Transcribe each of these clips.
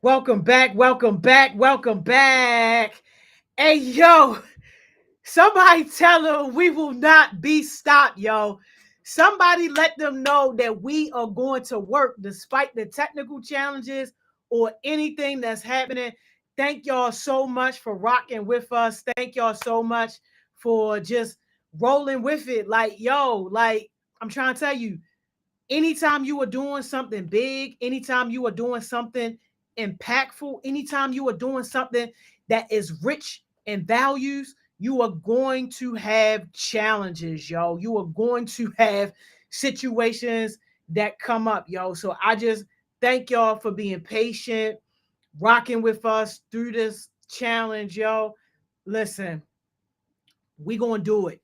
Welcome back, welcome back, welcome back. Hey, yo, somebody tell them we will not be stopped, yo. Somebody let them know that we are going to work despite the technical challenges or anything that's happening. Thank y'all so much for rocking with us. Thank y'all so much for just rolling with it. I'm trying to tell you, anytime you are doing something big, anytime you are doing something impactful, anytime you are doing something that is rich in values, you are going to have challenges, yo. You are going to have situations that come up, yo. So I just thank y'all for being patient, rocking with us through this challenge, yo. Listen, we gonna do it.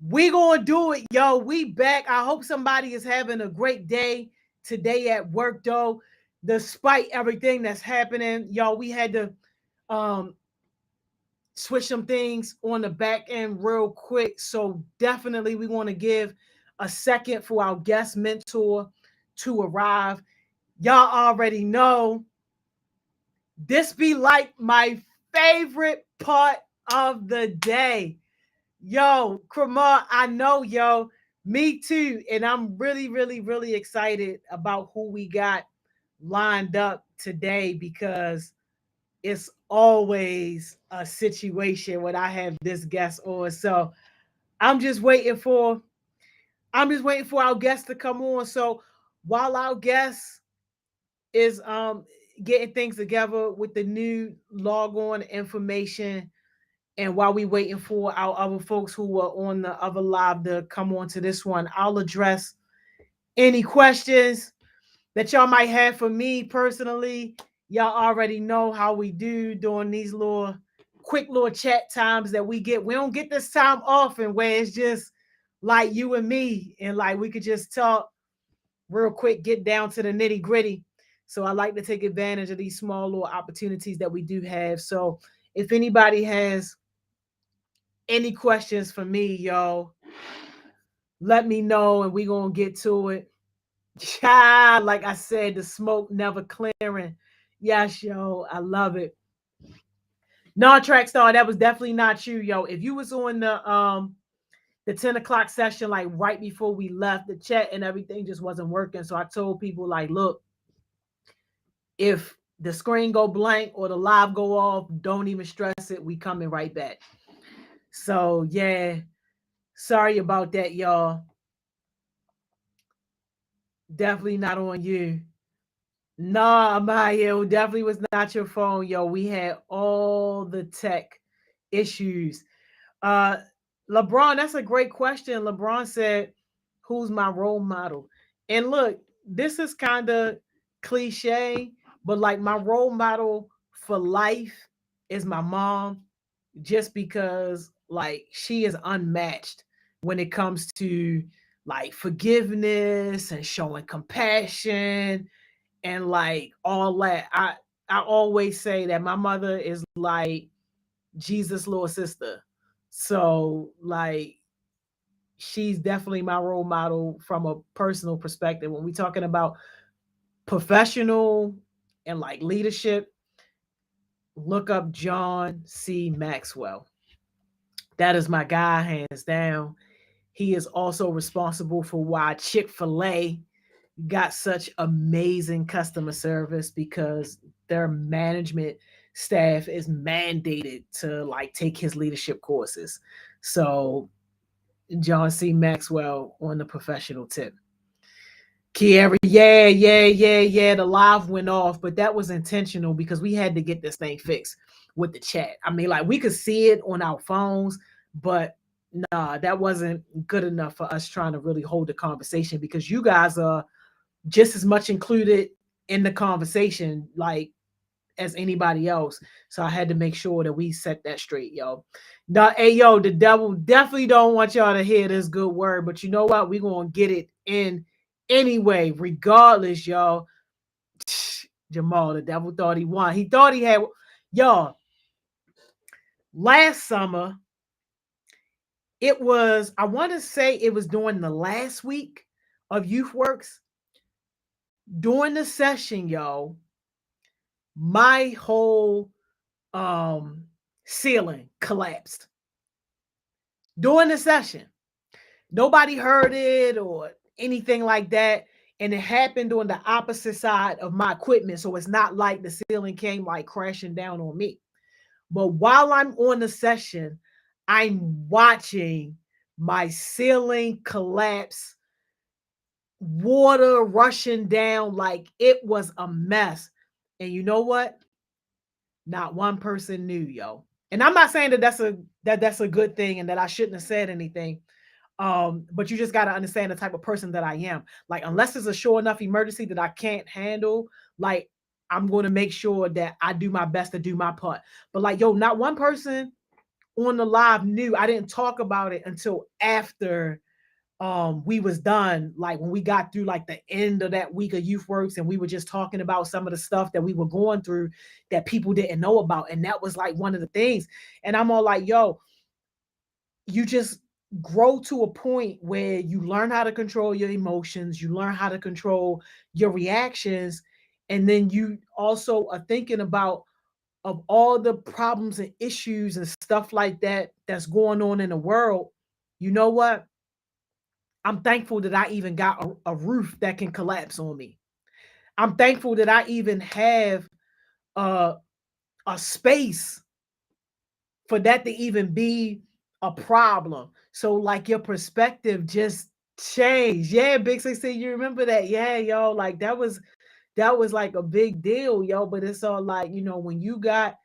We gonna do it, yo. We back. I hope somebody is having a great day today at work, though. Despite everything that's happening, yo, we had to um switch some things on the back end real quick. So definitely we want to give a second for our guest mentor to arrive. Y'all already know this be like my favorite part of the day. Yo, Kramar, I know, yo, me too. And I'm really, really, really excited about who we got lined up today because it's always a situation when I have this guest on. So I'm just waiting for I'm just waiting for our guest to come on. So while our guest is getting things together with the new log on information, and while we waiting for our other folks who are on the other live to come on to this one, I'll address any questions that y'all might have for me personally. Y'all already know how we do during these little quick little chat times that we get. We don't get this time often where it's just like you and me and like we could just talk real quick, get down to the nitty gritty. So I like to take advantage of these small little opportunities that we do have. So if anybody has any questions for me, yo, let me know and we gonna get to it. Child, like I said, the smoke never clearing. Yes, yo, I love it. No, track star, that was definitely not you, yo. If you was on the 10 o'clock session, like right before we left, the chat and everything just wasn't working. So I told people, like, look, if the screen go blank or the live go off, don't even stress it. We coming right back. So yeah, sorry about that, y'all. Definitely not on you. Nah, Maya, it definitely was not your phone, yo. We had all the tech issues. Uh LeBron, that's a great question. LeBron said, "Who's my role model?" And look, this is kind of cliche, but like my role model for life is my mom, just because like she is unmatched when it comes to like forgiveness and showing compassion and like all that. I always say that my mother is like Jesus' little sister. So like she's definitely my role model from a personal perspective. When we talking about professional and like leadership, look up John C. Maxwell. That is my guy, hands down. He is also responsible for why Chick-fil-A got such amazing customer service because their management staff is mandated to like take his leadership courses. So John C. Maxwell on the professional tip. Kiara, yeah, yeah, yeah, yeah. The live went off, but that was intentional because we had to get this thing fixed with the chat. I mean, like we could see it on our phones, but nah, that wasn't good enough for us trying to really hold the conversation because you guys are just as much included in the conversation like as anybody else. So I had to make sure that we set that straight, yo. Now, hey, yo, the devil definitely don't want y'all to hear this good word, but you know what? We're gonna get it in anyway, regardless, y'all. Jamal, the devil thought he won. He thought he had y'all. Last summer, it was, I want to say it was during the last week of YouthWorks. During the session, y'all, my whole um ceiling collapsed during the session. Nobody heard it or anything like that. And it happened on the opposite side of my equipment. So it's not like the ceiling came like crashing down on me. But while I'm on the session, I'm watching my ceiling collapse, water rushing down like it was a mess. And you know what? Not one person knew, yo. And I'm not saying that that's a good thing and that I shouldn't have said anything. But you just got to understand the type of person that I am. Like, unless it's a sure enough emergency that I can't handle, like, I'm going to make sure that I do my best to do my part. But like, yo, not one person on the live knew. I didn't talk about it until after we was done, like when we got through like the end of that week of YouthWorks, and we were just talking about some of the stuff that we were going through that people didn't know about. And that was like one of the things. And I'm all like, yo, you just grow to a point where you learn how to control your emotions, you learn how to control your reactions, and then you also are thinking about of all the problems and issues and stuff like that that's going on in the world. You know what? I'm thankful that I even got a roof that can collapse on me. I'm thankful that I even have a, a space for that to even be a problem. So like your perspective just changed. Yeah, Big 16, you remember that? Yeah, yo, like that was like a big deal, yo. But it's all like, when you got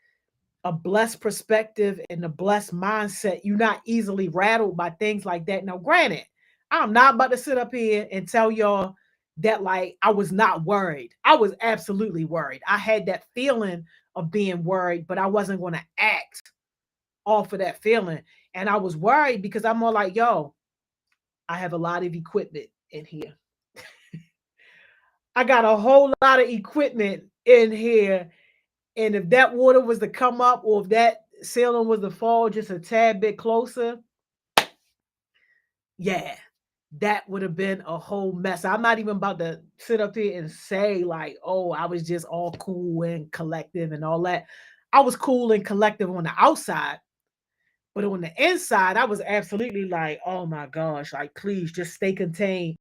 a blessed perspective and a blessed mindset, you're not easily rattled by things like that. Now, granted, I'm not about to sit up here and tell y'all that like I was not worried. I was absolutely worried. I had that feeling of being worried, but I wasn't going to act off of that feeling. And I was worried because I'm more like, yo, I have a lot of equipment in here. I got a whole lot of equipment in here. And if that water was to come up, or if that ceiling was to fall just a tad bit closer, yeah, that would have been a whole mess. I'm not even about to sit up here and say, like, oh, I was just all cool and collective and all that. I was cool and collective on the outside, but on the inside, I was absolutely like, oh my gosh, like, please just stay contained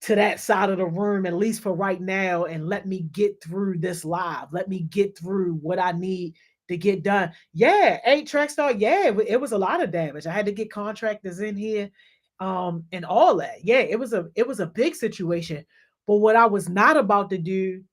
to that side of the room, at least for right now, and let me get through this live. Let me get through what I need to get done. Yeah, 8 track star. Yeah, it was a lot of damage. I had to get contractors in here, and all that. Yeah, it was a big situation. But what I was not about to do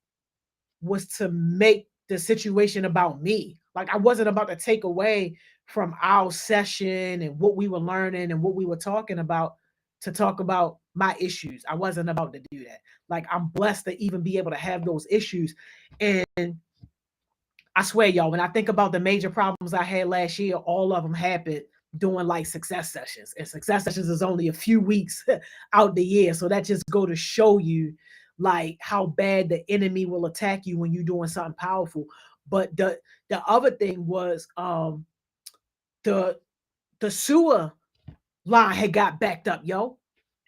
was to make the situation about me. Like, I wasn't about to take away from our session and what we were learning and what we were talking about to talk about my issues. I wasn't about to do that. Like, I'm blessed to even be able to have those issues. And I swear, y'all, when I think about the major problems I had last year, all of them happened doing like success sessions. And success sessions is only a few weeks out the year. So that just go to show you like how bad the enemy will attack you when you're doing something powerful. But the other thing was the the sewer line had got backed up, yo.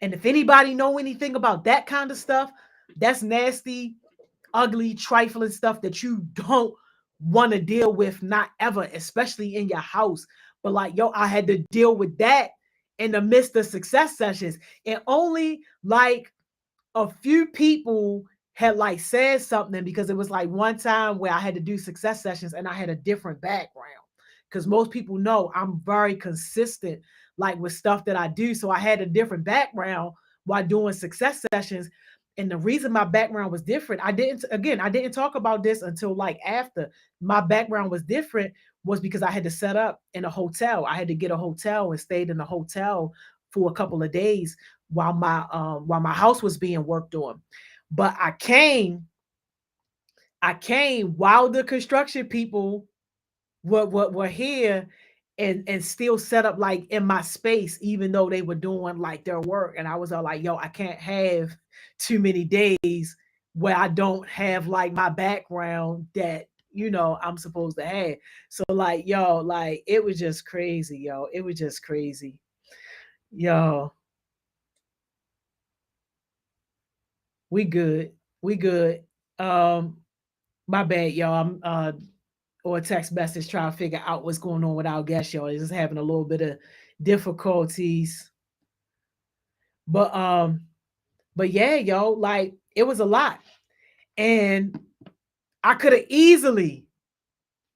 And if anybody know anything about that kind of stuff, that's nasty, ugly, trifling stuff that you don't want to deal with, not ever, especially in your house. But like, yo, I had to deal with that in the midst of success sessions. And only like a few people had like said something, because it was like one time where I had to do success sessions and I had a different background. Because most people know I'm very consistent, like with stuff that I do. So I had a different background while doing success sessions. And the reason my background was different, I didn't talk about this until like after my background was different, was because I had to set up in a hotel. I had to get a hotel and stayed in a hotel for a couple of days while my house was being worked on. But I came while the construction people were here, and still set up like in my space, even though they were doing like their work. And I was all like, yo, I can't have too many days where I don't have like my background that I'm supposed to have. So like, yo, like it was just crazy, yo. It was just crazy. Yo, we good. We good. Um My bad, y'all. I'm or a text message trying to figure out what's going on with our guest, y'all. Just having a little bit of difficulties. But but yeah, yo, like it was a lot. And I could have easily,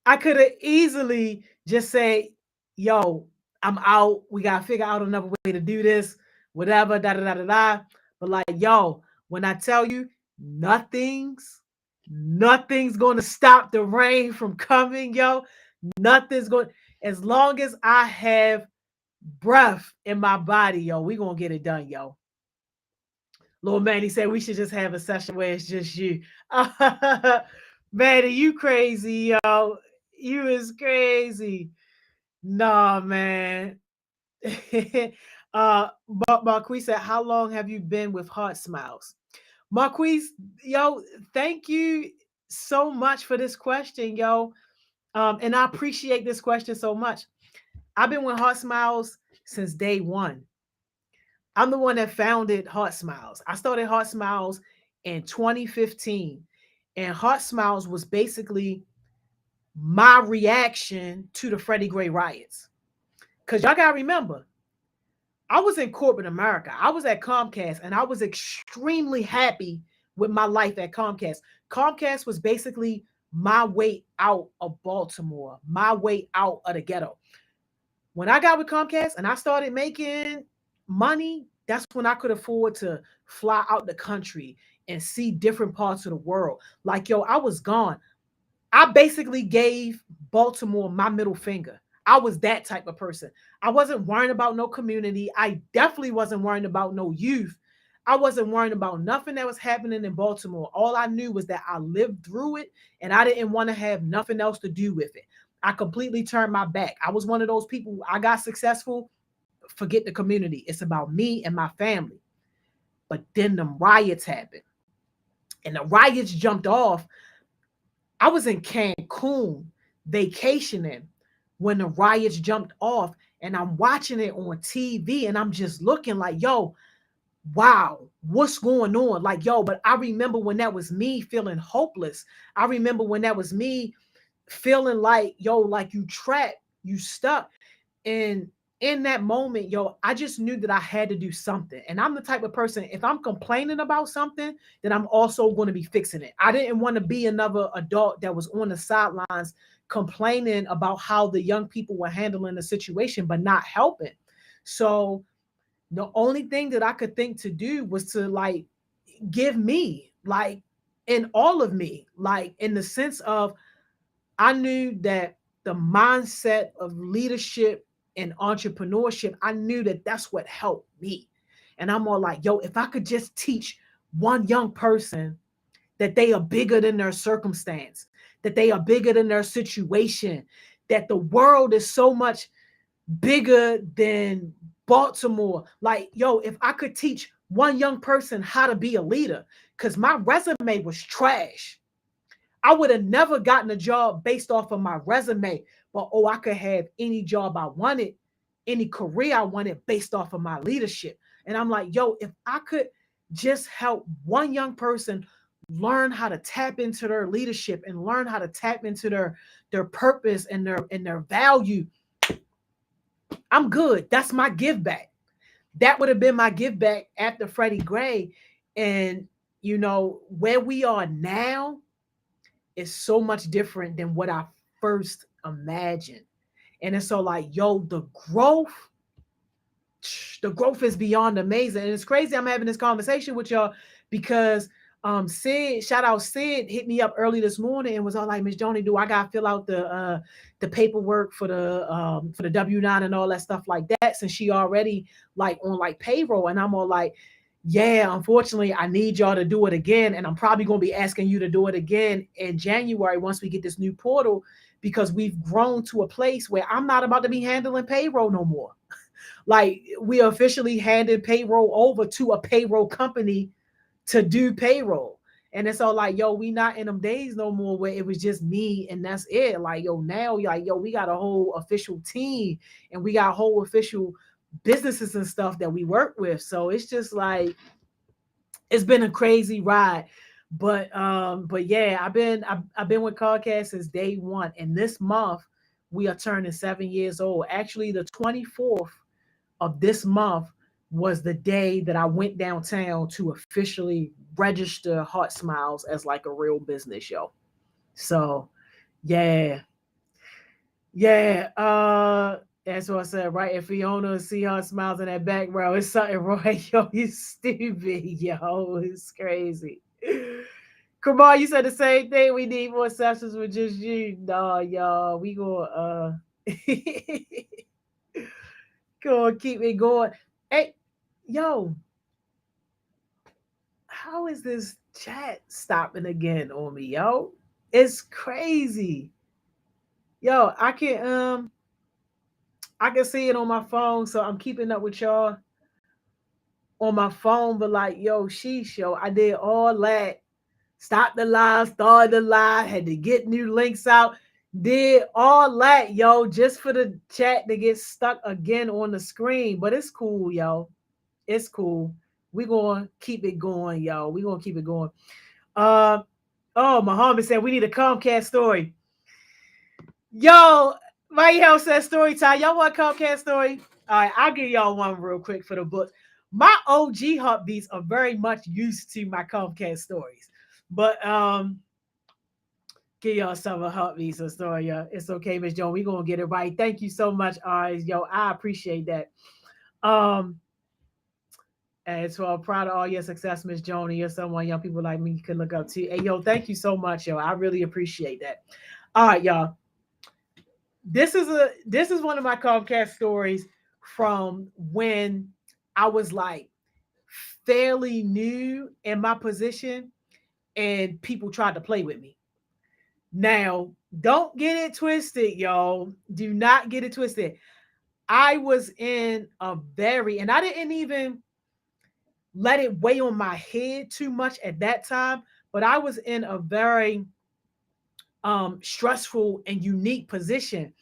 I could have easily just say, yo, I'm out. We gotta figure out another way to do this, whatever, da da da da da. But like, yo, when I tell you nothing's gonna stop the rain from coming, yo. Nothing's going as long as I have breath in my body, yo, we gonna get it done, yo. Little Manny said we should just have a session where it's just you. Manny, you crazy, yo. You is crazy. Nah, man. Marquis said, how long have you been with Heart Smiles? Marquis, yo, thank you so much for this question, yo. And I appreciate this question so much. I've been with Heart Smiles since day one. I'm the one that founded Heart Smiles. I started Heart Smiles in 2015. And Heart Smiles was basically my reaction to the Freddie Gray riots. Because y'all got to remember, I was in corporate America. I was at Comcast and I was extremely happy with my life at Comcast. Comcast was basically my way out of Baltimore, my way out of the ghetto. When I got with Comcast and I started making money, that's when I could afford to fly out the country and see different parts of the world. Like, yo, I was gone. I basically gave Baltimore my middle finger. I was that type of person. I wasn't worrying about no community. I definitely wasn't worrying about no youth. I wasn't worrying about nothing that was happening in Baltimore. All I knew was that I lived through it and I didn't want to have nothing else to do with it. I completely turned my back. I was one of those people, I got successful, forget the community. It's about me and my family. But then the riots happened. And the riots jumped off. I was in Cancun vacationing when the riots jumped off, and I'm watching it on TV and I'm just looking like, yo, wow, what's going on? Like, yo, but I remember when that was me feeling hopeless. I remember when that was me feeling like, yo, like you trapped, you stuck. And in that moment, yo, I just knew that I had to do something. And I'm the type of person, if I'm complaining about something, then I'm also going to be fixing it. I didn't want to be another adult that was on the sidelines complaining about how the young people were handling the situation, but not helping. So the only thing that I could think to do was to like give me, like, in all of me, like in the sense of I knew that the mindset of leadership and entrepreneurship, I knew that that's what helped me. And I'm all like, yo, if I could just teach one young person that they are bigger than their circumstance, that they are bigger than their situation, that the world is so much bigger than Baltimore. Like, yo, if I could teach one young person how to be a leader, because my resume was trash. I would have never gotten a job based off of my resume, but oh, I could have any job I wanted, any career I wanted based off of my leadership. And I'm like, yo, if I could just help one young person learn how to tap into their leadership and learn how to tap into their purpose and their value, I'm good. That's my give back. That would have been my give back after Freddie Gray. And you know, where we are now is so much different than what I first imagined. And it's so like, yo, the growth is beyond amazing. And it's crazy I'm having this conversation with y'all because Sid, shout out Sid, hit me up early this morning and was all like, Miss Joni, do I gotta fill out the paperwork for the W-9 and all that stuff like that, since she already like on like payroll? And I'm all like, yeah, unfortunately, I need y'all to do it again. And I'm probably gonna be asking you to do it again in January once we get this new portal, because we've grown to a place where I'm not about to be handling payroll no more. Like, we officially handed payroll over to a payroll company to do payroll. And it's all like, yo, we not in them days no more where it was just me and that's it. Like, yo, now, like, yo, we got a whole official team and we got whole official businesses and stuff that we work with. So it's just like, it's been a crazy ride. But yeah, I've been with Comcast since day one, and this month we are turning 7 years old. Actually, the 24th of this month was the day that I went downtown to officially register Heart Smiles as like a real business, yo. So yeah, yeah. That's what I said, right? If Fiona see Heart Smiles in that background, it's something right, yo. You stupid, yo. It's crazy. Come on, you said the same thing. We need more sessions with just you. No, y'all. We gonna gonna keep it going. Hey, yo, how is this chat stopping again on me, yo? It's crazy. Yo, I can see it on my phone, so I'm keeping up with y'all on my phone, but like, yo, sheesh, yo, I did all that. Stop the live, start the live, had to get new links out, did all that, yo, just for the chat to get stuck again on the screen. But it's cool, yo. It's cool. We gonna keep it going, yo. We gonna keep it going. Uh oh, Muhammad said we need a Comcast story. Yo, my house says story time. Y'all want a Comcast story? All right, I'll give y'all one real quick for the books. My OG heartbeats are very much used to my Comcast stories. But give y'all some of heartbeats a story, yo. It's okay, Miss Joan. We gonna get it right. Thank you so much, yo. I appreciate that. Um, and so I'm proud of all your success, Miss Joni. You're someone young people like me can look up to. Hey, yo, thank you so much, yo. I really appreciate that. All right, y'all. This is one of my Comcast stories from when I was like fairly new in my position and people tried to play with me. Now, don't get it twisted, y'all. Do not get it twisted. I was in a very, and I didn't even let it weigh on my head too much at that time, but I was in a very stressful and unique position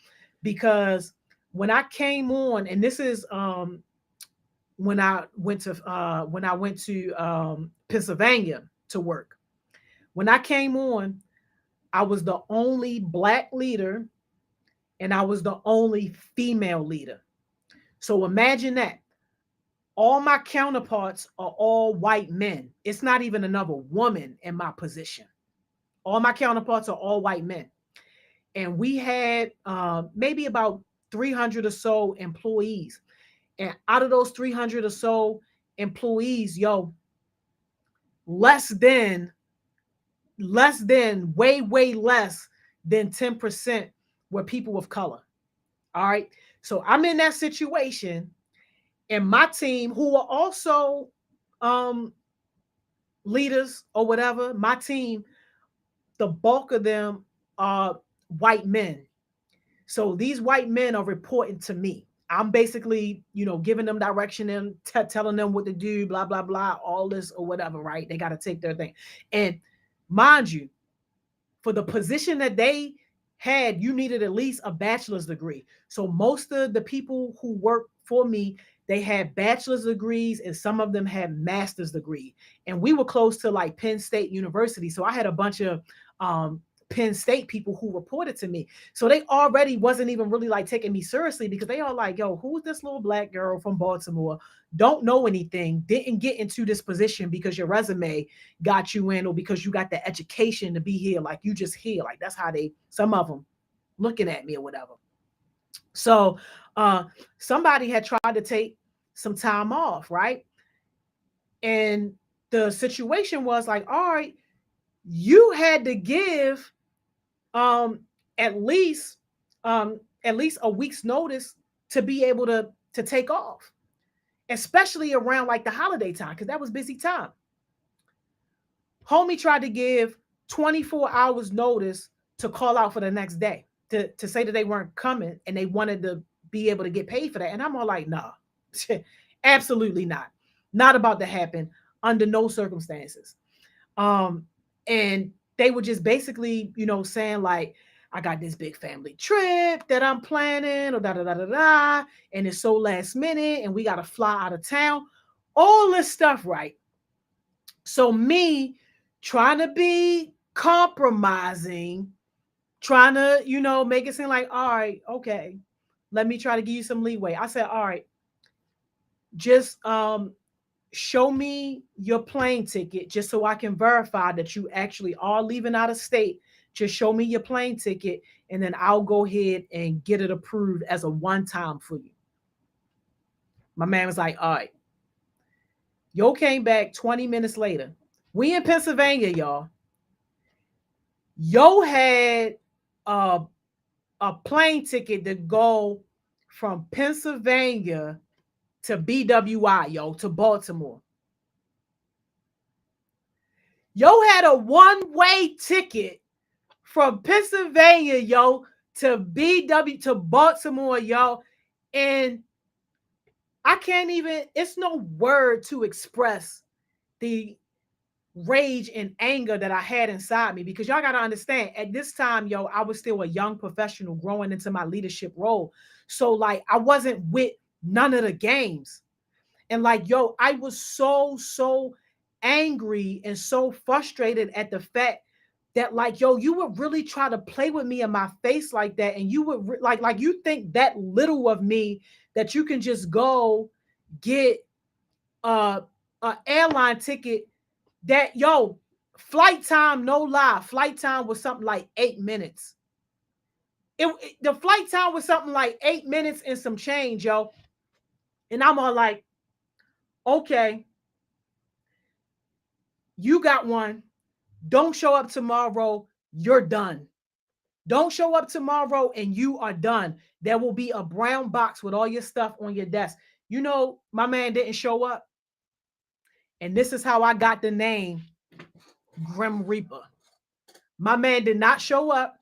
because when I came on, and this is when I went to Pennsylvania to work. When I came on, I was the only black leader and I was the only female leader. So imagine that. All my counterparts are all white men. It's not even another woman in my position. All my counterparts are all white men. And we had maybe about 300 or so employees. And out of those 300 or so employees, yo, less than, way less than 10% were people of color. All right. So I'm in that situation, and my team, who are also um, leaders or whatever, my team, the bulk of them are white men. So these white men are reporting to me. I'm basically, giving them direction and telling them what to do, blah, blah, blah, all this or whatever, right? They got to take their thing. And mind you, for the position that they had, you needed at least a bachelor's degree. So most of the people who worked for me, they had bachelor's degrees and some of them had master's degree. And we were close to like Penn State University. So I had a bunch of Penn State people who reported to me. So they already wasn't even really like taking me seriously because they all like, yo, who's this little black girl from Baltimore? Don't know anything, didn't get into this position because your resume got you in or because you got the education to be here. Like you just here. Like that's how some of them looking at me or whatever. So somebody had tried to take some time off, right? And the situation was like, all right, you had to give um at least at least a week's notice to be able to take off, especially around like the holiday time, because that was busy time. Homie tried to give 24 hours notice to call out for the next day to say that they weren't coming and they wanted to be able to get paid for that. And I'm all like, nah, absolutely not. Not about to happen under no circumstances. Um, and they were just basically, saying like, I got this big family trip that I'm planning, or da da da da da, and it's so last minute, and we got to fly out of town. All this stuff, right? So me trying to be compromising, trying to, make it seem like, all right, okay, let me try to give you some leeway. I said, all right, just show me your plane ticket just so I can verify that you actually are leaving out of state. Just show me your plane ticket, and then I'll go ahead and get it approved as a one time for you. My man was like, all right. Yo came back 20 minutes later. We in Pennsylvania, y'all. Yo had a, a plane ticket to go from Pennsylvania to BWI, yo, to Baltimore. Yo had a one-way ticket from Pennsylvania, yo, to BW to Baltimore, yo. And I can't even, it's no word to express the rage and anger that I had inside me, because y'all got to understand, at this time, yo, I was still a young professional growing into my leadership role. So like I wasn't with none of the games. And like, yo, I was so angry and so frustrated at the fact that like, yo, you would really try to play with me in my face like that. And you would like you think that little of me that you can just go get a, a airline ticket that, yo, flight time, no lie, flight time was something like 8 minutes. The flight time was something like 8 minutes and some change, yo. And I'm all like, okay, you got one. Don't show up tomorrow. You're done. Don't show up tomorrow and you are done. There will be a brown box with all your stuff on your desk. My man didn't show up. And this is how I got the name Grim Reaper. My man did not show up,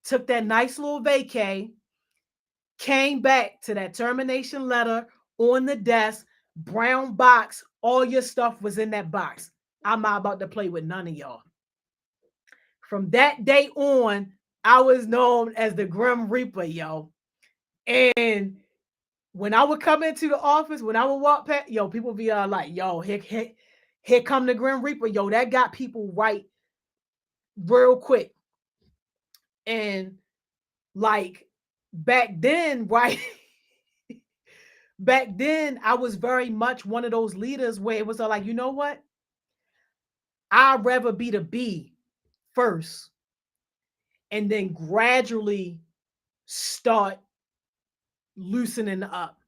took that nice little vacay, came back to that termination letter on the desk, brown box, all your stuff was in that box. I'm not about to play with none of y'all. From that day on, I was known as the Grim Reaper, yo. And when I would come into the office, when I would walk past, yo, people be like, yo, here come the Grim Reaper. Yo, that got people right real quick. And like back then, right? Back then, I was very much one of those leaders where it was like, you know what? I'd rather be the B first and then gradually start loosening up.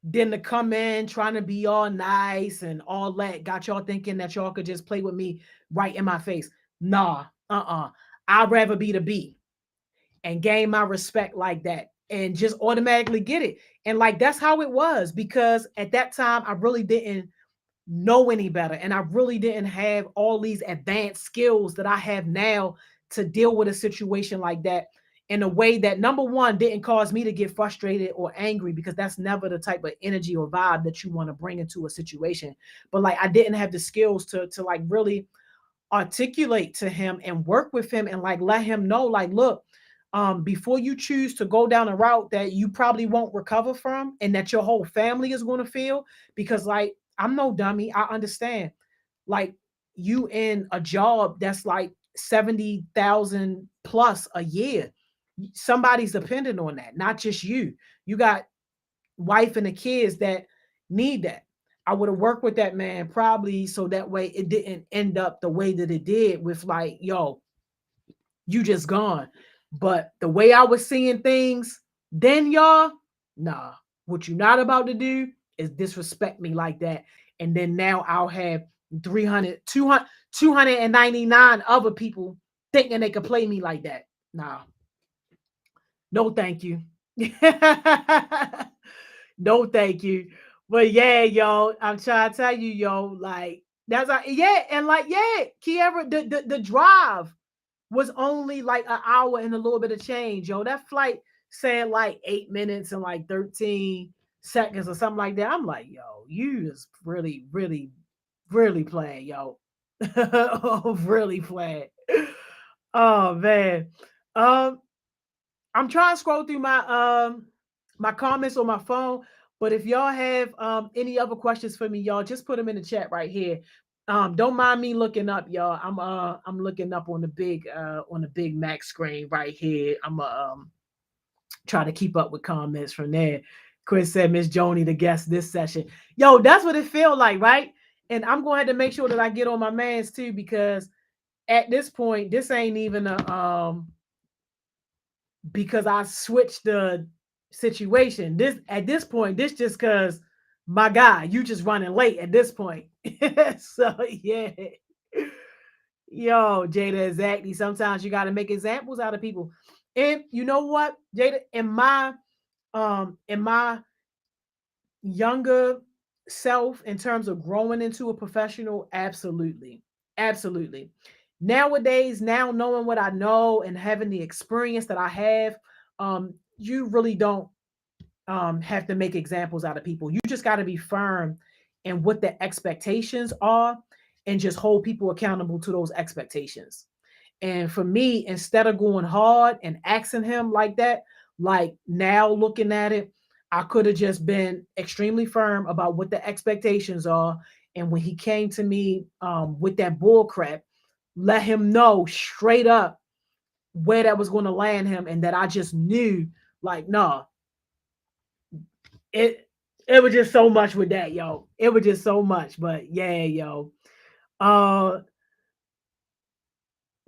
Then to come in trying to be all nice and all that, got y'all thinking that y'all could just play with me right in my face. Nah, I'd rather be the B and gain my respect like that and just automatically get it. And like that's how it was, because at that time I really didn't know any better. And I really didn't have all these advanced skills that I have now to deal with a situation like that in a way that, number one, didn't cause me to get frustrated or angry, because that's never the type of energy or vibe that you want to bring into a situation. But like I didn't have the skills to like really articulate to him and work with him and like let him know, like, look, before you choose to go down a route that you probably won't recover from and that your whole family is going to feel, because like I'm no dummy. I understand. Like you in a job that's like 70,000 plus a year. Somebody's dependent on that, not just you. You got wife and the kids that need that. I would have worked with that man probably so that way it didn't end up the way that it did with like, yo, you just gone. But the way I was seeing things then, y'all, nah, what you're not about to do is disrespect me like that. And then now I'll have 300, 200, 299 other people thinking they could play me like that. Nah, no, thank you. No, thank you. But yeah, yo, I'm trying to tell you, yo, like that's like, yeah, and like, yeah, Kiera, the drive was only like an hour and a little bit of change, yo. That flight said like 8 minutes and like 13 seconds or something like that. I'm like, yo, you just really playing, yo. Oh, really playing. Oh man. Um, I'm trying to scroll through my comments on my phone, but if y'all have any other questions for me, y'all just put them in the chat right here. Don't mind me looking up, y'all. I'm looking up on the big Mac screen right here. I'm try to keep up with comments from there. Chris said Miss Joni the guest this session. Yo, that's what it feel like, right? And I'm going to have to make sure that I get on my mans too, because at this point, this ain't even a because I switched the situation. This at this point, this just cause my guy, you just running late at this point. So yeah. Yo, Jada, exactly. Sometimes you gotta make examples out of people. And you know what, Jada, in my younger self, in terms of growing into a professional, absolutely. Absolutely. Nowadays, now knowing what I know and having the experience that I have, you really don't have to make examples out of people. You just got to be firm in what the expectations are and just hold people accountable to those expectations. And for me, instead of going hard and asking him like that, like now looking at it, I could have just been extremely firm about what the expectations are. And when he came to me with that bull crap, let him know straight up where that was going to land him, and that I just knew, like, no, it it was just so much with that, yo. It was just so much. But yeah, yo. Uh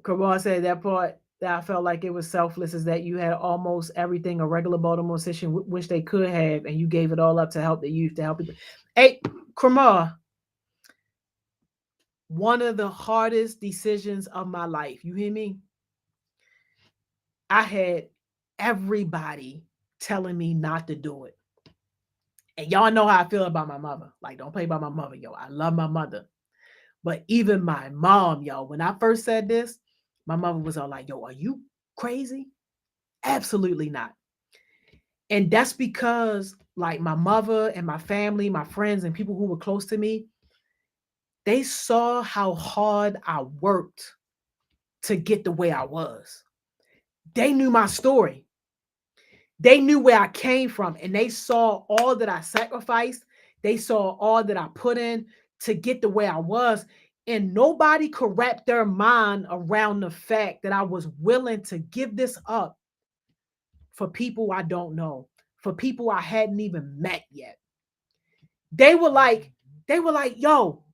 Kabar said that part that I felt like it was selfless is that you had almost everything a regular Baltimore musician wish they could have, and you gave it all up to help the youth, to help people. Hey, Kamar, one of the hardest decisions of my life. You hear me? I had everybody telling me not to do it. And y'all know how I feel about my mother. Like, don't play about my mother, yo. I love my mother. But even my mom, yo, when I first said this, my mother was all like, yo, are you crazy? Absolutely not. And that's because, like, my mother and my family, my friends, and people who were close to me, they saw how hard I worked to get the way I was. They knew my story. They knew where I came from, and they saw all that I sacrificed. They saw all that I put in to get the way I was. And nobody could wrap their mind around the fact that I was willing to give this up for people I don't know, for people I hadn't even met yet. They were like, yo,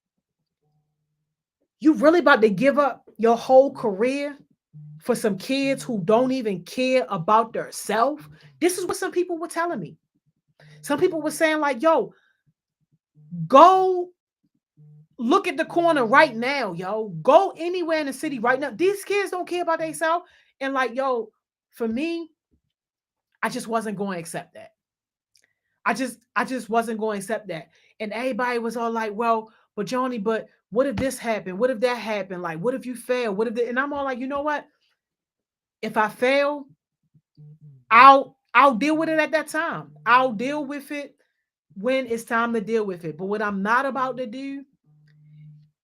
you really about to give up your whole career for some kids who don't even care about their self? This is what some people were telling me. Some people were saying, like, yo, go look at the corner right now, yo. Go anywhere in the city right now. These kids don't care about themselves. And like, yo, for me, I just wasn't going to accept that. I just wasn't going to accept that. And everybody was all like, well, but Johnny, but what if this happened? What if that happened? Like, what if you fail? What if and I'm all like, you know what? If I fail, I'll deal with it at that time. I'll deal with it when it's time to deal with it. But what I'm not about to do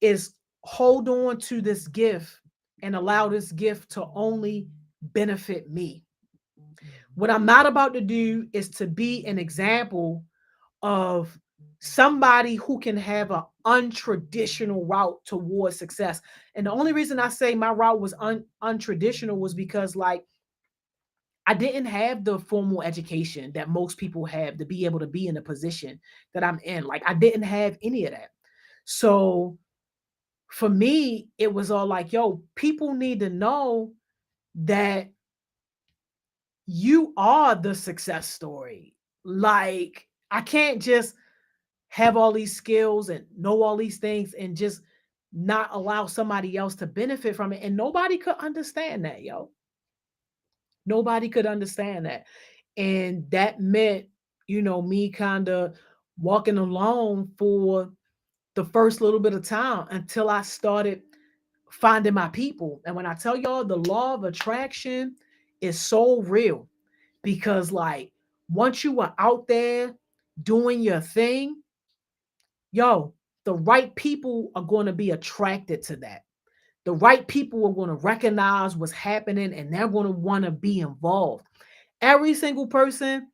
is hold on to this gift and allow this gift to only benefit me. What I'm not about to do is to be an example of somebody who can have an untraditional route towards success. And the only reason I say my route was untraditional was because, like, I didn't have the formal education that most people have to be able to be in the position that I'm in. Like, I didn't have any of that. So for me, it was all like, yo, people need to know that you are the success story. Like, I can't just have all these skills and know all these things and just not allow somebody else to benefit from it. And nobody could understand that, yo. Nobody could understand that. And that meant, me kind of walking alone for the first little bit of time until I started finding my people. And when I tell y'all, the law of attraction is so real, because, like, once you are out there doing your thing, yo, the right people are going to be attracted to that. The right people are going to recognize what's happening, and they're going to want to be involved. Every single person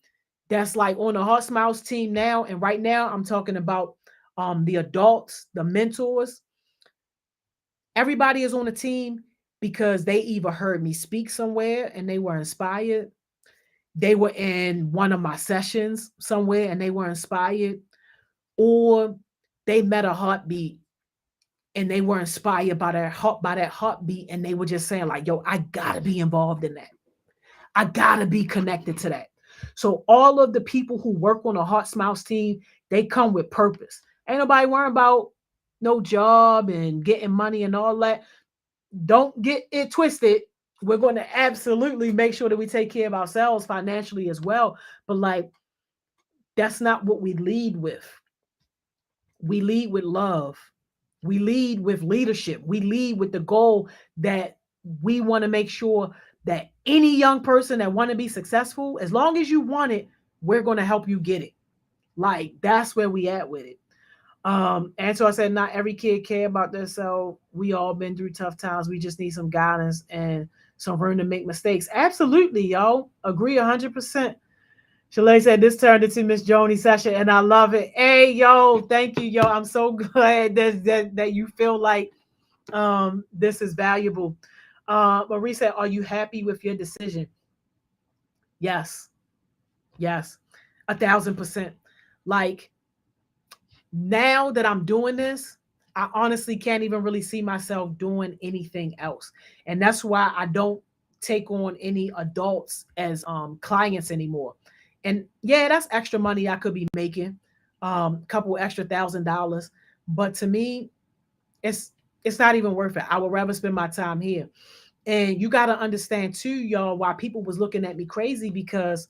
that's like on the Heart Smiles team now, and right now I'm talking about the adults, the mentors. Everybody is on the team because they either heard me speak somewhere and they were inspired, they were in one of my sessions somewhere and they were inspired, or they met a heartbeat and they were inspired by that heartbeat, and they were just saying like, yo, I gotta be involved in that. I gotta be connected to that. So all of the people who work on a Heart Smiles team, they come with purpose. Ain't nobody worrying about no job and getting money and all that. Don't get it twisted. We're going to absolutely make sure that we take care of ourselves financially as well. But like, that's not what we lead with. We lead with love. We lead with leadership. We lead with the goal that we want to make sure that any young person that want to be successful, as long as you want it, we're going to help you get it. Like, that's where we at with it. And so I said, not every kid care about this. So we all been through tough times. We just need some guidance and some room to make mistakes. Absolutely, yo. Agree 100%. Shalay said this turned into Miss Joni's session, and I love it. Hey, yo, thank you, yo. I'm so glad that you feel like this is valuable. Marie said, are you happy with your decision? Yes, yes, 1,000%. Like, now that I'm doing this, I honestly can't even really see myself doing anything else. And that's why I don't take on any adults as clients anymore. And yeah, that's extra money I could be making, couple extra $1,000. But to me, it's it's not even worth it. I would rather spend my time here. And you got to understand too, y'all, why people was looking at me crazy, because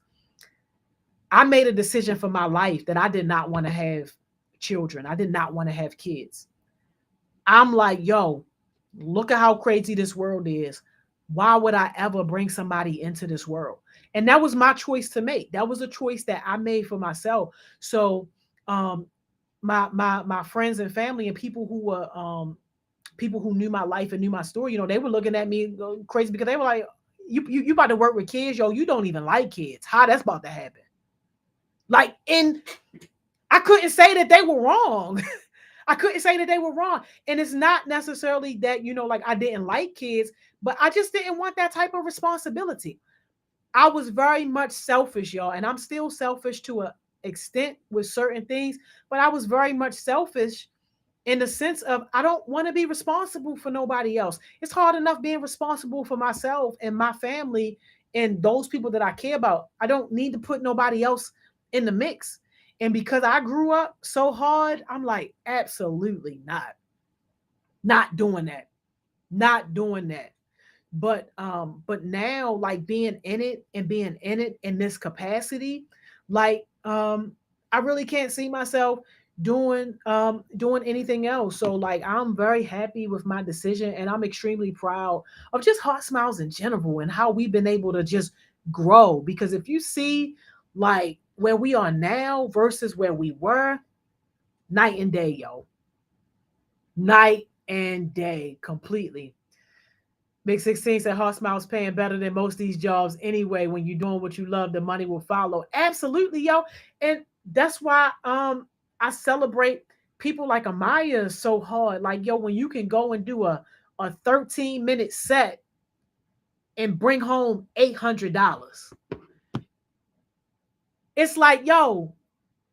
I made a decision for my life that I did not want to have children. I did not want to have kids. I'm like, yo, look at how crazy this world is. Why would I ever bring somebody into this world? And that was my choice to make. That was a choice that I made for myself. So um my friends and family and people who knew my life and knew my story, they were looking at me crazy, because they were like, you about to work with kids, yo, you don't even like kids. How that's about to happen? Like, and I couldn't say that they were wrong. I couldn't say that they were wrong. And it's not necessarily that, like I didn't like kids, but I just didn't want that type of responsibility. I was very much selfish, y'all. And I'm still selfish to an extent with certain things, but I was very much selfish in the sense of I don't want to be responsible for nobody else. It's hard enough being responsible for myself and my family and those people that I care about. I don't need to put nobody else in the mix. And because I grew up so hard, I'm like, absolutely not. Not doing that. Not doing that. But now, like, being in it and being in it in this capacity, like I really can't see myself doing anything else. So like, I'm very happy with my decision, and I'm extremely proud of just Heart Smiles in general and how we've been able to just grow. Because if you see like where we are now versus where we were, night and day, yo. Night and day completely. Big 16 said Heart Smiles paying better than most of these jobs anyway. When you're doing what you love, the money will follow. Absolutely, yo. And that's why I celebrate people like Amaya so hard. Like, yo, when you can go and do a 13-minute set and bring home $800. It's like, yo,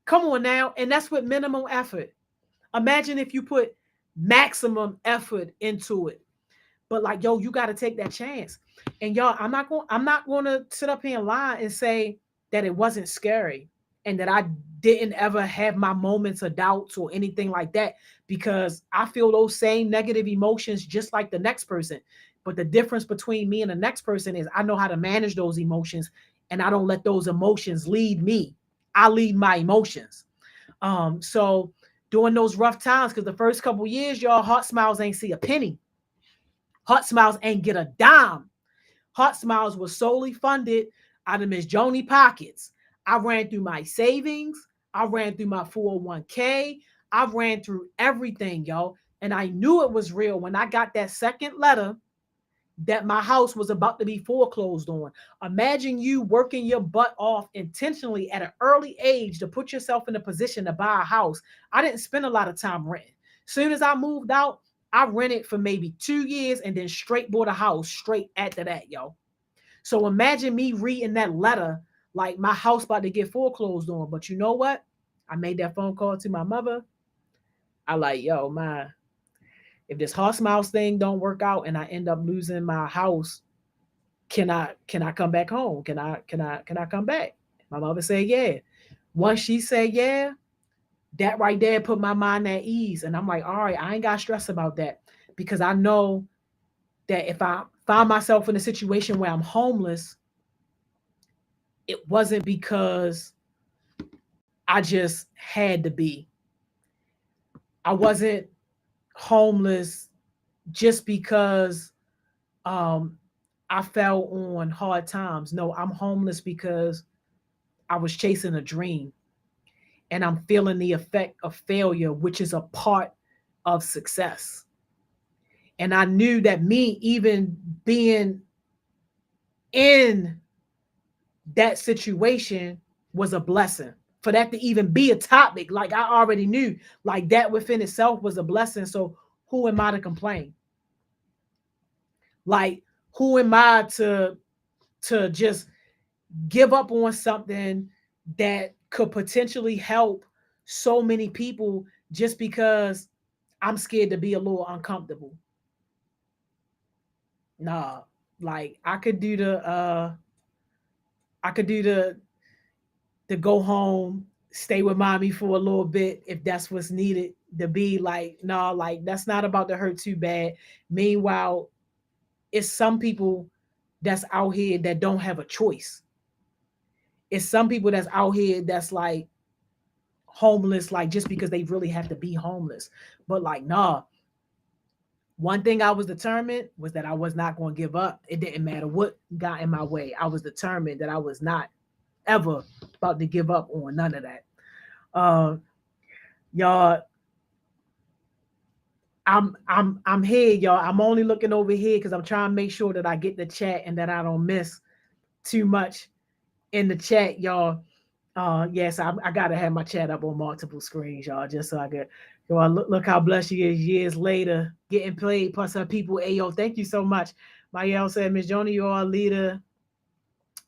come on now. And that's with minimum effort. Imagine if you put maximum effort into it. But like, yo, you got to take that chance. And y'all, I'm not going to sit up here and lie and say that it wasn't scary and that I didn't ever have my moments of doubts or anything like that, because I feel those same negative emotions just like the next person. But the difference between me and the next person is I know how to manage those emotions, and I don't let those emotions lead me. I lead my emotions. So during those rough times, because the first couple years, y'all, Heart Smiles ain't see a penny. Heart Smiles ain't get a dime. Heart Smiles was solely funded out of Miss Joni pockets. I ran through my savings. I ran through my 401k. I ran through everything, yo. And I knew it was real when I got that second letter that my house was about to be foreclosed on. Imagine you working your butt off intentionally at an early age to put yourself in a position to buy a house. I didn't spend a lot of time renting. Soon as I moved out, I rented for maybe 2 years and then straight bought a house straight after that, yo. So imagine me reading that letter like my house about to get foreclosed on. But you know what? I made that phone call to my mother. I like, yo, my if this horse mouse thing don't work out and I end up losing my house, can I come back home? Can I come back? My mother said, yeah. Once she said yeah, that right there put my mind at ease. And I'm like, all right, I ain't got stress about that because I know that if I find myself in a situation where I'm homeless, it wasn't because I just had to be. I wasn't homeless just because um, I fell on hard times. No, I'm homeless because I was chasing a dream and I'm feeling the effect of failure, which is a part of success. And I knew that me even being in that situation was a blessing. For that to even be a topic, like I already knew, like that within itself was a blessing. So who am I to complain? Like who am I to just give up on something that could potentially help so many people just because I'm scared to be a little uncomfortable? Nah, like I could do the go home, stay with mommy for a little bit if that's what's needed to be like, no, like that's not about to hurt too bad. Meanwhile, it's some people that's out here that don't have a choice. It's some people that's out here that's like homeless, like just because they really have to be homeless. But like, nah, one thing I was determined was that I was not going to give up. It didn't matter what got in my way. I was determined that I was not ever about to give up on none of that. Uh, y'all, I'm here, y'all. I'm only looking over here because I'm trying to make sure that I get the chat and that I don't miss too much in the chat, y'all. Yes, I gotta have my chat up on multiple screens, y'all, just so I could. Y'all, look how blessed she is years later, getting played plus her people. Hey, yo, thank you so much. Mayel said, Miss Joni, you're a leader,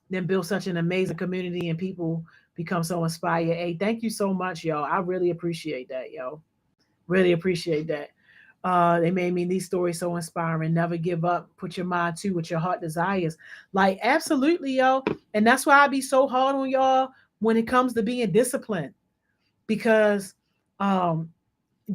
then build such an amazing community and people become so inspired. Hey, thank you so much, y'all. I really appreciate that, yo. Really appreciate that. They made me these stories so inspiring. Never give up. Put your mind to what your heart desires. Like, absolutely, yo. And that's why I be so hard on y'all when it comes to being disciplined. Because um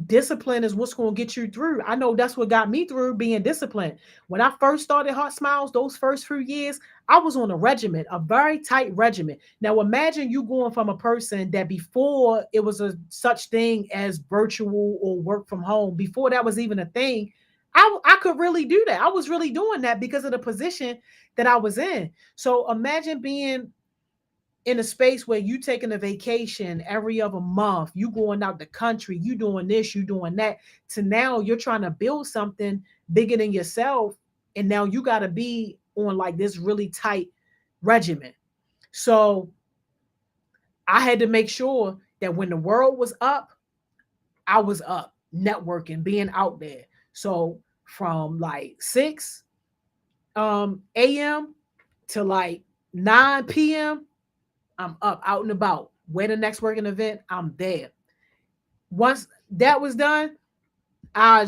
discipline is what's going to get you through. I know that's what got me through, being disciplined. When I first started Heart Smiles, those first few years, I was on a regimen, a very tight regimen. Now imagine you going from a person that before it was a such thing as virtual or work from home, before that was even a thing. I could really do that. I was really doing that because of the position that I was in. So imagine being in a space where you taking a vacation every other month, you going out the country, you doing this, you doing that, to now you're trying to build something bigger than yourself. And now you got to be on like this really tight regimen. So I had to make sure that when the world was up, I was up, networking, being out there. So from like 6 a.m. to like 9 p.m., I'm up, out and about. Where the next working event, I'm there. Once that was done, I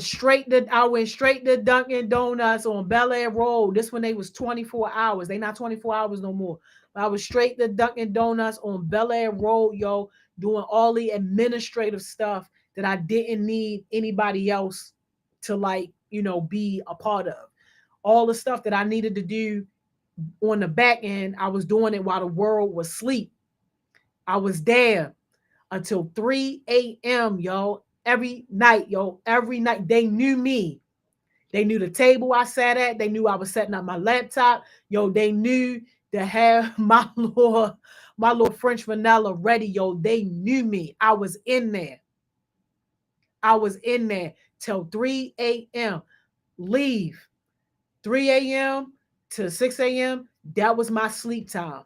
went straight to Dunkin' Donuts on Bel Air Road. This when they was 24 hours. They not 24 hours no more. But I was straight to Dunkin' Donuts on Bel Air Road, yo, doing all the administrative stuff that I didn't need anybody else to like, be a part of. All the stuff that I needed to do on the back end, I was doing it while the world was asleep. I was there until 3 a.m., yo. Every night, yo. Every night. They knew me. They knew the table I sat at. They knew I was setting up my laptop. Yo, they knew to have my little French vanilla ready, yo. They knew me. I was in there. I was in there till 3 a.m. Leave. 3 a.m. to 6 a.m. That was my sleep time.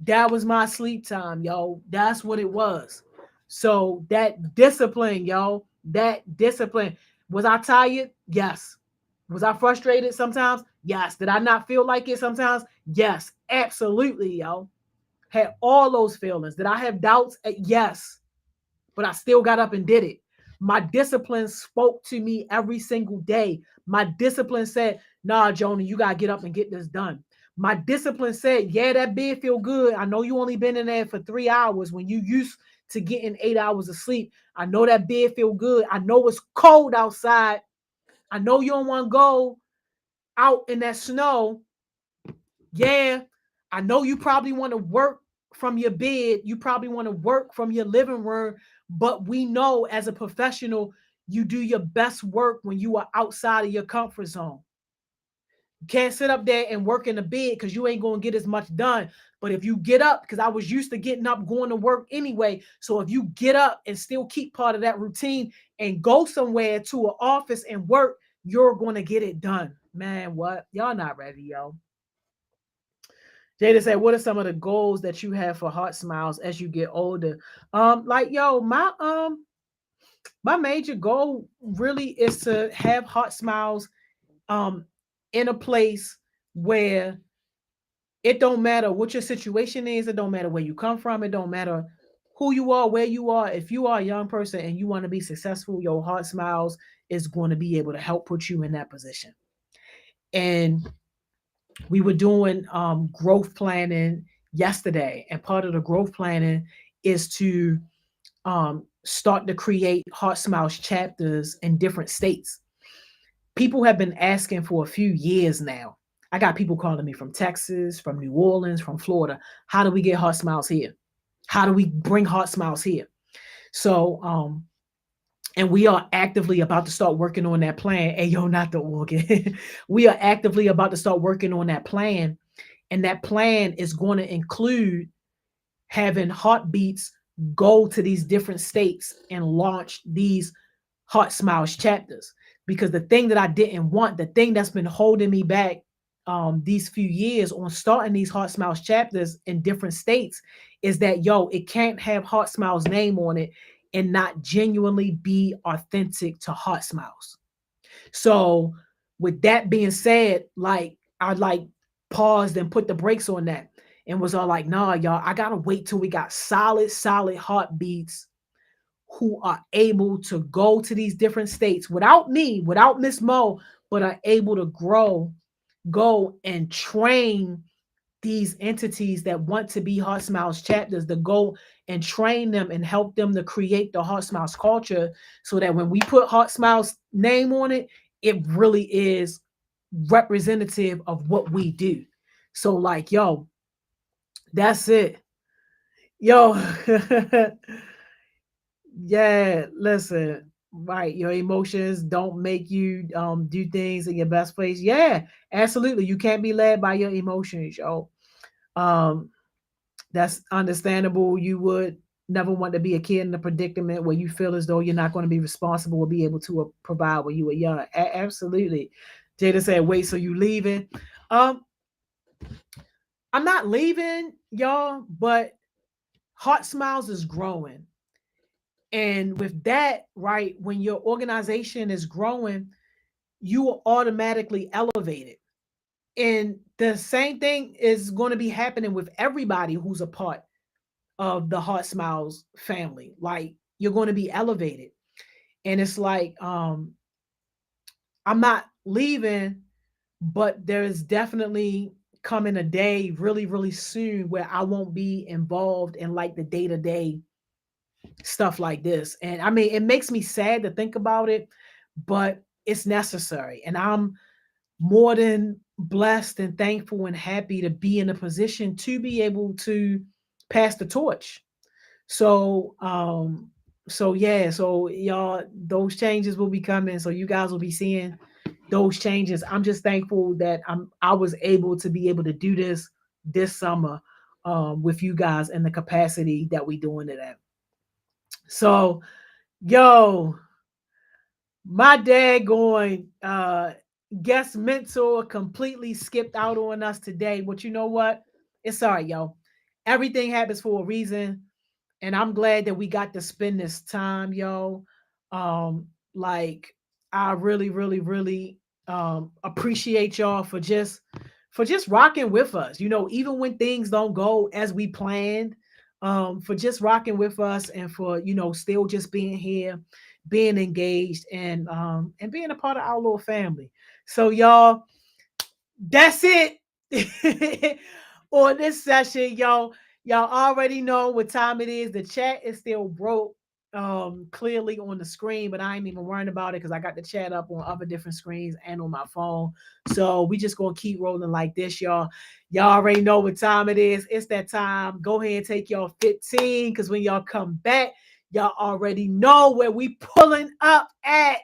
That was my sleep time, yo. That's what it was. So that discipline, yo, that discipline. Was I tired? Yes. Was I frustrated sometimes? Yes. Did I not feel like it sometimes? Yes, absolutely, yo. Had all those feelings. Did I have doubts? Yes, but I still got up and did it. My discipline spoke to me every single day. My discipline said, nah, Joni, you got to get up and get this done. My discipline said, yeah, that bed feel good. I know you only been in there for 3 hours when you used to getting 8 hours of sleep. I know that bed feel good. I know it's cold outside. I know you don't want to go out in that snow. Yeah, I know you probably want to work from your bed. You probably want to work from your living room. But we know as a professional, you do your best work when you are outside of your comfort zone. You can't sit up there and work in the bed because you ain't going to get as much done. But if you get up, because I was used to getting up, going to work anyway. So if you get up and still keep part of that routine and go somewhere to an office and work, you're going to get it done. Man, what? Y'all not ready, yo. Jada said, "What are some of the goals that you have for Heart Smiles as you get older?" Like yo, my major goal really is to have Heart Smiles um in a place where it don't matter what your situation is, it don't matter where you come from, it don't matter who you are, where you are. If you are a young person and you want to be successful, your Heart Smiles is going to be able to help put you in that position. And we were doing growth planning yesterday, and part of the growth planning is to start to create Heart Smiles chapters in different states. People have been asking for a few years now. I got people calling me from Texas, from New Orleans, from Florida. How do we get Heart Smiles here? How do we bring Heart Smiles here? So, and we are actively about to start working on that plan. Hey, yo, not the organ. We are actively about to start working on that plan. And that plan is going to include having heartbeats go to these different states and launch these Heart Smiles chapters. Because the thing that I didn't want, the thing that's been holding me back these few years on starting these Heart Smiles chapters in different states is that, yo, it can't have Heart Smiles name on it and not genuinely be authentic to Heart Smiles. So with that being said, like I like paused and put the brakes on that and was all like, nah, y'all, I gotta wait till we got solid heartbeats who are able to go to these different states without me, without Miss Mo, but are able to go and train these entities that want to be Heart Smiles chapters to go and train them and help them to create the Heart Smiles culture so that when we put Heart Smiles name on it, it really is representative of what we do. So like, yo, that's it. Yo, yeah, listen, right. Your emotions don't make you do things in your best place. Yeah, absolutely. You can't be led by your emotions, yo. Um, that's understandable. You would never want to be a kid in a predicament where you feel as though you're not going to be responsible or be able to provide when you were young. Absolutely. Jada said, "Wait, so you leaving?" Um, I'm not leaving, y'all, but Heart Smiles is growing. And with that, right, when your organization is growing, you are automatically elevated. And the same thing is going to be happening with everybody who's a part of the Heart Smiles family. Like you're going to be elevated. And it's like, I'm not leaving, but there's definitely coming a day really soon where I won't be involved in like the day-to-day stuff like this. And I mean, it makes me sad to think about it, but it's necessary. And I'm more than blessed and thankful and happy to be in a position to be able to pass the torch. So, so yeah, so y'all, those changes will be coming. So you guys will be seeing those changes. I'm just thankful that I was able to be able to do this summer with you guys in the capacity that we doing it at. So, yo, my dad going guest mentor completely skipped out on us today. But you know what? It's all right, yo. Everything happens for a reason. And I'm glad that we got to spend this time, yo. Like I really, really, really appreciate y'all for just rocking with us. You know, even when things don't go as we planned, for just rocking with us and for still just being here, being engaged, and being a part of our little family. So y'all, that's it on this session, y'all. Y'all already know what time it is. The chat is still broke clearly on the screen, but I ain't even worrying about it because I got the chat up on other different screens and on my phone. So we just gonna keep rolling like this, y'all. Y'all already know what time it is. It's that time. Go ahead and take y'all 15 because when y'all come back, y'all already know where we pulling up at.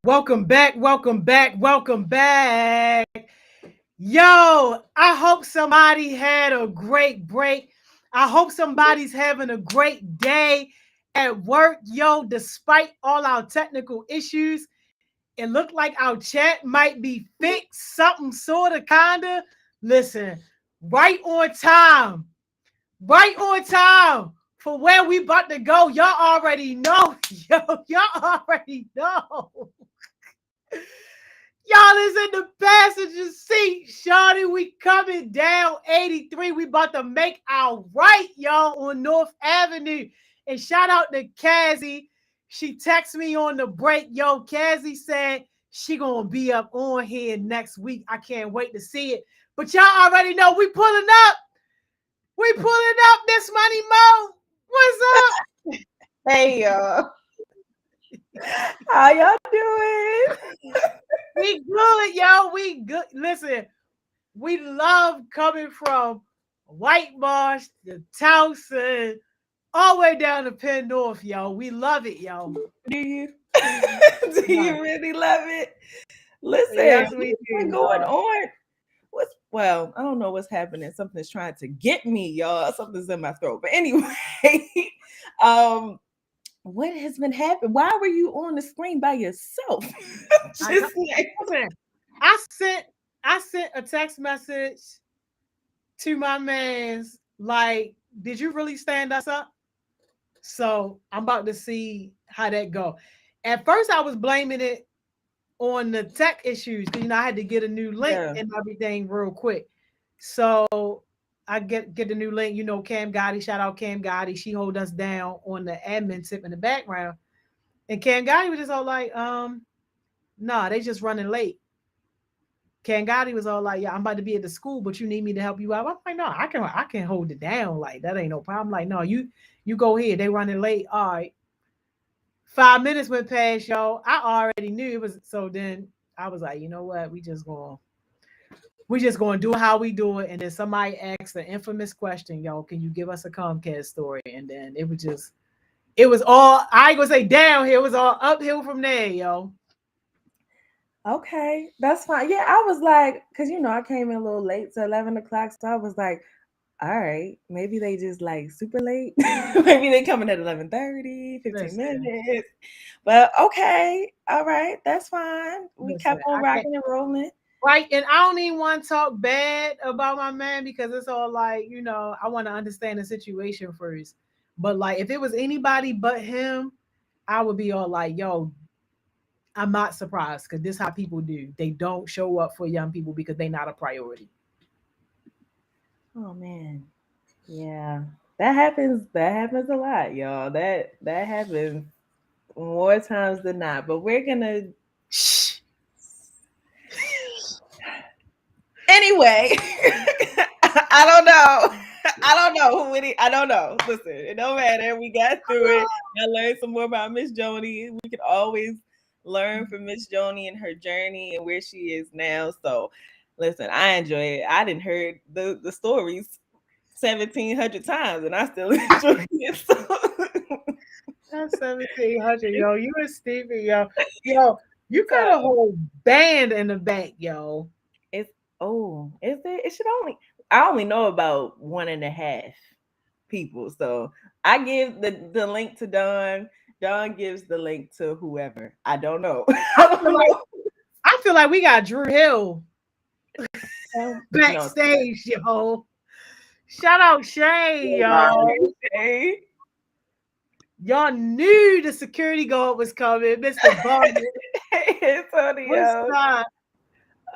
Welcome back, welcome back, welcome back. Yo, I hope somebody had a great break. I hope somebody's having a great day at work. Yo, despite all our technical issues, it looked like our chat might be fixed, something sort of, kinda. Listen, right on time, right on time for where we about to go. Y'all already know. Yo, y'all already know. Y'all is in the passenger seat, Shawty. We coming down 83. We about to make our right, y'all, on North Avenue. And shout out to Cassie. She texted me on the break. Yo, Cassie said she gonna be up on here next week. I can't wait to see it. But y'all already know we pulling up. We pulling up, Miss Money Mo. What's up? Hey y'all. How y'all doing? We good, yo. We good. Listen, we love coming from White Marsh to Towson, all the way down to Penn North, yo. We love it, yo. Do you? Do you really love it? Listen, Yes, we what's do. going on? Well, I don't know what's happening. Something's trying to get me, y'all. Something's in my throat. But anyway, what has been happening? Why were you on the screen by yourself? I sent a text message to my man's like, did you really stand us up? So I'm about to see how that go. At first, I was blaming it on the tech issues because I had to get a new link and everything real quick. So I get the new link. Cam Gotti, shout out Cam Gotti. She hold us down on the admin tip in the background. And Cam Gotti was just all like, nah, they just running late. Cam Gotti was all like, yeah, I'm about to be at the school, but you need me to help you out. I'm like, no, I can hold it down. Like, that ain't no problem. Like, no, you go ahead. They running late. All right. 5 minutes went past, y'all. I already knew it was. So then I was like, you know what? We just gonna do how we do it. And then somebody asked the infamous question, yo, can you give us a Comcast story? And then it was all, I ain't gonna say downhill, it was all uphill from there, yo. Okay, that's fine. Yeah, I was like, because I came in a little late to 11 o'clock. So I was like, all right, maybe they just like super late. Maybe they coming at 11:30, 15 minutes. But okay, all right, that's fine. We kept on rocking and rolling. Right, and I don't even want to talk bad about my man because it's all like, I want to understand the situation first. But like, if it was anybody but him, I would be all like, yo, I'm not surprised because this is how people do. They don't show up for young people because they're not a priority. Oh man. Yeah. That happens. That happens a lot, y'all. That happens more times than not. But we're gonna anyway. I don't know. I don't know who I don't know. Listen, it don't matter. We got through it. I learned some more about Miss Joni. We can always learn from Miss Joni and her journey and where she is now. So listen, I enjoy it. I didn't heard the stories 1,700 times and I still enjoy it. So. That's 1,700, yo. You and Stevie, yo. Yo, you got a whole band in the back, yo. Is there? I only know about 1.5 people. So I give the link to Dawn. Dawn gives the link to whoever. I don't know. I feel like we got Drew Hill backstage, yo. Shout out Shay, yo. Hey. Y'all knew the security guard was coming, Mr. Bond. Hey, Antonio. What's up?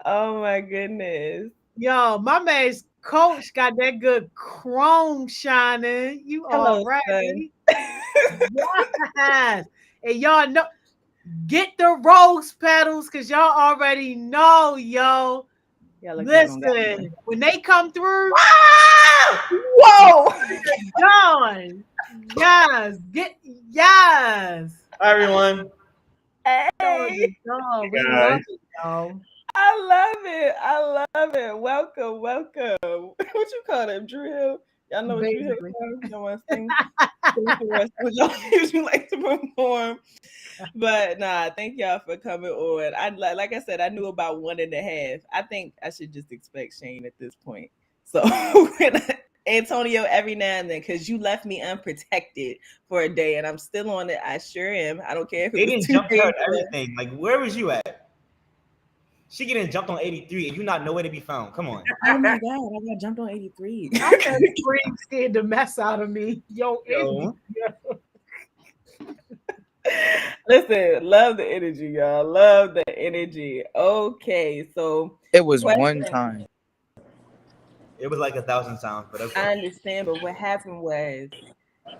Oh my goodness. Yo, my man's coach got that good chrome shining. You all right? Yes. And y'all know, get the rose petals because y'all already know, yo. Listen, when they come through, whoa, Dawn. Yes, yes. Hi everyone. Hey. We love it, yo. I love it. Welcome. What you call him, Drew? Y'all know what you here Basically. for. Y'all want to sing for us. What y'all usually like to perform. But nah, thank y'all for coming on. I like I said, I knew about 1.5. I think I should just expect Shane at this point. So Antonio every now and then, because you left me unprotected for a day, and I'm still on it. I sure am. I don't care if it was Aiden 2 jumped her days. and everything. Like, where was you at? She getting jumped on 83 and you not nowhere to be found. Come on. Oh my god, I got jumped on 83. That scream scared the mess out of me. Yo, Yo. Listen, love the energy, y'all. Love the energy. Okay, so It was one time. It was like 1,000 sounds, but okay. I understand, but what happened was,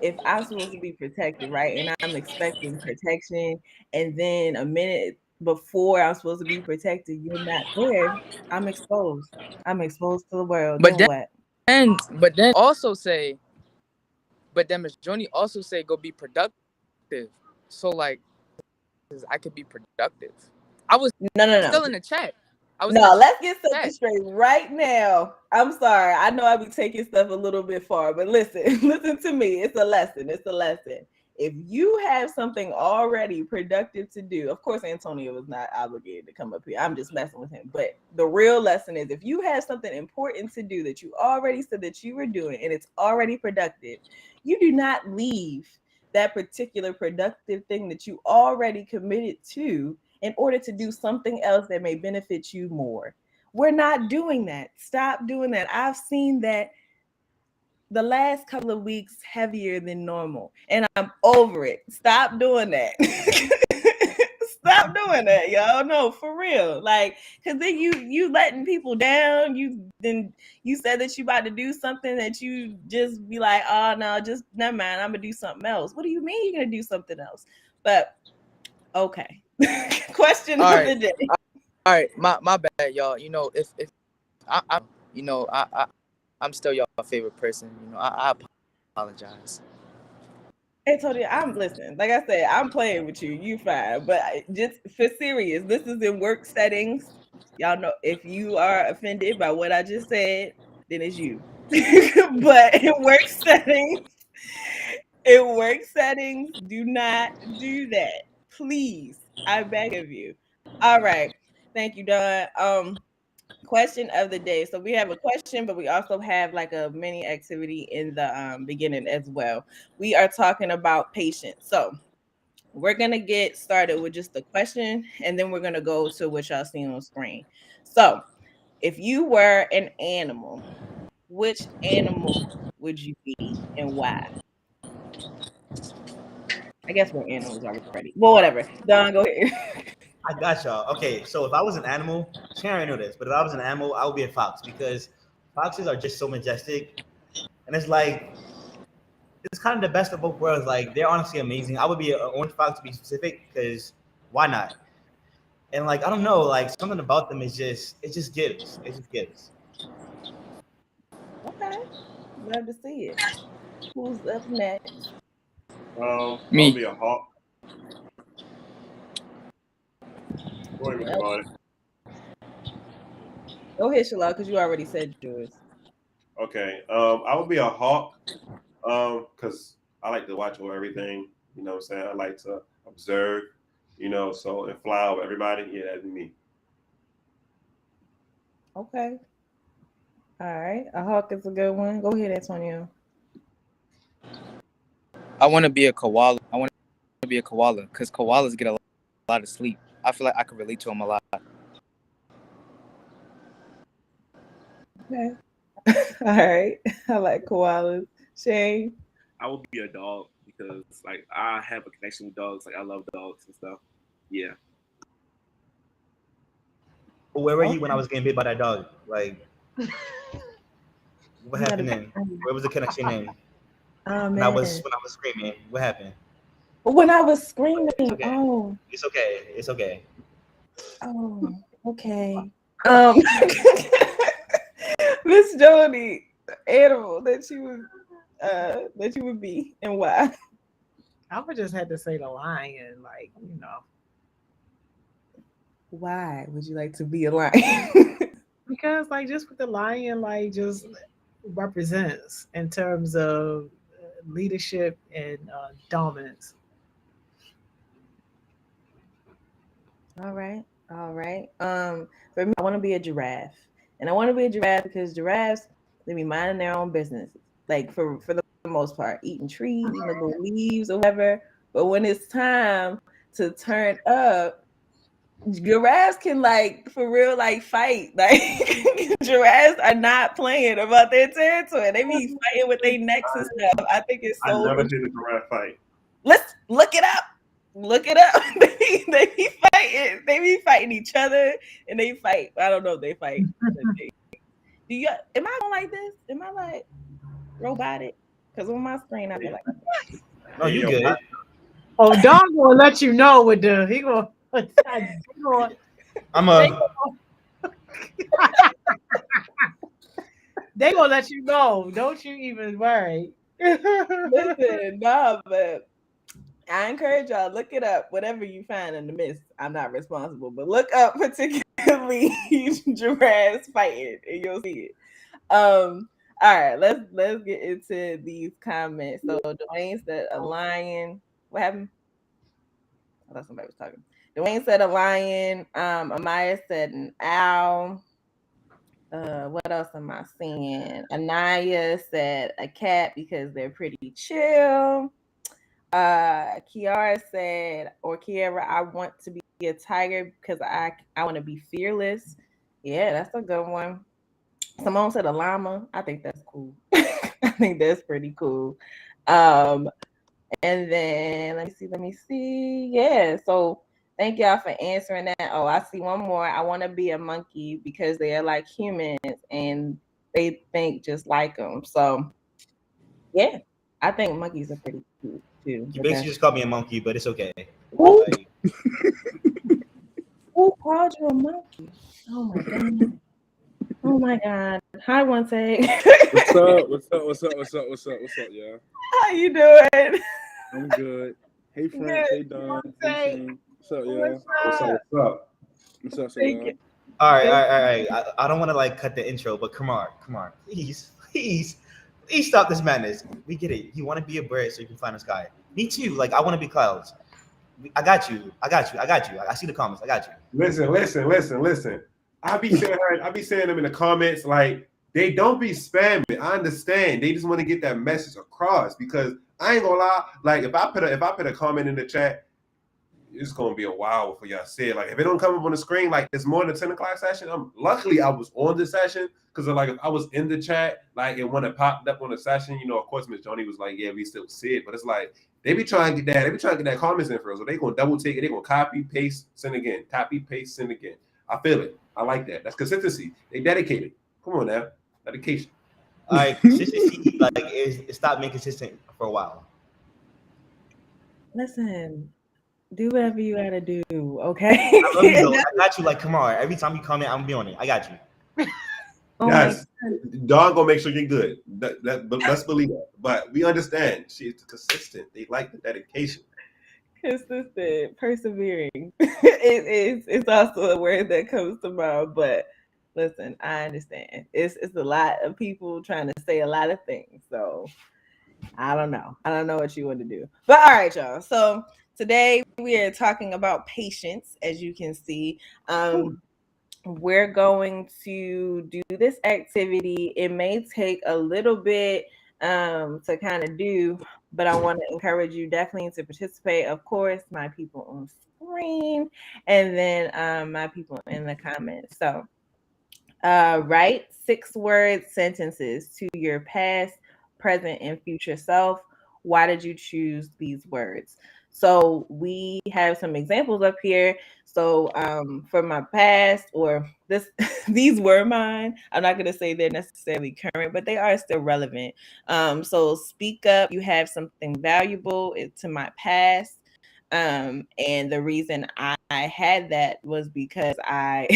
if I'm supposed to be protected, right, and I'm expecting protection, and then a minute before I'm supposed to be protected, you're not there, I'm exposed. I'm exposed to the world. But Then what? then also say, but then Miss Joni also say go be productive. So like, I could be productive. I was No. still in the chat. No, let's get something straight right now. I'm sorry. I know I be taking stuff a little bit far, but listen, listen to me. It's a lesson. It's a lesson. If you have something already productive to do, of course, Antonio is not obligated to come up here. I'm just messing with him. But the real lesson is, if you have something important to do that you already said that you were doing and it's already productive, you do not leave that particular productive thing that you already committed to in order to do something else that may benefit you more. We're not doing that. Stop doing that. I've seen that the last couple of weeks heavier than normal, and I'm over it. Stop doing that. Stop doing that, y'all. No, for real. Like, because then you letting people down. You said that you about to do something that you just be like, oh no, just never mind. I'm gonna do something else. What do you mean you're gonna do something else? But okay. Question of the day. All right, my bad, y'all. You know, if I you know, I'm still your favorite person. You know, I apologize. Hey, Tony, I'm listening. Like I said, I'm playing with you. You fine, but just for serious, this is in work settings. Y'all know if you are offended by what I just said, then it's you. But in work settings, do not do that, please. I beg of you. All right, thank you, Don. Question of the day. So we have a question, but we also have like a mini activity in the beginning as well. We are talking about patience. So we're gonna get started with just the question, and then we're gonna go to what y'all see on screen. So if you were an animal, which animal would you be and why? I guess we're animals already. Well, whatever. Don, go ahead. I got y'all. Okay, so if I was an animal, Sharon know this, but if I was an animal, I would be a fox because foxes are just so majestic, and it's like it's kind of the best of both worlds. Like they're honestly amazing. I would be an orange fox to be specific because why not? And like I don't know, like something about them is just it just gives. It just gives. Okay. Love to see it. Who's up next? I'll Me. be a hawk. Go ahead, Mr. Bonnet. Go ahead, Shalal, because you already said yours. Okay. I would be a hawk. Because I like to watch over everything. You know what I'm saying? I like to observe. You know, so and fly over everybody. Yeah, that'd be me. Okay. All right. A hawk is a good one. Go ahead, Antonio. I want to be a koala. I want to be a koala because koalas get a lot of sleep. I feel like I could relate to them a lot. Okay. All right. I like koalas. Shane. I would be a dog because like I have a connection with dogs. Like I love dogs and stuff. Yeah. But where were you when I was getting bit by that dog? Like, what happened then? Where was the connection then? Oh, When man. I was screaming, what happened? When I was screaming, It's okay. oh, It's okay. It's okay. oh, okay. Miss Jody, animal that you would be and why? I would just have to say the lion, like, you know. Why would you like to be a lion? Because like just with the lion, like just represents in terms of leadership and dominance. All right. All right. For me, I want to be a giraffe. And I want to be a giraffe because giraffes, they be minding their own business. Like for the most part, eating trees, eating the little leaves or whatever. But when it's time to turn up, giraffes can like for real like fight. Like giraffes are not playing about their territory. They be fighting with their necks and stuff. I think it's I so never seen a giraffe fight. let's look it up. Look it up. they be fighting. They be fighting each other, and they fight. I don't know if they fight. Do you? Am I going like this? Am I like robotic? Because on my screen, I be like, No, Hey, you yo, good. Oh, Don gonna let you know with the he gonna I'm they a. they gonna let you know. Don't you even worry. listen, nah, but I encourage y'all look it up. Whatever you find in the mist, I'm not responsible, but look up particularly giraffes fighting, and you'll see it. All right, let's get into these comments. So Dwayne said a lion. What happened? I thought somebody was talking. Dwayne said a lion. Amaya said an owl. What else am I seeing? Anaya said a cat because they're pretty chill. Kiara said, or Kiara, I want to be a tiger because I want to be fearless. Yeah, that's a good one. Simone said a llama. I think that's cool. I think that's pretty cool. Um, and then let me see. Yeah, so thank y'all for answering that. Oh, I see one more. I want to be a monkey because they are like humans and they think just like them. So yeah, I think monkeys are pretty cute too. You But basically that's just called me a monkey, but it's okay. who, Like, who called you a monkey? Oh my god. Oh my god. Hi, one take. What's up? What's up? What's up? What's up? What's up? What's up, y'all? How you doing? I'm good. Hey, Frank. Hey, Don. Hey, Say, Sam. What's up, y'all? what's what's up? up? What's up? What's up, Thank y'all? you. all right, all right, all right. I don't want to like cut the intro, but come on, please stop this madness. We get it. You want to be a bird so you can fly in the sky. Me too. Like I want to be clouds. I got you. I got you. I got you. I see the comments. I got you. Listen. I be saying them in the comments like they don't be spamming. I understand. They just want to get that message across because I ain't gonna lie. Like if I put a comment in the chat, it's gonna be a while before y'all see it. Like if it don't come up on the screen, like it's more than 10 o'clock session. Luckily I was on the session because like if I was in the chat, like it when it popped up on the session, you know, of course Miss Joni was like, yeah, we still see it, but it's like they be trying to get that, comments in for us. So they gonna double take it, they gonna copy, paste, send again, copy, paste, send again. I feel it. I like that. That's consistency. They dedicated. Come on now, dedication. Like consistency, like it stopped being consistent for a while. Listen, do whatever you gotta do, okay? I love you though. I got you. Like come on, every time you comment, I'm gonna be on it. I got you. Oh Yes, my God. dog gonna make sure you're good. But let's believe that. But we understand she's consistent. They like the dedication. Consistent, persevering. It's also a word that comes to mind, but listen, I understand. It's a lot of people trying to say a lot of things. So I don't know. I don't know what you want to do. But all right, y'all. So today we are talking about patience, as you can see. We're going to do this activity. It may take a little bit to kind of do, but I want to encourage you definitely to participate. Of course, my people on screen, and then my people in the comments. So write 6-word sentences to your past, present, and future self. Why did you choose these words? So we have some examples up here. So for my past, or this, these were mine. I'm not going to say they're necessarily current, but they are still relevant. So speak up. You have something valuable to my past. And the reason I had that was because I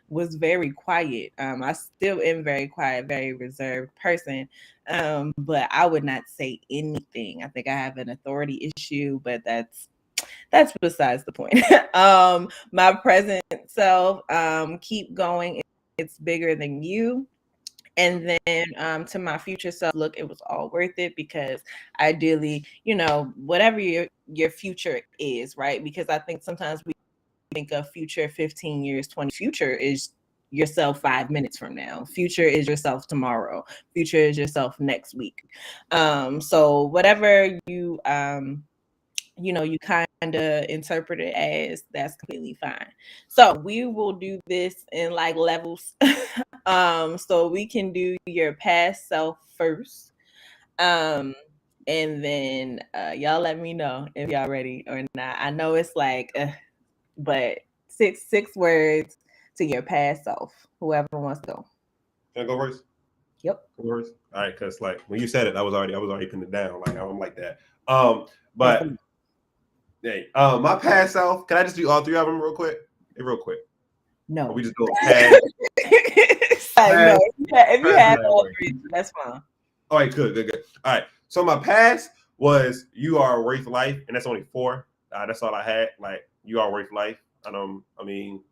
was very quiet. I still am very quiet, very reserved person. But I would not say anything. I think I have an authority issue, but that's besides the point. My present self, keep going. It's bigger than you. And then to my future self, look, it was all worth it because ideally, whatever your future is, right? Because I think sometimes we think of future 15 years, 20. Future is yourself 5 minutes from now. Future is yourself tomorrow. Future is yourself next week. So whatever you you kind of interpret it as, that's completely fine. So we will do this in like levels. So we can do your past self first. And then y'all let me know if y'all ready or not. I know it's like but six words to your past self. Whoever wants to go. Can I go first? Yep. Go first. All right, because like when you said it, I was already putting it down. Like I'm like that. But hey, my past self. Can I just do all three of them real quick? Hey, real quick. No. Or we just go past. No, if you have all three, that's fine. All right, good. All right. So my past was You Are Worth Life, and that's only 4. That's all I had. Like You Are Worth Life. I mean,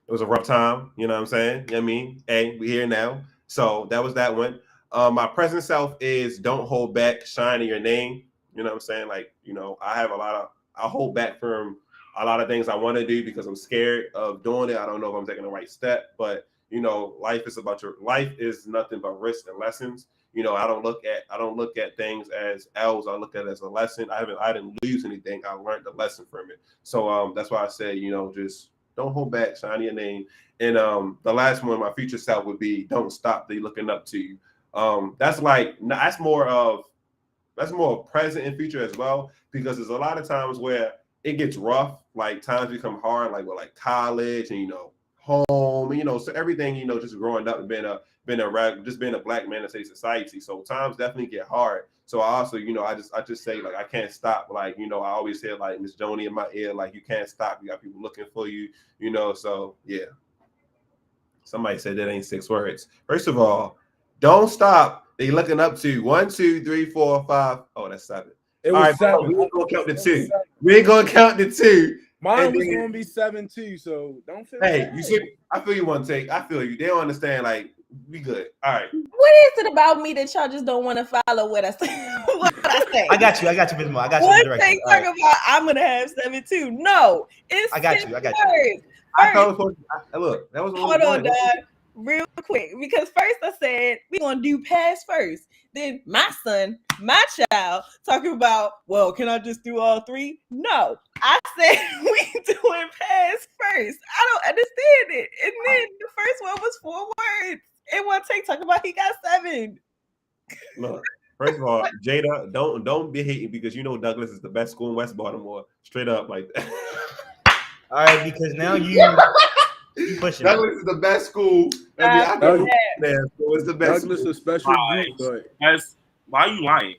it was a rough time. You know what I'm saying? You know what I mean? Hey, we here now. So that was that one. My present self is Don't Hold Back, Shine in Your Name. You know what I'm saying? Like, I hold back from a lot of things I want to do because I'm scared of doing it. I don't know if I'm taking the right step, but life is nothing but risks and lessons. I don't look at things as L's. I look at it as a lesson. I didn't lose anything. I learned the lesson from it. So that's why I say, just don't hold back, shine your name. And the last one, my future self would be Don't Stop, they looking up to you. That's more present and future as well, because there's a lot of times where it gets rough, like times become hard, like with like college and home, and so everything, just growing up and being a black man in today's society. So times definitely get hard. So I also, I just say like I can't stop. Like, I always say like Miss Joni in my ear, like you can't stop. You got people looking for you, so yeah. Somebody said that ain't 6 words. First of all, don't stop. They looking up to 1, 2, 3, 4, 5. Oh, that's 7. It All was right, 7. we ain't gonna count the 2. We ain't gonna count the 2. Mine was gonna be 7 too. So don't feel. Hey, bad. you see, I feel you one take. I feel you. They don't understand. Like we good. All right. What is it about me that y'all just don't want to follow what I say? I got you, Miss Mo. I got you. One Direction. thing talk about I'm gonna have 7 too. No, it's I got you. words. I thought look, that was Hold on, Dad. Real quick, because first I said we gonna do past first. Then my son, my child, talking about, well, can I just do all 3? No, I said we doing past first. I don't understand it. And then the first one was 4 words. And one take talking about he got 7. Look, first of all, Jada, don't be hating because Douglas is the best school in West Baltimore. Straight up like that. All right, because now you pushing. Douglas is the best school. I know so it's the best. Douglas school. a special group, but why are you lying?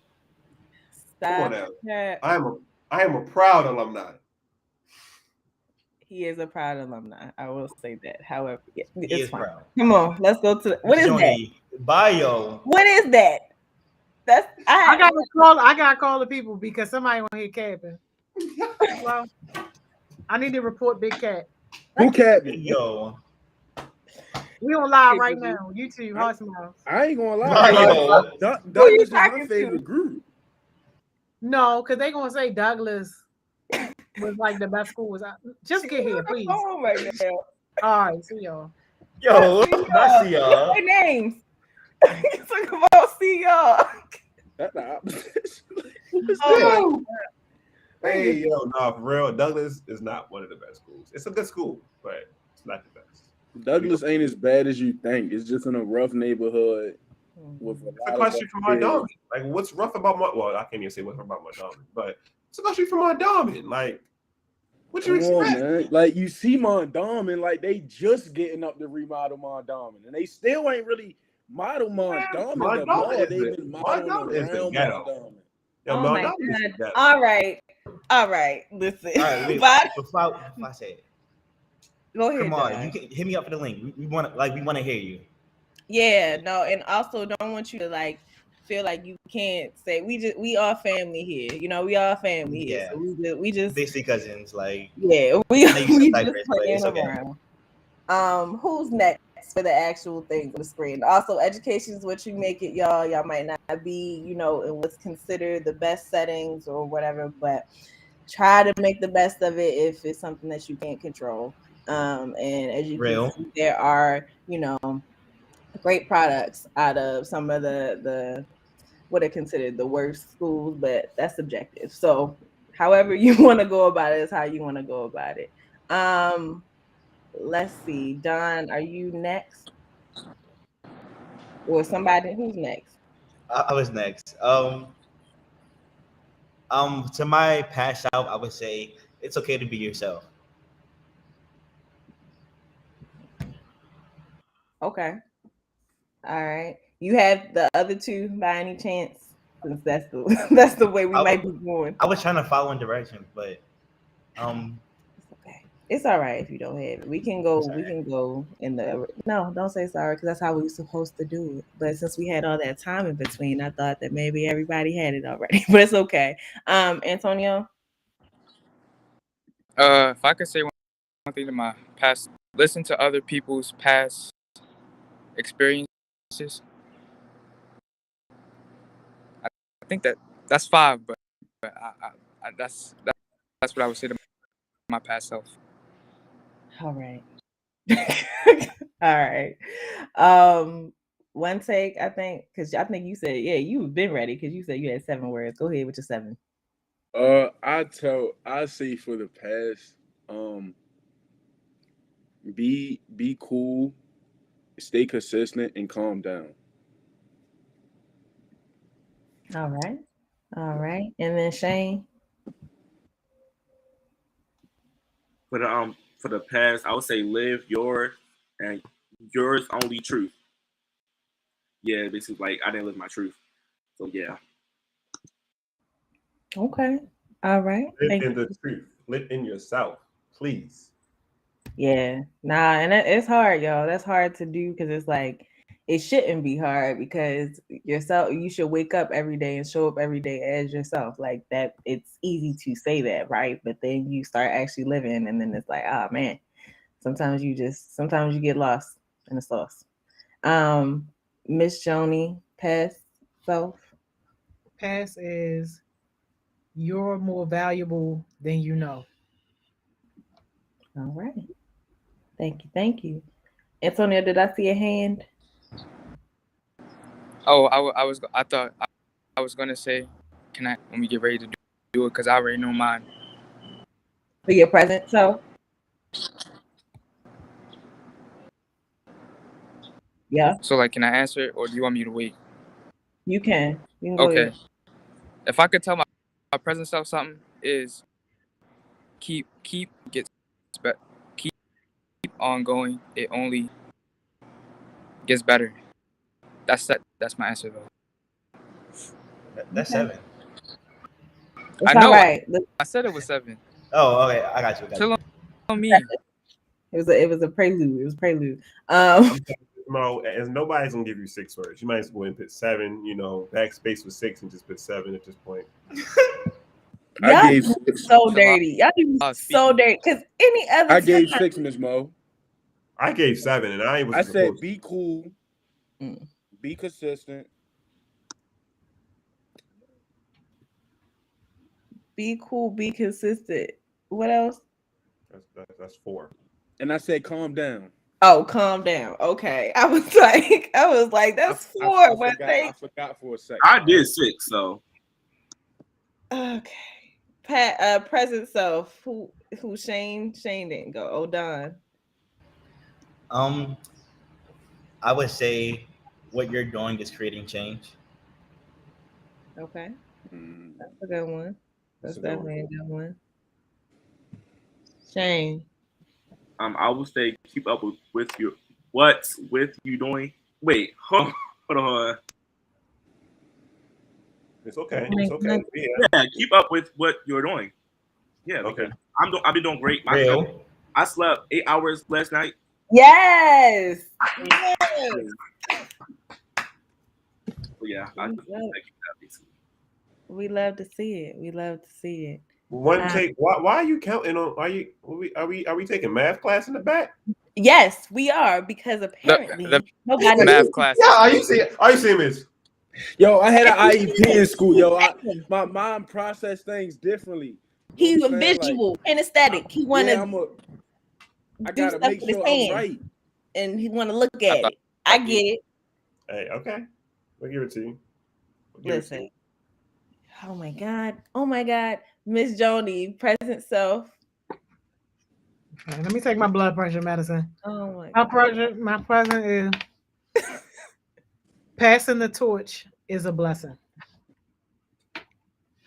Come on now. I am a proud alumni. He is a proud alumni. I will say that. However, it's fine. Proud. Come on, let's go to what is that? Bio. What is that? I gotta call the people because somebody want to hear capping. Well, I need to report Big Cat. Who cat? Yo. We on live right now. YouTube, Hearts Mouth. I ain't gonna lie. Douglas is my favorite group. No, because they gonna say Douglas was like the best school. Just get here, please. Right now. All right, see y'all. Yo, I see y'all. Their names. Talk about see y'all. That's the opposite. Oh hey, for real, Douglas is not one of the best schools. It's a good school, but it's not the best. Douglas ain't as bad as you think. It's just in a rough neighborhood. With a question from Mondawmin. Like, what's rough about Well, I can't even say what's rough about Mondawmin, but it's a question from Mondawmin. Like, what you expect? Man. Like, you see Mondawmin, like they just getting up to remodel Mondawmin, and they still ain't really model Mondawmin. Mondawmin They've been modeling around Mondawmin. Oh my God. All right. Listen. All right, wait, before I say it. Go ahead. Come on, you can hit me up for the link. We want to hear you. Yeah, no, and also don't want you to like feel like you can't say we are family here. We are family here. Yeah. So we just basically cousins, like we just it's playing okay. around. Who's next? for the actual things on the screen. Also, education is what you make it, y'all. Y'all might not be, in what's considered the best settings or whatever, but try to make the best of it if it's something that you can't control. And as you can see, there are, great products out of some of the what are considered the worst schools, but that's subjective. So however you want to go about it is how you want to go about it. Let's see. Don, are you next? Or somebody who's next? I was next. To my past self, I would say it's okay to be yourself. Okay. All right. You have the other two by any chance? Since that's the way we might be going. I was trying to follow in directions, but it's okay. It's all right if you don't have it. We can go in the no, don't say sorry, because that's how we were supposed to do it. But since we had all that time in between, I thought that maybe everybody had it already. But it's okay. Antonio? If I could say one thing to my past, listen to other people's past experiences. I think that's 5, but that's what I would say to my past self. All right. All right. One take, I think, because I think you said, you've been ready because you said you had 7 words. Go ahead with your 7. I say for the past, be cool, stay consistent, and calm down. All right. And then Shane. For the past, I would say live your and yours only truth. Yeah, basically like I didn't live my truth. So yeah. Okay. All right. Live in the truth. Live in yourself, please. Yeah. Nah, and it's hard, y'all. That's hard to do because it's like it shouldn't be hard because you should wake up every day and show up every day as yourself. Like that, it's easy to say that, right? But then you start actually living, and then it's like, oh man, sometimes you get lost in the sauce. Miss Joni, past self. Past is you're more valuable than you know. All right. Thank you. Antonio, did I see a hand? Oh, I thought I was gonna say, can I when we get ready to do it, because I already know mine. For your present self? Yeah. So like, can I answer it, or do you want me to wait? You can. You can go Okay. ahead. If I could tell my present self something, is keep on going. It only gets better. That's my answer though. That's Okay. 7. It's I know. all right. I said it was 7. Oh, okay. I got you. Chill on me. It was a prelude. It was prelude. Mo, as nobody's gonna give you 6 words. You might as well put 7. Backspace was 6 and just put 7 at this point. Y'all I gave 6. So dirty. Y'all do so dirty. Because any other I gave 6, Ms. Mo. I gave 7, and I said be cool, be consistent. Be cool, be consistent. What else? That's 4. And I said calm down. Oh, calm down. Okay. I was like, that's 4. I forgot for a second. I did 6, so okay. Pat, present self. Who Shane didn't go. Oh, Don. I would say what you're doing is creating change. Okay. That's a good one. That's definitely a good one. Shane. I would say keep up with what's with you doing. Wait, hold on. It's okay. It's okay. Yeah, keep up with what you're doing. Yeah, okay. I've been doing great. I slept 8 hours last night. Yes. Yeah, we love to see it. We love to see it. One take. Why are you counting on? Are we taking math class in the back? Yes, we are, because apparently nobody. math class. Yeah, are you seeing this? Yo, I had an IEP in school. Yo, my mom processed things differently. You know He's what I'm saying? visual, kinesthetic. He want Yeah, to I do gotta stuff make with his sure I'm hands, right. and he want to look I at thought it. I get it. Hey, okay. We'll give it to you. Listen. Oh my God, Miss Joni, present self. Okay, let me take my blood pressure medicine. Oh my My present is passing the torch is a blessing.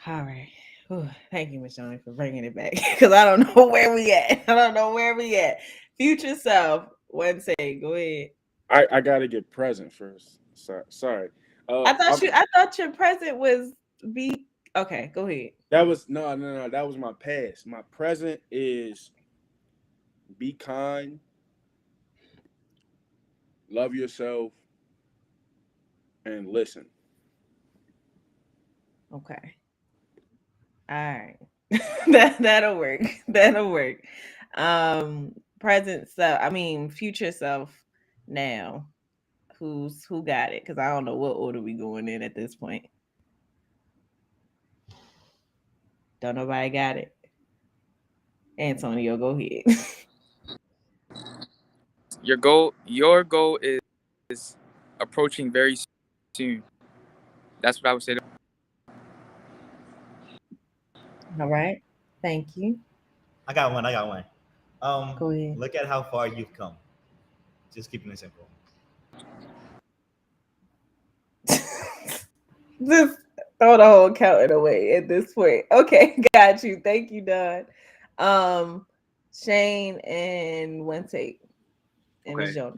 All right. Whew. Thank you, Miss Joni, for bringing it back, because I don't know where we at. Future self. Wednesday, go ahead. I gotta get present first. Sorry. I thought your present was be okay. Go ahead. That was no. That was my past. My present is be kind, love yourself, and listen. Okay. All right. That'll work. That'll work. Present self. I mean, future self. Now, who got it? Because I don't know what order we going in at this point. Don't nobody got it. Antonio, go ahead. your goal is approaching very soon. That's what I would say. All right. Thank you. I got one. Go ahead. Look at how far you've come. Just keeping it simple. Just throw the whole counting away at this point. Okay, got you. Thank you, Don. Shane and one take. And Miss Okay. Jones.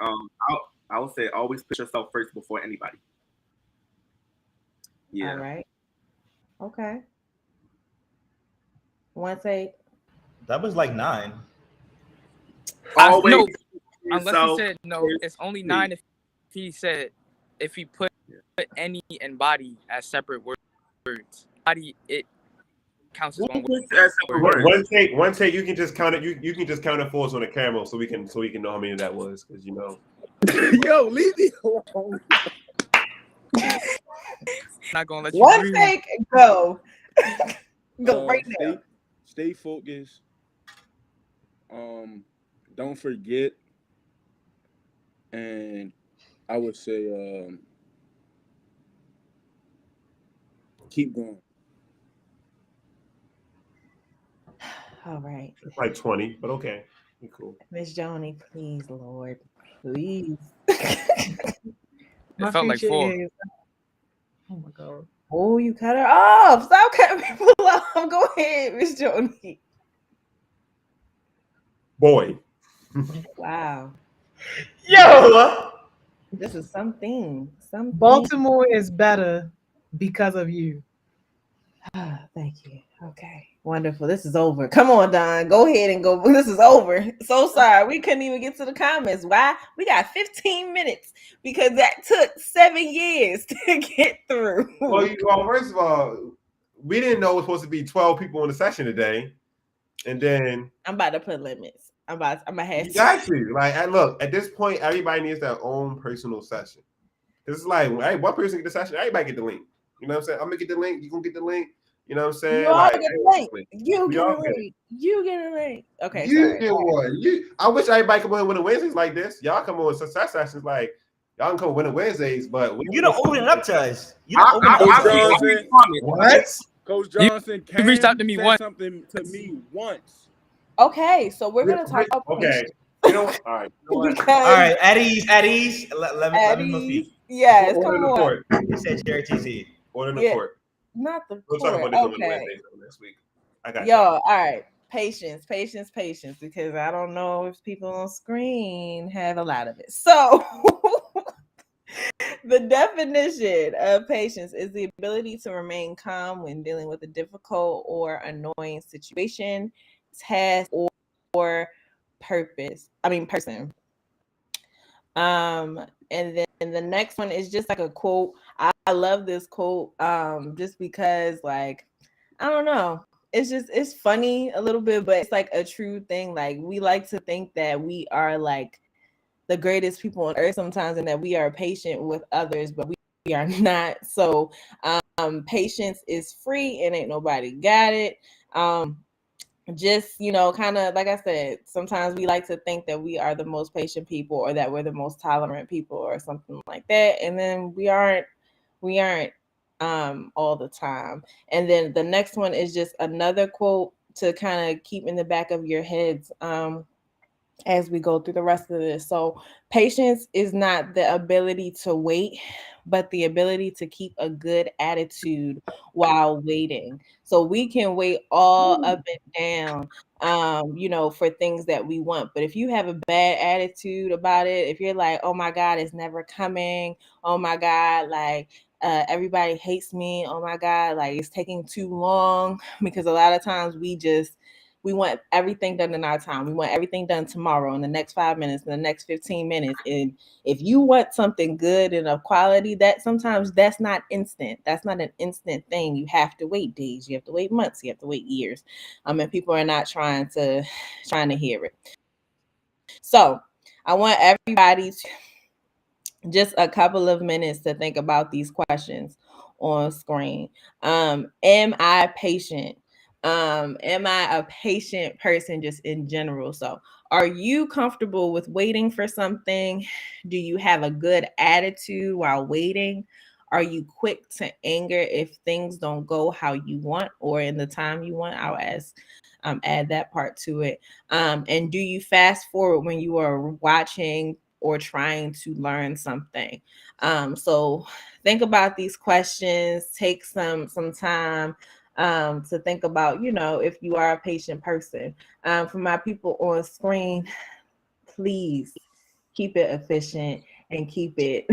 I would say always put yourself first before anybody. Yeah. All right. Okay. One take. That was like 9. Always No, put unless he yourself said no, first. it's only 9 if he said if he put any and body as separate words. Body, it counts as Who one puts that separate word. words? One take. You can just count it. You can just count it for us on the camera, so we can know how many that was, because you know. Yo, leave me alone. Not gonna let you One breathe. take. Go. Go right now. Stay focused. Don't forget, and I would say keep going. All right. It's like 20, but okay. Cool. Miss Joni, please, Lord. Please. My felt like future 4. is. Oh my God. Oh, you cut her off. Stop cutting people off. Go ahead, Miss Joni. Boy. Wow. Yo! This is something. Baltimore is better because of you. Thank you. Okay. Wonderful. This is over. Come on, Don. Go ahead and go. This is over. So sorry. We couldn't even get to the comments. Why? We got 15 minutes because that took 7 years to get through. Well, first of all, we didn't know it was supposed to be 12 people in the session today. And then I'm about to put limits. I'm gonna have you got to. Like, look, at this point, everybody needs their own personal session. It's like, hey, one person get the session, everybody get the link. You know what I'm saying? I'm gonna get the link, you gonna get the link. You know what I'm saying? You all like, get a link. You we get all a link. You get a link. Okay, you sorry. get one. I wish everybody come on winning Wednesdays like this. Y'all come on with success sessions like y'all can come on winning Wednesdays, but You don't open it up to us. You don't open it up Coach to us. Johnson, what? Coach Johnson reached out to me said once. something to me once. Okay, so we're gonna talk about Okay. You know what? All right. You know what? because All right, at ease. Let me speak. yes, Order come in the on. court. He said Jerry TZ. Order in the Yeah. court. Not the We'll talk court. about this on Okay. Wednesdays next week. I got Yo, you. all right. Patience, because I don't know if people on screen have a lot of it. So the definition of patience is the ability to remain calm when dealing with a difficult or annoying situation, task, or person. And then the next one is just like a quote. I love this quote just because, like, I don't know. it's funny a little bit, but it's like a true thing. Like we like to think that we are like the greatest people on earth sometimes, and that we are patient with others, but we are not. So patience is free and ain't nobody got it. Just, you know, kind of like I said, sometimes we like to think that we are the most patient people, or that we're the most tolerant people, or something like that, and then we aren't all the time. And then the next one is just another quote to kind of keep in the back of your heads as we go through the rest of this. So, patience is not the ability to wait, but the ability to keep a good attitude while waiting. So, we can wait all up and down, you know, for things that we want. But if you have a bad attitude about it, if you're like, oh my God, it's never coming, oh my God, like, everybody hates me, oh my God, like it's taking too long, because a lot of times we want everything done in our time. We want everything done tomorrow, in the next 5 minutes, in the next 15 minutes. And if you want something good and of quality, that sometimes that's not instant. That's not an instant thing. You have to wait days, you have to wait months, you have to wait years. And people are not trying to hear it. So I want everybody to just a couple of minutes to think about these questions on screen. Am I patient? Am I a patient person just in general? So, are you comfortable with waiting for something? Do you have a good attitude while waiting? Are you quick to anger if things don't go how you want or in the time you want? I'll add that part to it. And do you fast forward when you are watching or trying to learn something? So think about these questions. Take some time to think about, you know, if you are a patient person. For my people on screen, please keep it efficient and keep it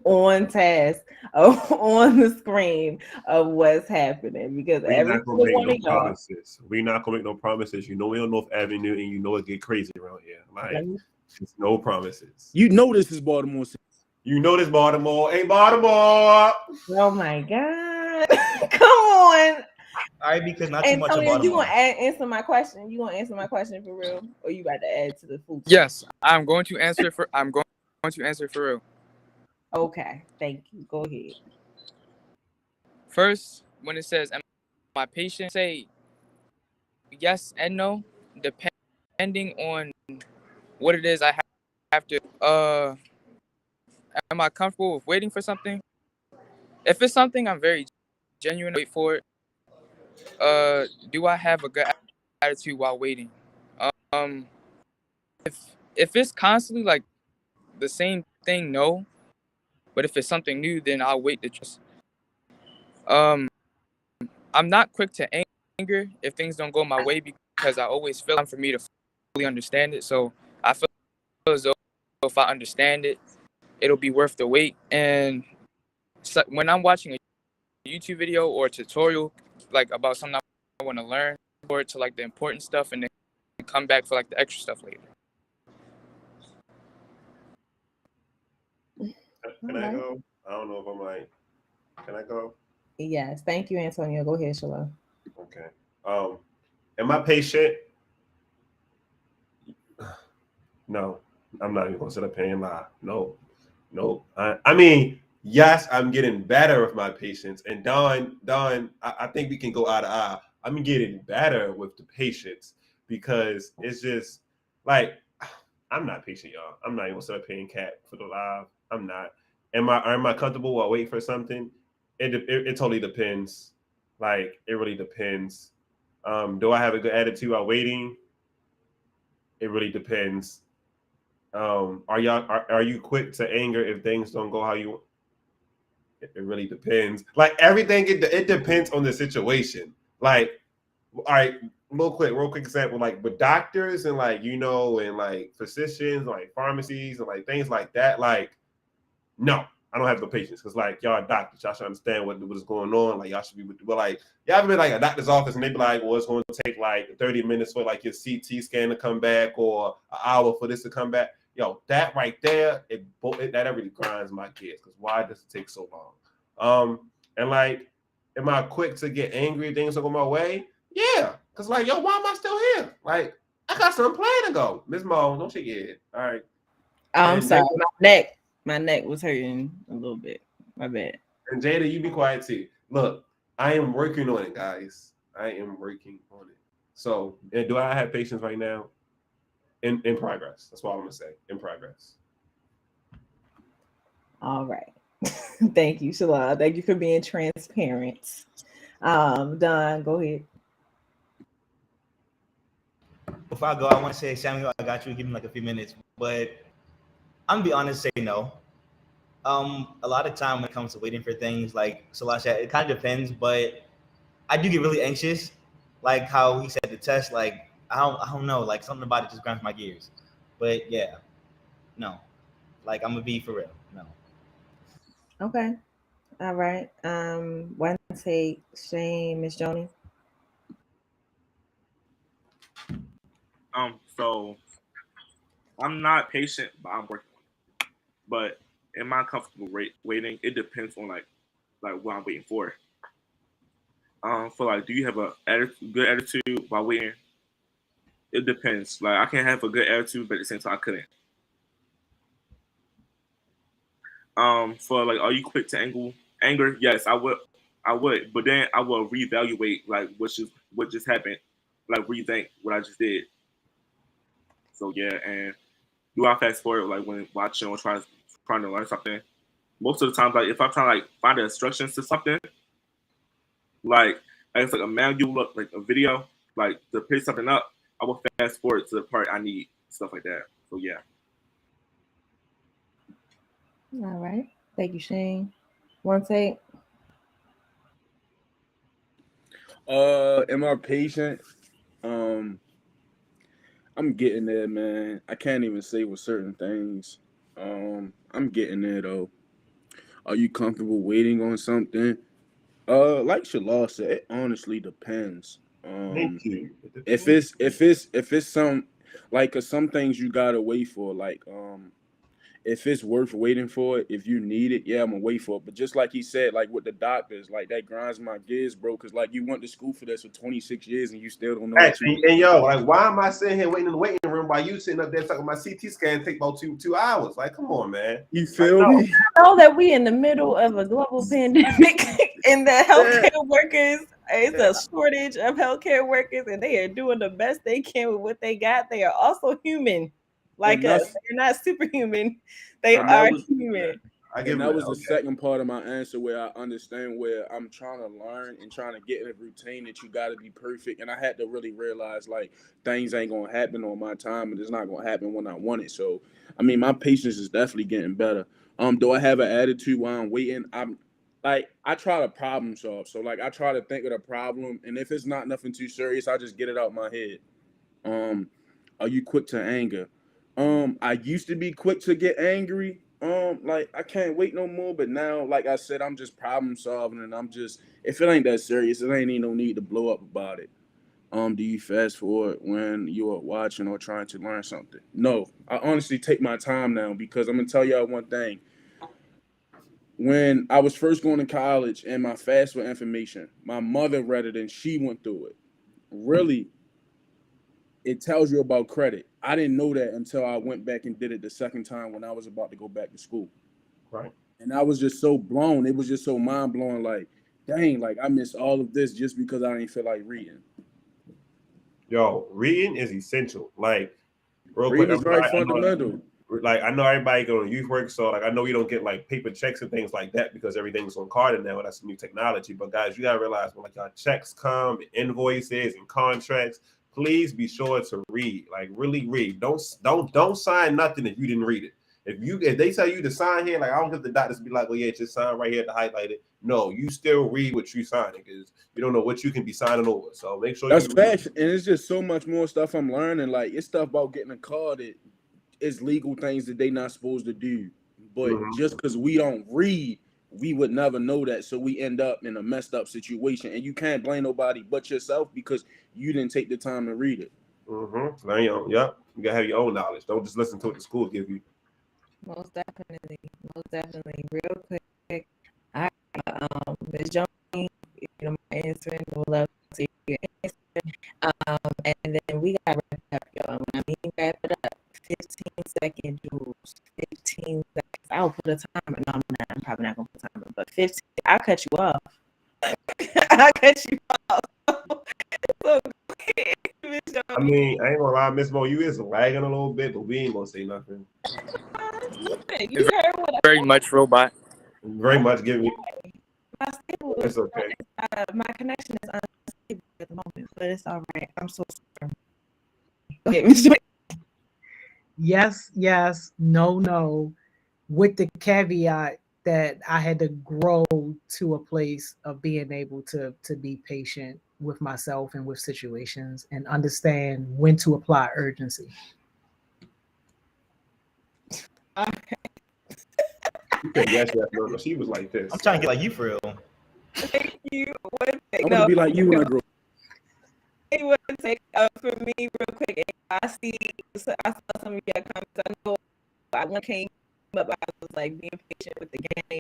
on task on the screen of what's happening, because We every not gonna single make one no of y'all. promises. We not gonna make no promises. You know we on North Avenue, and you know it get crazy around here. Like, it's no promises. You know this is Baltimore City. You know this Baltimore ain't Baltimore. Oh my God. Come on. All right, because not too much of Antonio, you Baltimore. gonna answer my question? You gonna answer my question for real, or you got to add to the food? Yes, I'm going to answer for. I'm going to answer for real. Okay, thank you. Go ahead. First, when it says, "Am I patient?" Say yes and no, depending on what it is. I have to. Am I comfortable with waiting for something? If it's something I'm very genuine, wait for it. Do I have a good attitude while waiting? Um, if it's constantly like the same thing, no. But if it's something new, then I'll wait to trust. Um, I'm not quick to anger if things don't go my way, because I always feel for me to fully understand it. So I feel as though if I understand it, it'll be worth the wait. And so when I'm watching a YouTube video or a tutorial like about something I want to learn, or to like the important stuff, and then come back for like the extra stuff later. Can I go? I don't know if I'm like. Can I go? Yes, thank you, Antonio. Go ahead, Shalom. Okay. Am I patient? No, I'm not even gonna sit up here and lie. No. I mean, yes, I'm getting better with my patience. And Don, I think we can go eye to eye. I'm getting better with the patience, because it's just like, I'm not patient, y'all. I'm not even gonna sit up here and cat for the live. I'm not. Am I comfortable while waiting for something? It totally depends. Like, it really depends. Do I have a good attitude while waiting? It really depends. Are you quick to anger if things don't go how you want? It really depends. Like, everything, it depends on the situation. Like, all right, real quick example, like with doctors and like, you know, and like physicians, like pharmacies and like things like that. Like, no, I don't have the patience, because like, y'all are doctors, y'all should understand what is going on. Like, y'all should be, but like, y'all ever been like a doctor's office and they be like, well, it's going to take like 30 minutes for like your CT scan to come back, or an hour for this to come back. Yo, that right there, that really grinds my gears, because why does it take so long? And like, am I quick to get angry if things don't go my way? Yeah, cause like, yo, why am I still here? Like, I got some plan to go. Miss Mo, don't shake your head. All right. I'm And sorry, Jada, my neck was hurting a little bit. My bad. and Jada, you be quiet too. Look, I am working on it, guys. I am working on it. So, and do I have patience right now? In progress. That's what I'm gonna say. In progress. All right. Thank you, Shalala. Thank you for being transparent. Don, go ahead. Before I go, I want to say, Samuel, I got you. Give me like a few minutes, but I'm gonna be honest, say no. A lot of time when it comes to waiting for things, like Salasha, it kind of depends, but I do get really anxious. Like how he said the test, like I don't know, like something about it just grinds my gears. But yeah, no, like I'm gonna be for real, no. Okay. All right. One take, Shane, Miss Joni. So I'm not patient, but I'm working on it. But am I comfortable waiting? It depends on like what I'm waiting for. For like, do you have a good attitude while waiting? It depends. Like, I can have a good attitude, but at the same time, I couldn't. For like, are you quick to anger? Yes, I would. I would, but then I will reevaluate like what just happened, like rethink what I just did. So yeah, and do I fast forward like when watching or trying to learn something? Most of the time, like if I'm trying to like find the instructions to something, like it's like a manual, like a video, like to pick something up, I will fast forward to the part I need, stuff like that. So yeah. All right. Thank you, Shane. One take. Am I patient? Um, I'm getting there, man. I can't even say with certain things. I'm getting there though. Are you comfortable waiting on something? Like Shalal said, it honestly depends. Thank you. If it's some like 'cause some things you gotta wait for, like if it's worth waiting for it, if you need it, yeah, I'm gonna wait for it. But just like he said, like with the doctors, like that grinds my gears, bro. Cause like you went to school for this for 26 years and you still don't know what you And yo, like, why am I sitting here waiting in the waiting room while you sitting up there talking my CT scan take about two hours? Like, come on, man. You Like, feel no. me? Know that we in the middle of a global pandemic and the healthcare workers, it's a shortage of healthcare workers and they are doing the best they can with what they got. They are also human like And us. that's They're not superhuman. They and that are was human. I give and him that that. was the Okay. second part of my answer where I understand where I'm trying to learn and trying to get in a routine that you got to be perfect. And I had to really realize like things ain't gonna happen on my time and it's not gonna happen when I want it. So I mean, my patience is definitely getting better. Do I have an attitude while I'm waiting? I'm like I try to problem solve. So like I try to think of the problem, and if it's not nothing too serious, I just get it out my head. Um, are you quick to anger? I used to be quick to get angry. Like I can't wait no more. But now, like I said, I'm just problem solving, and I'm just if it ain't that serious, it ain't even no need to blow up about it. Do you fast forward when you are watching or trying to learn something? No, I honestly take my time now because I'm gonna tell y'all one thing. When I was first going to college and my fast for information, my mother read it and she went through it. Really, it tells you about credit. I didn't know that until I went back and did it the second time when I was about to go back to school. Right. And I was just so blown. It was just so mind blowing. Like, dang, like I missed all of this just because I didn't feel like reading. Yo, reading is essential. Like, real quick, Reading is very fundamental. I know everybody go to YouthWorks, so like I know you don't get like paper checks and things like that because everything's on card now. That's new technology. But guys, you gotta realize when like your checks come, invoices and contracts, please be sure to read. Like really read. Don't sign nothing if you didn't read it. If they tell you to sign here, like I don't get the doctors be like, well, yeah, just sign right here to highlight it. No, you still read what you signing because you don't know what you can be signing over. So make sure That's you read. facts. And it's just so much more stuff I'm learning. Like, it's stuff about getting a car that is legal things that they not supposed to do. But Mhm. just because we don't read, we would never know that. So we end up in a messed up situation. And you can't blame nobody but yourself because you didn't take the time to read it. Learn your own. Yep. You gotta have your own knowledge. Don't just listen to what the school give you. Most definitely. Most definitely. Real quick. I Ms. Jones, if you don't mind answering, we'll love to see your answer. And then we got wrapped up, y'all. When I mean wrap it up, 15-second jewels, 15 seconds. I'll put a timer. No, I'm not. I'm probably not gonna put a timer, but 15. I'll cut you off. I'll cut you off. So, I mean, I ain't gonna lie, Miss Mo, you is lagging a little bit, but we ain't gonna say nothing. you heard what I Very much robot. Very much give me. my stable It's okay. my connection is unstable at the moment, but it's all right. I'm so sorry. Okay, Miss Joy. Yes, yes, no, no, with the caveat that I had to grow to a place of being able to be patient with myself and with situations and understand when to apply urgency. You said yes, yes, no, no. She was like this. I'm trying to get like you for real. Thank you. What I want to be like you when I grow. It would take for me real quick. I saw some of your comments. I know when I came up, I was like being patient with the game.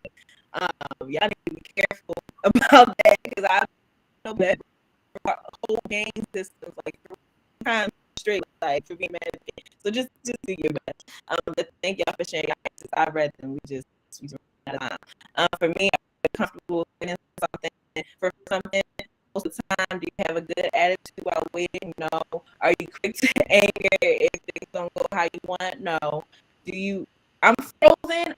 Y'all need to be careful about that because I know that whole game systems like 3 times straight, like for being mad. So just do your best. But thank y'all for sharing your answers. I read them. We just ran out of time. For me, I'm comfortable in something. For something, most of the time, do you have a good attitude while waiting? No. Are you quick to anger if things don't go how you want? No. Do you? I'm frozen.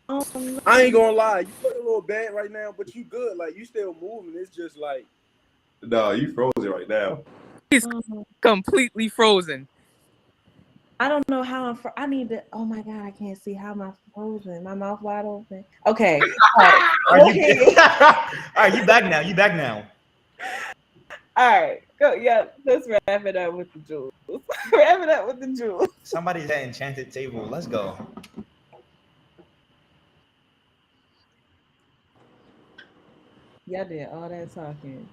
Oh, no. I ain't gonna lie, you look a little bad right now, but you good. Like you still moving. It's just like No, you frozen right now. He's completely frozen. I don't know how I need to. Oh my god, I can't see how am I frozen. My mouth wide open. Okay. All right, you back now. You back now. All right, go. Yeah, let's wrap it up with the jewels. Wrap it up with the jewels. Somebody's at enchanted table. Let's go. Y'all did all that talking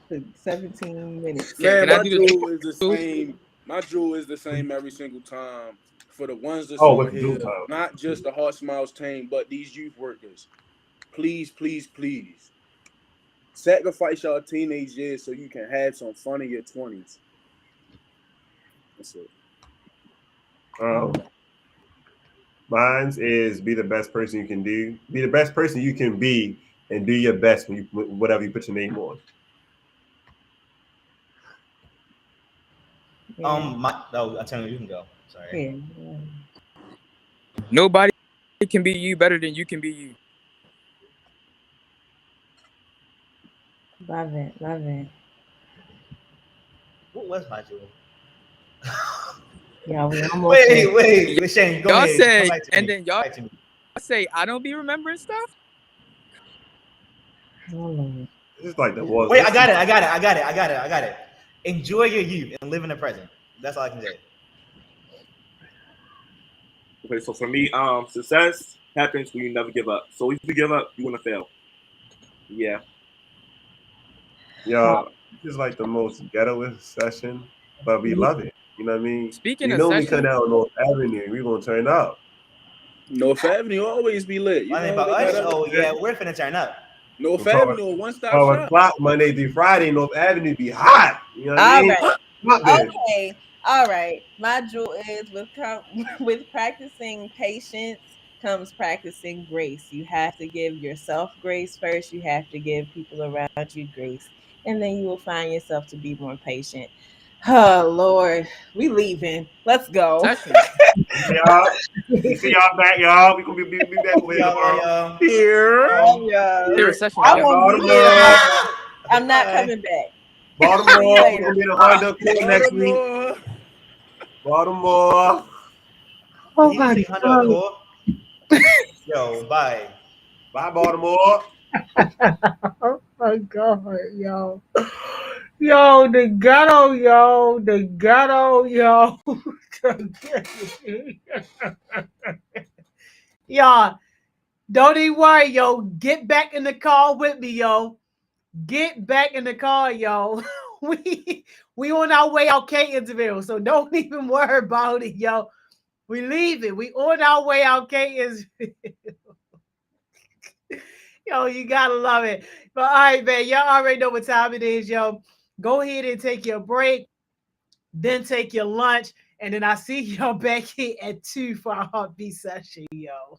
for 17 minutes. Yeah, man, can I my do the jewel is the jewel? same. My jewel is the same every single time for the ones that's Oh, on with the here. jewel time. Not just the Heart Smiles team, but these youth workers. Please, please, please. Sacrifice your teenage years so you can have some fun in your 20s. That's it. Mine's is be the best person you can do. Be the best person you can be, and do your best when you whatever you put your name on. I'll tell you, you can go. Sorry. Yeah. Nobody can be you better than you can be you. Love it. Love it. What was my jewel? Yeah, we almost Wait, Shane, go Y'all ahead. say, Come back to and me. then y'all say, I don't be remembering stuff. oh, This is like the was. Wait, I got it. Enjoy your youth and live in the present. That's all I can say. Okay, so for me, success happens when you never give up. So if you give up, you're gonna fail. Yeah. Y'all, this is like the most ghettoest session, but we love it. You know what I mean? Speaking you of know we session, come down on North Avenue, we gonna turn up. North Avenue always be lit. You I mean, know, about they us, got oh yeah, we're finna turn up. North Avenue, a one-stop 12 shop. o'clock Monday through Friday, North Avenue be hot. You know what I all mean? right. Not there. Okay. All right. My jewel is with practicing patience comes practicing grace. You have to give yourself grace first. You have to give people around you grace. And then you will find yourself to be more patient. Oh Lord, we leaving. Let's go. session. Y'all, we see y'all back, y'all. We gonna be back over here tomorrow. Here. There was session. I Yeah. won't be here tomorrow. I'm not coming back. Baltimore, See you we're later. gonna be in the Honda Accord next week. Baltimore. Oh Did he my just say Honda god. Accord? Yo, bye. Bye, Baltimore. Oh my god, yo. Yo, the ghetto, yo. The ghetto, yo. Y'all, don't even worry, yo. Get back in the car with me, yo. Get back in the car, yo. we on our way out Catonsville, so don't even worry about it, yo. We leaving. We on our way out Catonsville. Yo, you gotta love it. But all right, man, y'all already know what time it is, yo. Go ahead and take your break, then take your lunch, and then I see y'all back here at 2 for our heartbeat session, yo.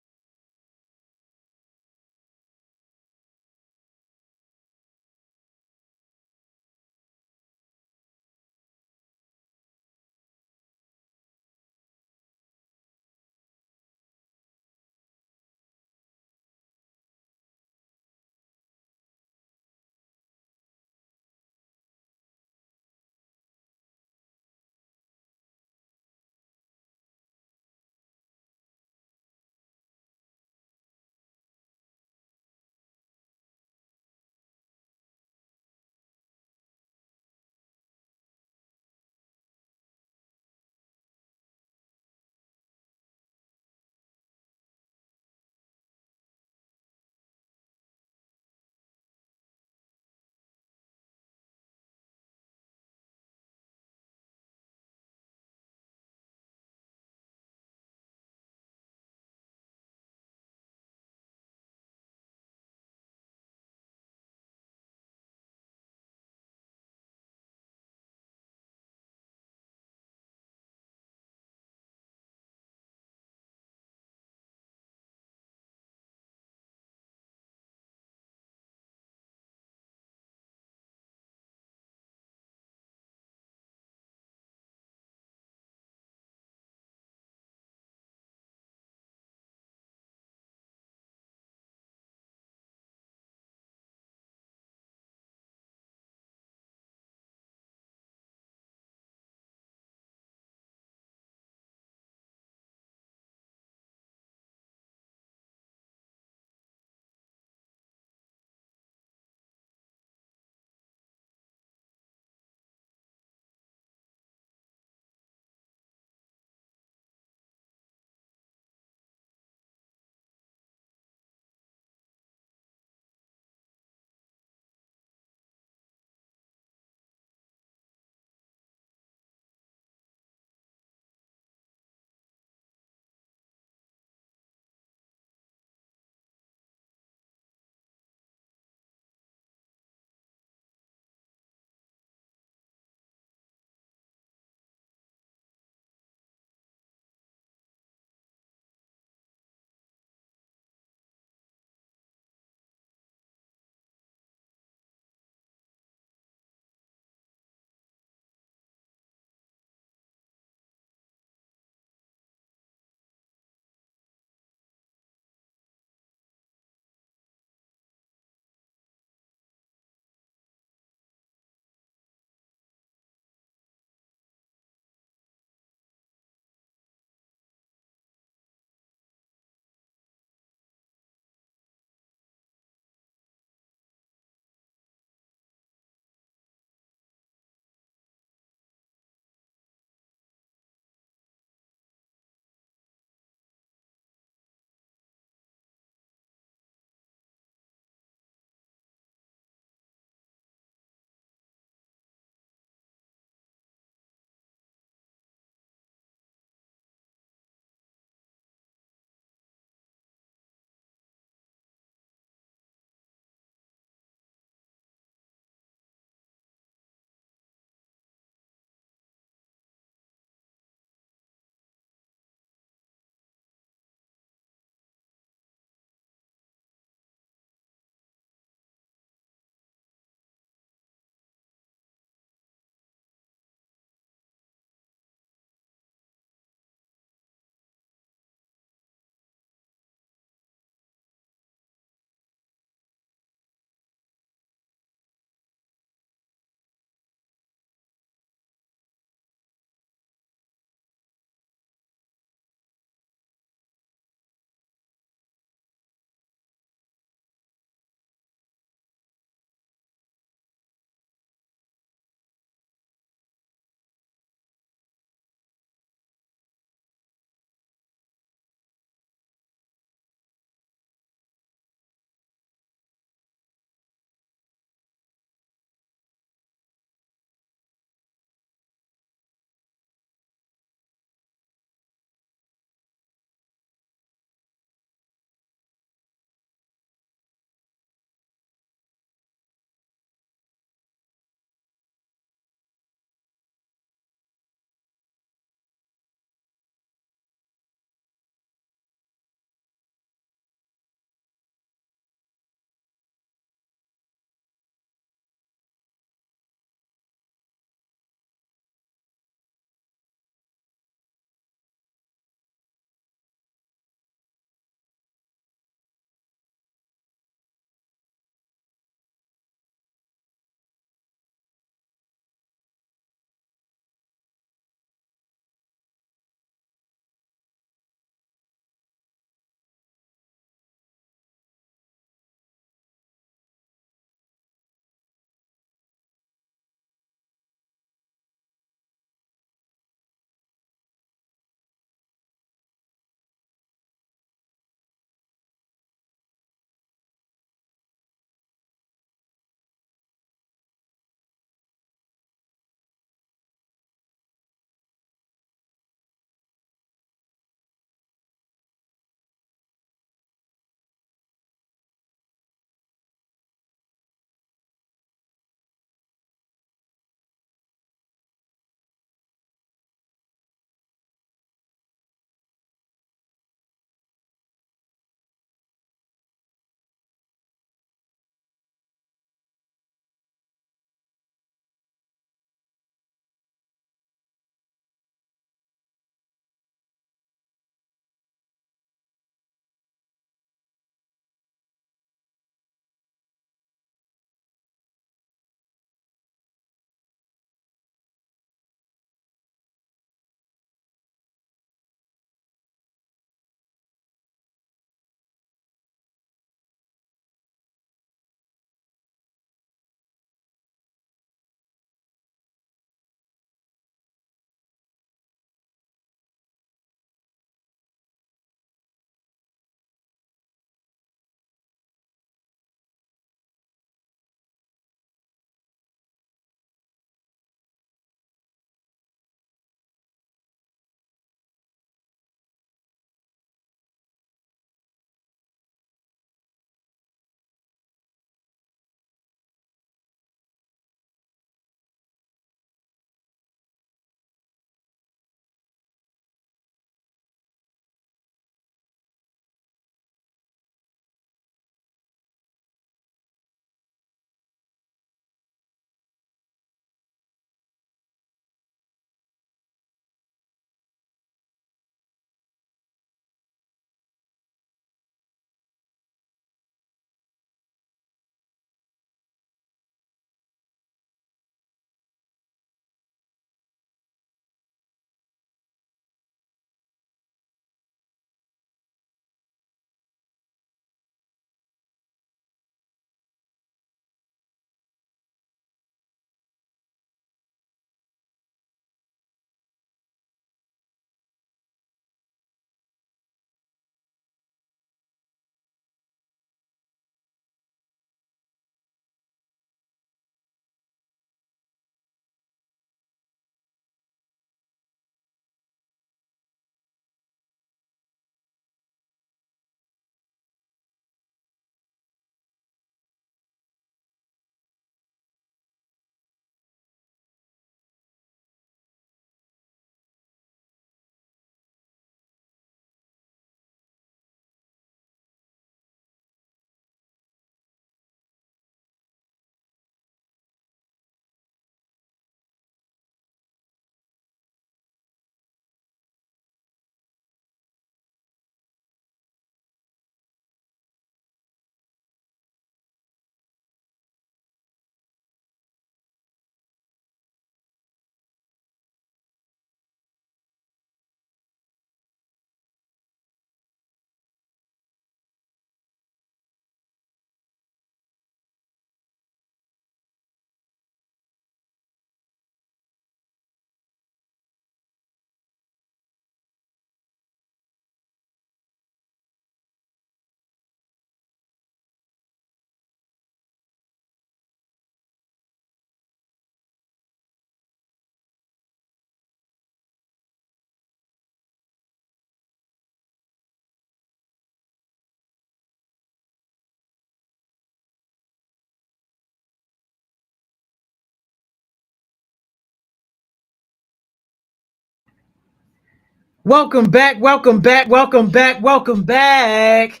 Welcome back, welcome back, welcome back, welcome back.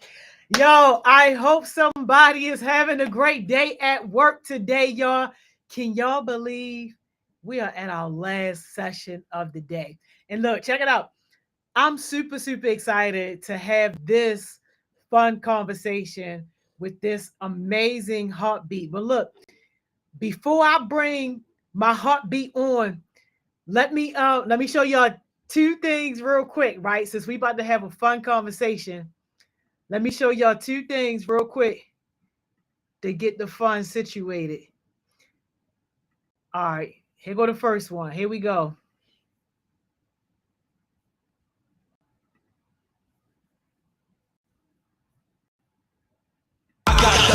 Yo, I hope somebody is having a great day at work today, y'all. Can y'all believe we are at our last session of the day? And look, check it out. I'm super, super excited to have this fun conversation with this amazing heartbeat. But look, before I bring my heartbeat on, let me show y'all two things real quick, right? Since we about to have a fun conversation, let me show y'all two things real quick to get the fun situated. All right, here go the first one. Here we go.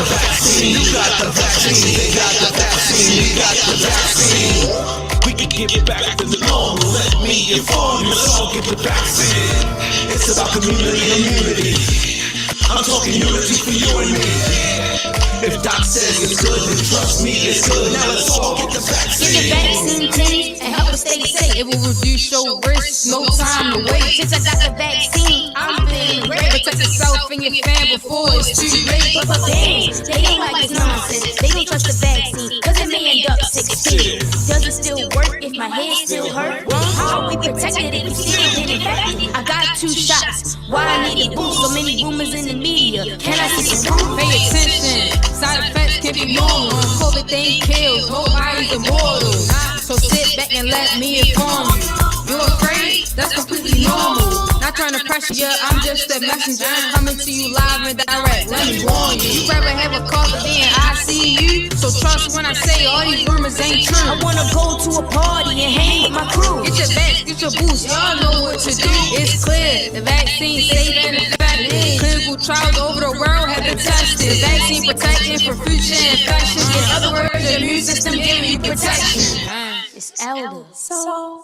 vaccine, you got the vaccine, they got the vaccine, we got the vaccine. We can get back to the normal, let me inform you, let's all get the vaccine. It's about community immunity. I'm talking unity for you and me. If Doc says it's good, then trust me, it's good. Now let's all get the vaccine. Get the vaccine, please, and help us stay safe. It will reduce your risk, no time to wait. Since I got the vaccine, I'm feeling great. Protect yourself and your fam before it's too late. But parents, they don't like this nonsense. They don't trust the vaccine, cause it may end up 16. Does it still work if my head still hurt? How are we protected if we still get infected? I got 2 shots, why I need a boost? So many rumors in the media, can I see some proof? Pay attention, side effects can be normal. COVID thing kills, nobody's immortal. So sit back and let me inform you. You're afraid? That's completely normal. Not trying to pressure you, I'm just a messenger coming to you live and direct. Let me warn you. You rather have a COVID than ICU. So trust when I say all these rumors ain't true. I wanna go to a party and hang with my crew. Get your vax, get your boost, y'all know what to do. It's clear, the vaccine's safe and effective. Clinical trials over the world have been tested. The vaccine protecting for future infections. In other words, the immune system giving you protection. It's Elder. So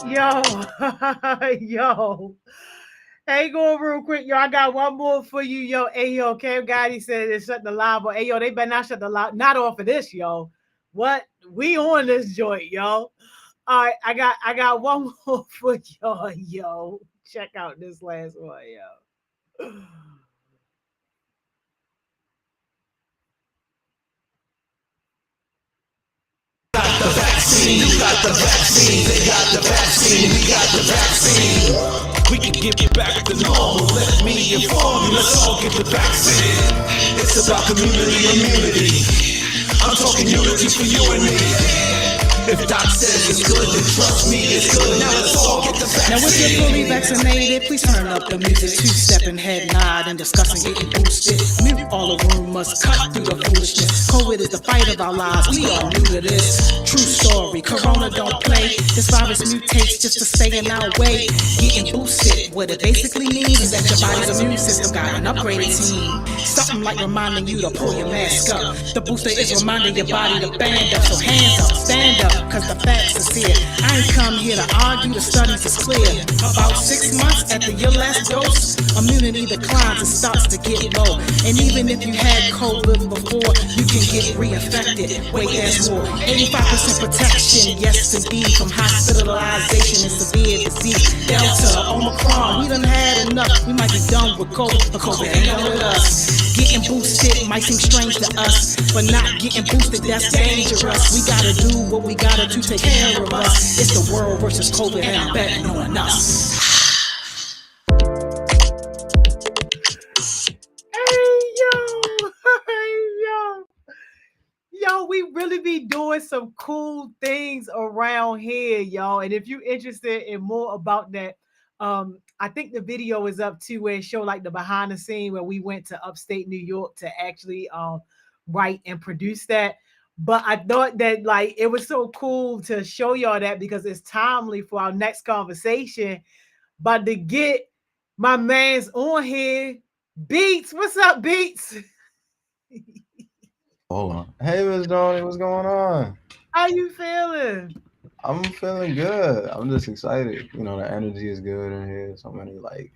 Yo, yo. Hey, go real quick, yo. I got one more for you, yo. Hey, yo, Cam Gotti said they shut the live, but hey, yo, they better not shut the live, not off of this, yo. What? We on this joint, yo. All right, I got one more for y'all, yo. Check out this last one, yo. The vaccine, you got the vaccine, they got the vaccine, we got the vaccine. We can get back to normal, let me inform you, let's all get the vaccine. It's about community immunity. I'm talking unity for you and me. If Doc says it's good, then trust me, it's good. Now let's all get the vaccine. Now if you're fully vaccinated, please turn up the music. 2-stepping, head nod, and discussing getting boosted. Mute all the rumors, cut through the foolishness. COVID is the fight of our lives, we all new to this. True story, Corona don't play. This virus mutates just to stay in our way. Getting boosted, what it basically means is that your body's immune system got an upgraded team. Something like reminding you to pull your mask up. The booster is reminding your body to band up. So hands up, stand up, cause the facts is here. I ain't come here to argue, the studies is clear. About 6 months after your last dose, immunity declines and starts to get low. And even if you had COVID before, you can get reinfected. Wait, there's more. 85% protection, yes indeed, from hospitalization and severe disease. Delta, Omicron, we done had enough. We might be done with COVID, but COVID ain't done with us. Getting boosted might seem strange to us, but not getting boosted, that's dangerous. We gotta do what we gotta do to take care of us. It's the world versus COVID, and I'm betting on us. Hey, yo. Hey, yo. Yo, we really be doing some cool things around here, y'all. And if you're interested in more about that, I think the video is up too, where it show like the behind the scene where we went to upstate New York to actually write and produce that. But I thought that like it was so cool to show y'all that because it's timely for our next conversation. But to get my man's on here, Beats. What's up, Beats? Hold on. Hey, Miss Donnie, what's going on? How you feeling? I'm feeling good. I'm just excited. You know, the energy is good in here. So many like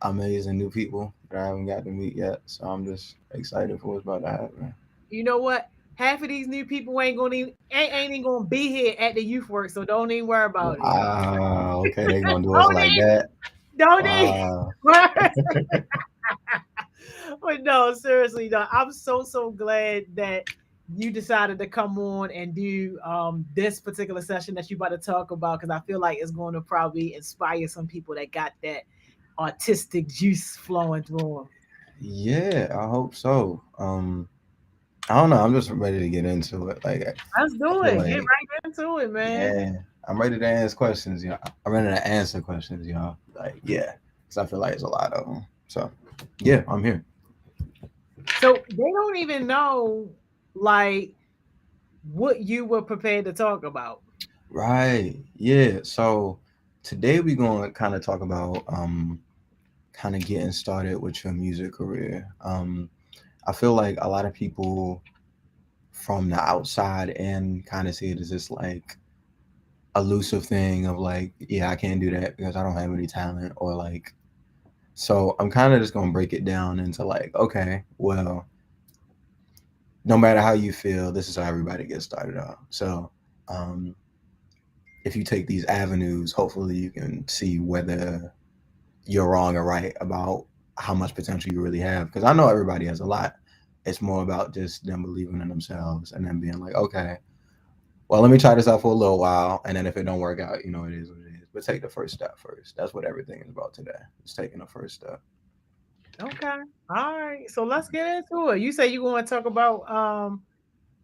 amazing new people that I haven't got to meet yet. So I'm just excited for what's about to happen. You know what? half of these new people ain't even gonna be here at the youth work, so don't even worry about it. Wow. Okay, they gonna do us Don't like even, that. don't even. Wow. But no, seriously, no, I'm so glad that you decided to come on and do this particular session that you about to talk about, because I feel like it's going to probably inspire some people that got that artistic juice flowing through them. Yeah, I hope so. I don't know. I'm just ready to get into it. Like Let's I do feel it. Get like, right into it, man. yeah, I'm ready to ask questions. I'm ready to answer questions. Like yeah, because I feel like it's a lot of them. So yeah, I'm here. So they don't even know like what you were prepared to talk about. Right. Yeah. So today we're going to kind of talk about kind of getting started with your music career. I feel like a lot of people from the outside and kind of see it as this like elusive thing of like, yeah, I can't do that because I don't have any talent, or like, so I'm kind of just going to break it down into like, okay, well, no matter how you feel, this is how everybody gets started off. So, um, if you take these avenues, hopefully you can see whether you're wrong or right about how much potential you really have. Because I know everybody has a lot. It's more about just them believing in themselves and then being like, okay, well, let me try this out for a little while, and then if it don't work out, it is what it is. But take the first step first. That's what everything is about today. It's taking the first step. Okay. All right. So let's get into it. You say you want to talk about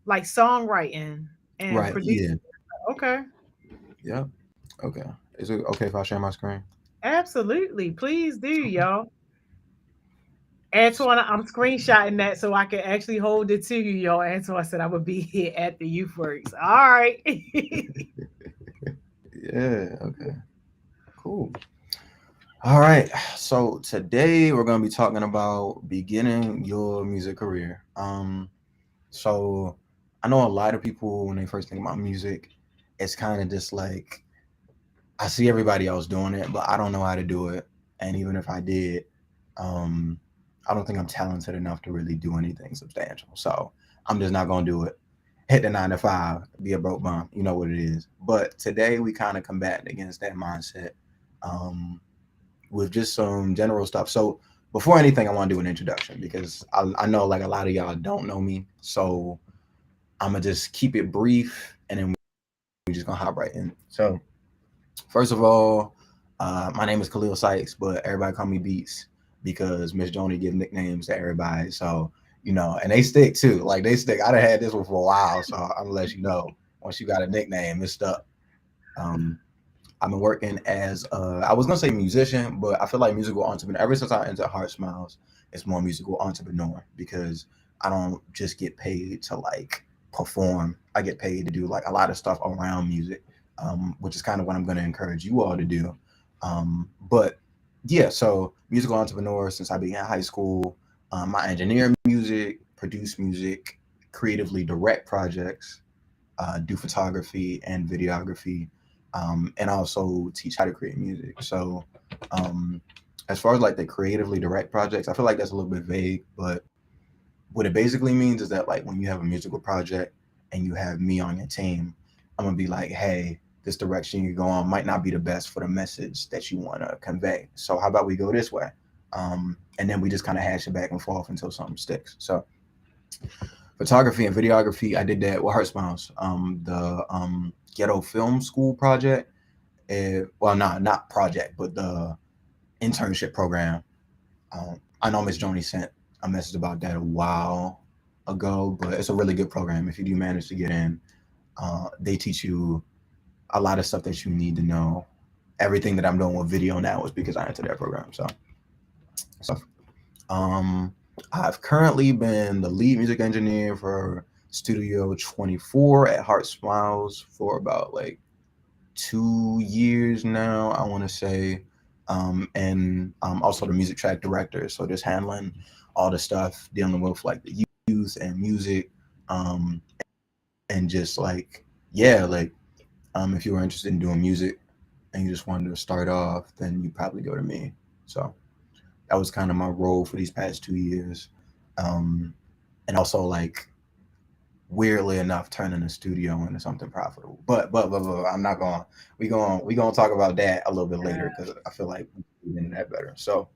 like songwriting and Right. producing. Yeah. Okay. Yep. Okay. Is it okay if I share my screen? Absolutely. Please do, y'all. Antoine, I'm screenshotting that so I can actually hold it to you, y'all. Antoine said I would be here at the YouthWorks. All right. Yeah. Okay. Cool. All right. So today we're gonna be talking about beginning your music career. So I know a lot of people when they first think about music, it's kind of just like I see everybody else doing it, but I don't know how to do it. And even if I did, um, I don't think I'm talented enough to really do anything substantial. So I'm just not gonna do it. Hit the 9 to 5, be a broke bum. You know what it is. But today we kind of combat against that mindset um, with just some general stuff. So before anything, I want to do an introduction because I know like a lot of y'all don't know me. So I'm gonna just keep it brief and then we're just gonna hop right in. So first of all, my name is Khalil Sykes, but everybody call me Beats because Miss Joni give nicknames to everybody. So, and they stick too. Like they stick. I done had this one for a while, so I'm gonna let you know. Once you got a nickname, it's stuck. Um, I've been working as I was gonna say musician, but I feel like musical entrepreneur. Ever since I entered Heart Smiles, it's more musical entrepreneur because I don't just get paid to like perform. I get paid to do like a lot of stuff around music, which is kind of what I'm gonna encourage you all to do. But yeah, so musical entrepreneur since I began high school. I engineer music, produce music, creatively direct projects, do photography and videography, and also teach how to create music. So, um, as far as like the creatively direct projects, I feel like that's a little bit vague, but what it basically means is that like when you have a musical project and you have me on your team, I'm gonna be like, hey, this direction you go on might not be the best for the message that you want to convey. So how about we go this way? And then we just kind of hash it back and forth until something sticks. So photography and videography, I did that with Heart Smiles, the ghetto film school project. Well, not project, but the internship program. I know Miss Joni sent a message about that a while ago, but it's a really good program. If you do manage to get in, they teach you a lot of stuff that you need to know. Everything that I'm doing with video now is because I entered that program. So um, I've currently been the lead music engineer for Studio 24 at Heart Smiles for about like 2 years now, I want to say. And also the music track director. So just handling all the stuff, dealing with like the youth and music. Um, and just like, yeah, like if you were interested in doing music and you just wanted to start off, then you probably go to me. So that was kind of my role for these past 2 years. And also like weirdly enough turning the studio into something profitable. But I'm not going. We gonna talk about that a little bit later because I feel like we can do that better. So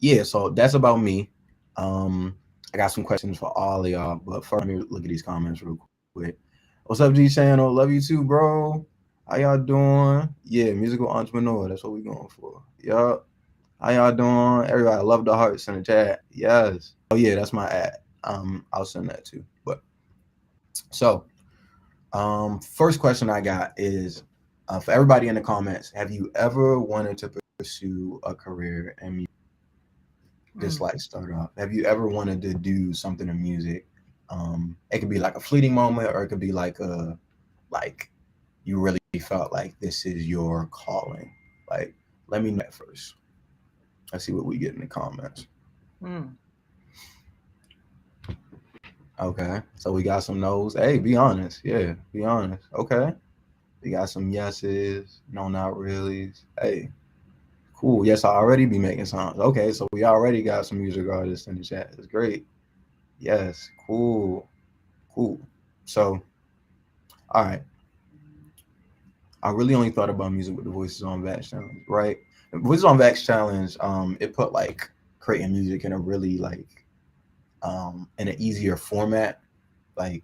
yeah, so that's about me. I got some questions for all of y'all, but first let me look at these comments real quick. What's up, G Channel? Love you too, bro. How y'all doing? Yeah, musical entrepreneur. That's what we going for. Yup. How y'all doing? Everybody, I love the hearts in the chat. Yes. Oh yeah, that's my ad. I'll send that too. But so, first question I got is for everybody in the comments: have you ever wanted to pursue a career in music? Just like start off. Have you ever wanted to do something in music? It could be like a fleeting moment, or it could be like you really felt like this is your calling. Like, let me know that first. Let's see what we get in the comments. Okay, so we got some no's. Hey, be honest. Yeah, be honest. Okay, we got some yeses. No, not really. Hey, cool. Yes, I already be making songs. Okay, so we already got some music artists in the chat. It's great. Yes, cool, cool. So, all right. I really only thought about music with the Voices on Vax challenge, right? Voices on Vax challenge, it put like creating music in a really like in an easier format. Like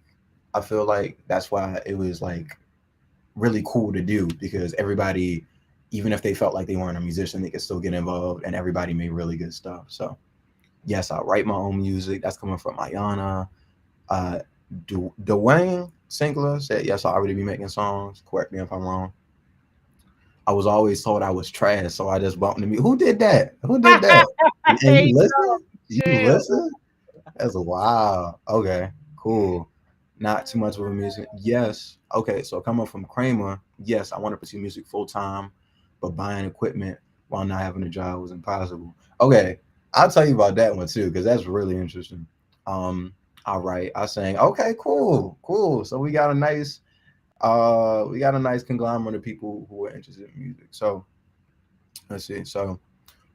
I feel like that's why it was like really cool to do because everybody, even if they felt like they weren't a musician, they could still get involved and everybody made really good stuff. So yes, I write my own music. That's coming from Ayana. Dwayne Sinclair said, yes, I already be making songs. Correct me if I'm wrong. I was always told I was trash, so I just bumped into me. Who did that? Who did that? And you listen? You listen? That's wild. Okay, cool. Not too much of a music. Yes. Okay, so coming from Kramer, yes, I want to pursue music full time, but buying equipment while not having a job was impossible. Okay, I'll tell you about that one too, because that's really interesting. All right, I sang. Okay, cool, cool. So we got a nice conglomerate of people who are interested in music. So let's see. So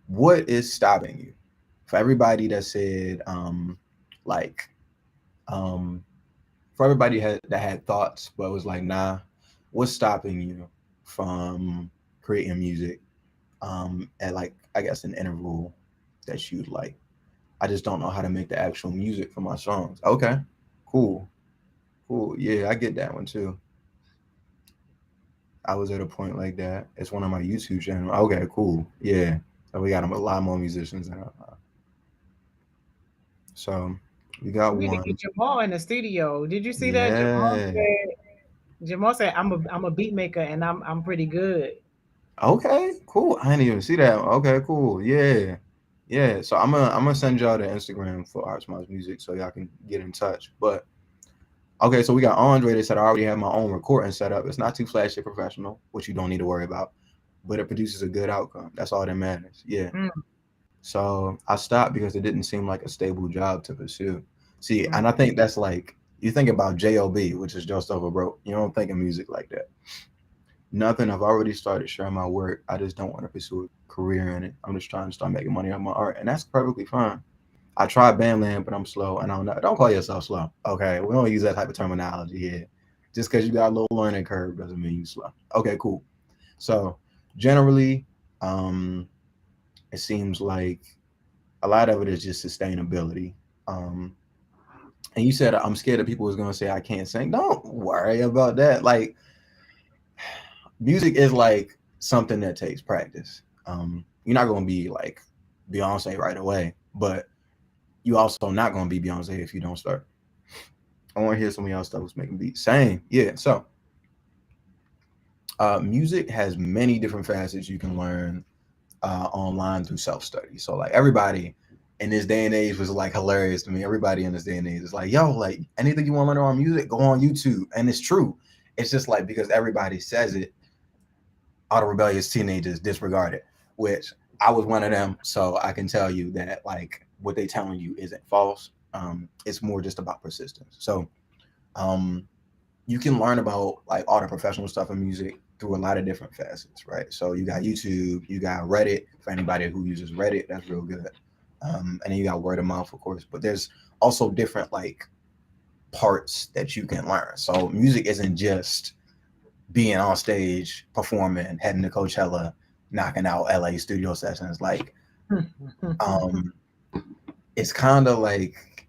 what is stopping you? For everybody that said like um for everybody that had thoughts but was like nah, what's stopping you from creating music at like I guess an interval that you'd like? I just don't know how to make the actual music for my songs. Okay, cool, cool. Yeah, I get that one too. I was at a point like that. It's one of my YouTube channel. Okay, cool. Yeah. So we got a lot more musicians now. So we got We need to one. get Jamal in the studio. Did you see that? Yeah. Jamal said I'm a beat maker and I'm pretty good. Okay, cool. I didn't even see that. Okay, cool. Yeah. Yeah. So I'm gonna send y'all the Instagram for Arts Mouse Music so y'all can get in touch. But okay, so we got Andre that said I already have my own recording set up. It's not too flashy professional, which you don't need to worry about, but it produces a good outcome. That's all that matters. Yeah. So I stopped because it didn't seem like a stable job to pursue. See, and I think that's like you think about JOB, which is just over broke. You don't think of music like that. Nothing. I've already started sharing my work. I just don't want to pursue a career in it. I'm just trying to start making money on my art, and that's perfectly fine. I tried Bandland, but I'm slow, and I don't know. Don't call yourself slow. Okay, we don't use that type of terminology here. Just because you got a little learning curve doesn't mean you slow. Okay, cool. So generally, it seems like a lot of it is just sustainability. And you said I'm scared that people was gonna say I can't sing. Don't worry about that. Like music is like something that takes practice. You're not gonna be like Beyonce right away, but you also not gonna be Beyonce if you don't start. I want to hear some of y'all stuff was making beats. Same, yeah. So music has many different facets you can learn online through self-study. So like everybody in this day and age was like hilarious to me. Everybody in this day and age is like, yo, like anything you want to learn on music, go on YouTube. And it's true. It's just like because everybody says it, all the rebellious teenagers disregard it, which I was one of them. So I can tell you that like what they telling you isn't false. It's more just about persistence. So you can learn about like all the professional stuff in music through a lot of different facets, right? So you got YouTube, you got Reddit. For anybody who uses Reddit, that's real good. And then you got word of mouth, of course. But there's also different like parts that you can learn. So music isn't just being on stage, performing, heading to Coachella, knocking out LA studio sessions. Like, it's kind of like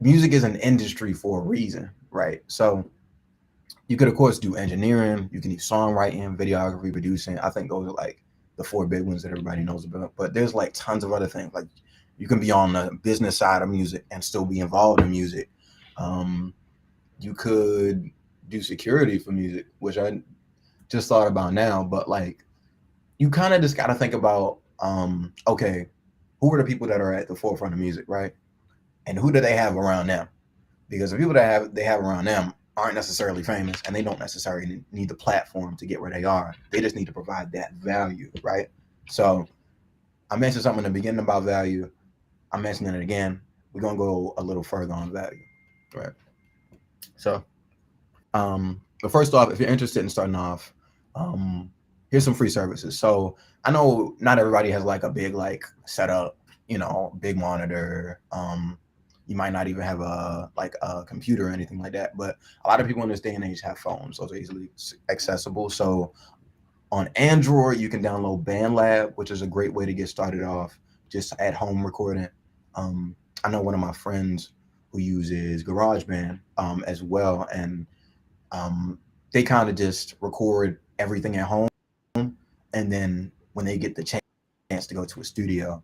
music is an industry for a reason, right? So you could, of course, do engineering, you can do songwriting, videography, producing. I think those are like the four big ones that everybody knows about. But there's like tons of other things. Like, you can be on the business side of music and still be involved in music. You could do security for music, which I just thought about now. But like, you kind of just got to think about, okay, who are the people that are at the forefront of music, right? And who do they have around them? Because the people that they have around them aren't necessarily famous, and they don't necessarily need the platform to get where they are. They just need to provide that value, right? So I mentioned something in the beginning about value. I'm mentioning it again. We're gonna go a little further on value, right? So, but first off, if you're interested in starting off, here's some free services. So I know not everybody has like a big like setup, big monitor. You might not even have a computer or anything like that, but a lot of people in this day and age have phones. Those are easily accessible. So on Android, you can download BandLab, which is a great way to get started off just at home recording. I know one of my friends who uses GarageBand as well, and they kind of just record everything at home, and then when they get the chance to go to a studio,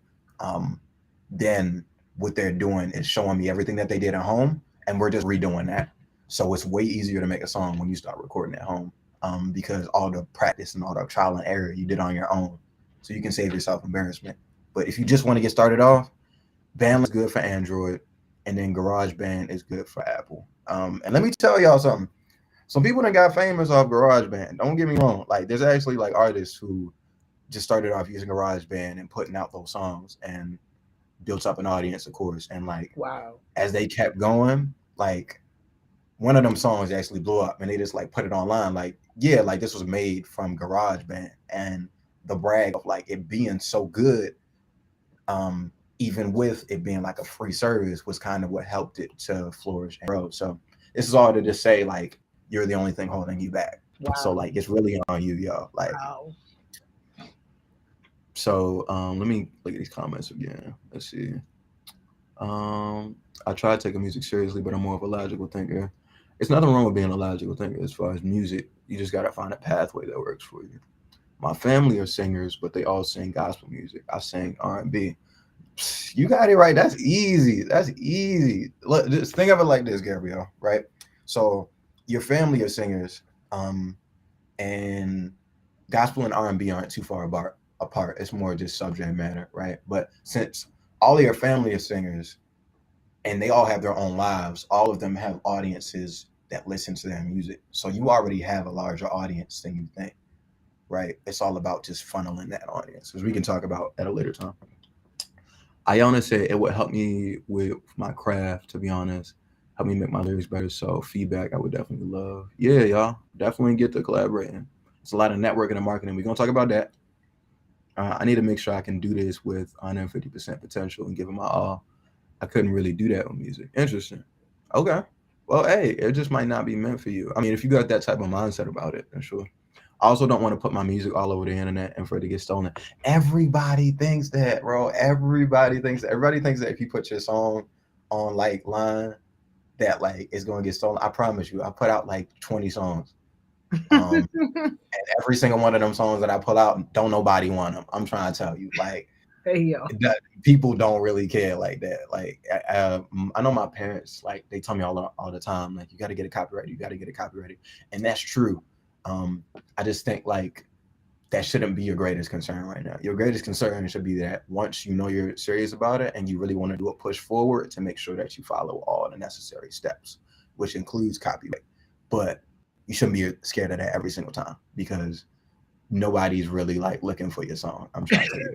then what they're doing is showing me everything that they did at home, and we're just redoing that. So it's way easier to make a song when you start recording at home, because all the practice and all the trial and error you did on your own, so you can save yourself embarrassment. But if you just want to get started off, BandLab is good for Android, and then GarageBand is good for Apple. And let me tell y'all something. Some people that got famous off GarageBand. Don't get me wrong. Like, there's actually like artists who just started off using GarageBand and putting out those songs and built up an audience, of course. And like, wow, as they kept going, like one of them songs actually blew up, and they just like put it online. Like, yeah, like this was made from GarageBand, and the brag of like it being so good, even with it being like a free service, was kind of what helped it to flourish and grow. So this is all to just say, like, you're the only thing holding you back. wow. So like, it's really on you, y'all. Like, Wow. So let me look at these comments again. Let's see. I try taking music seriously, but I'm more of a logical thinker. It's nothing wrong with being a logical thinker as far as music. You just gotta find a pathway that works for you. My family are singers, but they all sing gospel music. I sing R&B. You got it right. That's easy. That's easy. Look, just think of it like this, Gabrielle, right? So your family are singers, and gospel and R&B aren't too far apart. It's more just subject matter, right? But since all of your family are singers and they all have their own lives, all of them have audiences that listen to their music. So you already have a larger audience than you think, right? It's all about just funneling that audience, which we can talk about at a later time. Iona said it would help me with my craft, to be honest, help me make my lyrics better. So feedback I would definitely love. Yeah, y'all, definitely get to collaborating. It's a lot of networking and marketing. We're going to talk about that. I need to make sure I can do this with 150% potential and give it my all. I couldn't really do that with music. Interesting. Okay. Well, hey, it just might not be meant for you. I mean, if you got that type of mindset about it, then sure. I also don't want to put my music all over the internet and for it to get stolen. Everybody thinks that, bro. Everybody thinks that if you put your song on like line, that like it's going to get stolen. I promise you, I put out like 20 songs. And every single one of them songs that I pull out, don't nobody want them. I'm trying to tell you, like, Hey, yo. people don't really care like that. Like, I know my parents, like, they tell me all the time, like, you got to get it copyrighted. You got to get it copyrighted, and that's true. I just think like that shouldn't be your greatest concern right now. Your greatest concern should be that once you know you're serious about it and you really want to do a push forward, to make sure that you follow all the necessary steps, which includes copyright. But you shouldn't be scared of that every single time, because nobody's really like looking for your song. I'm trying to tell you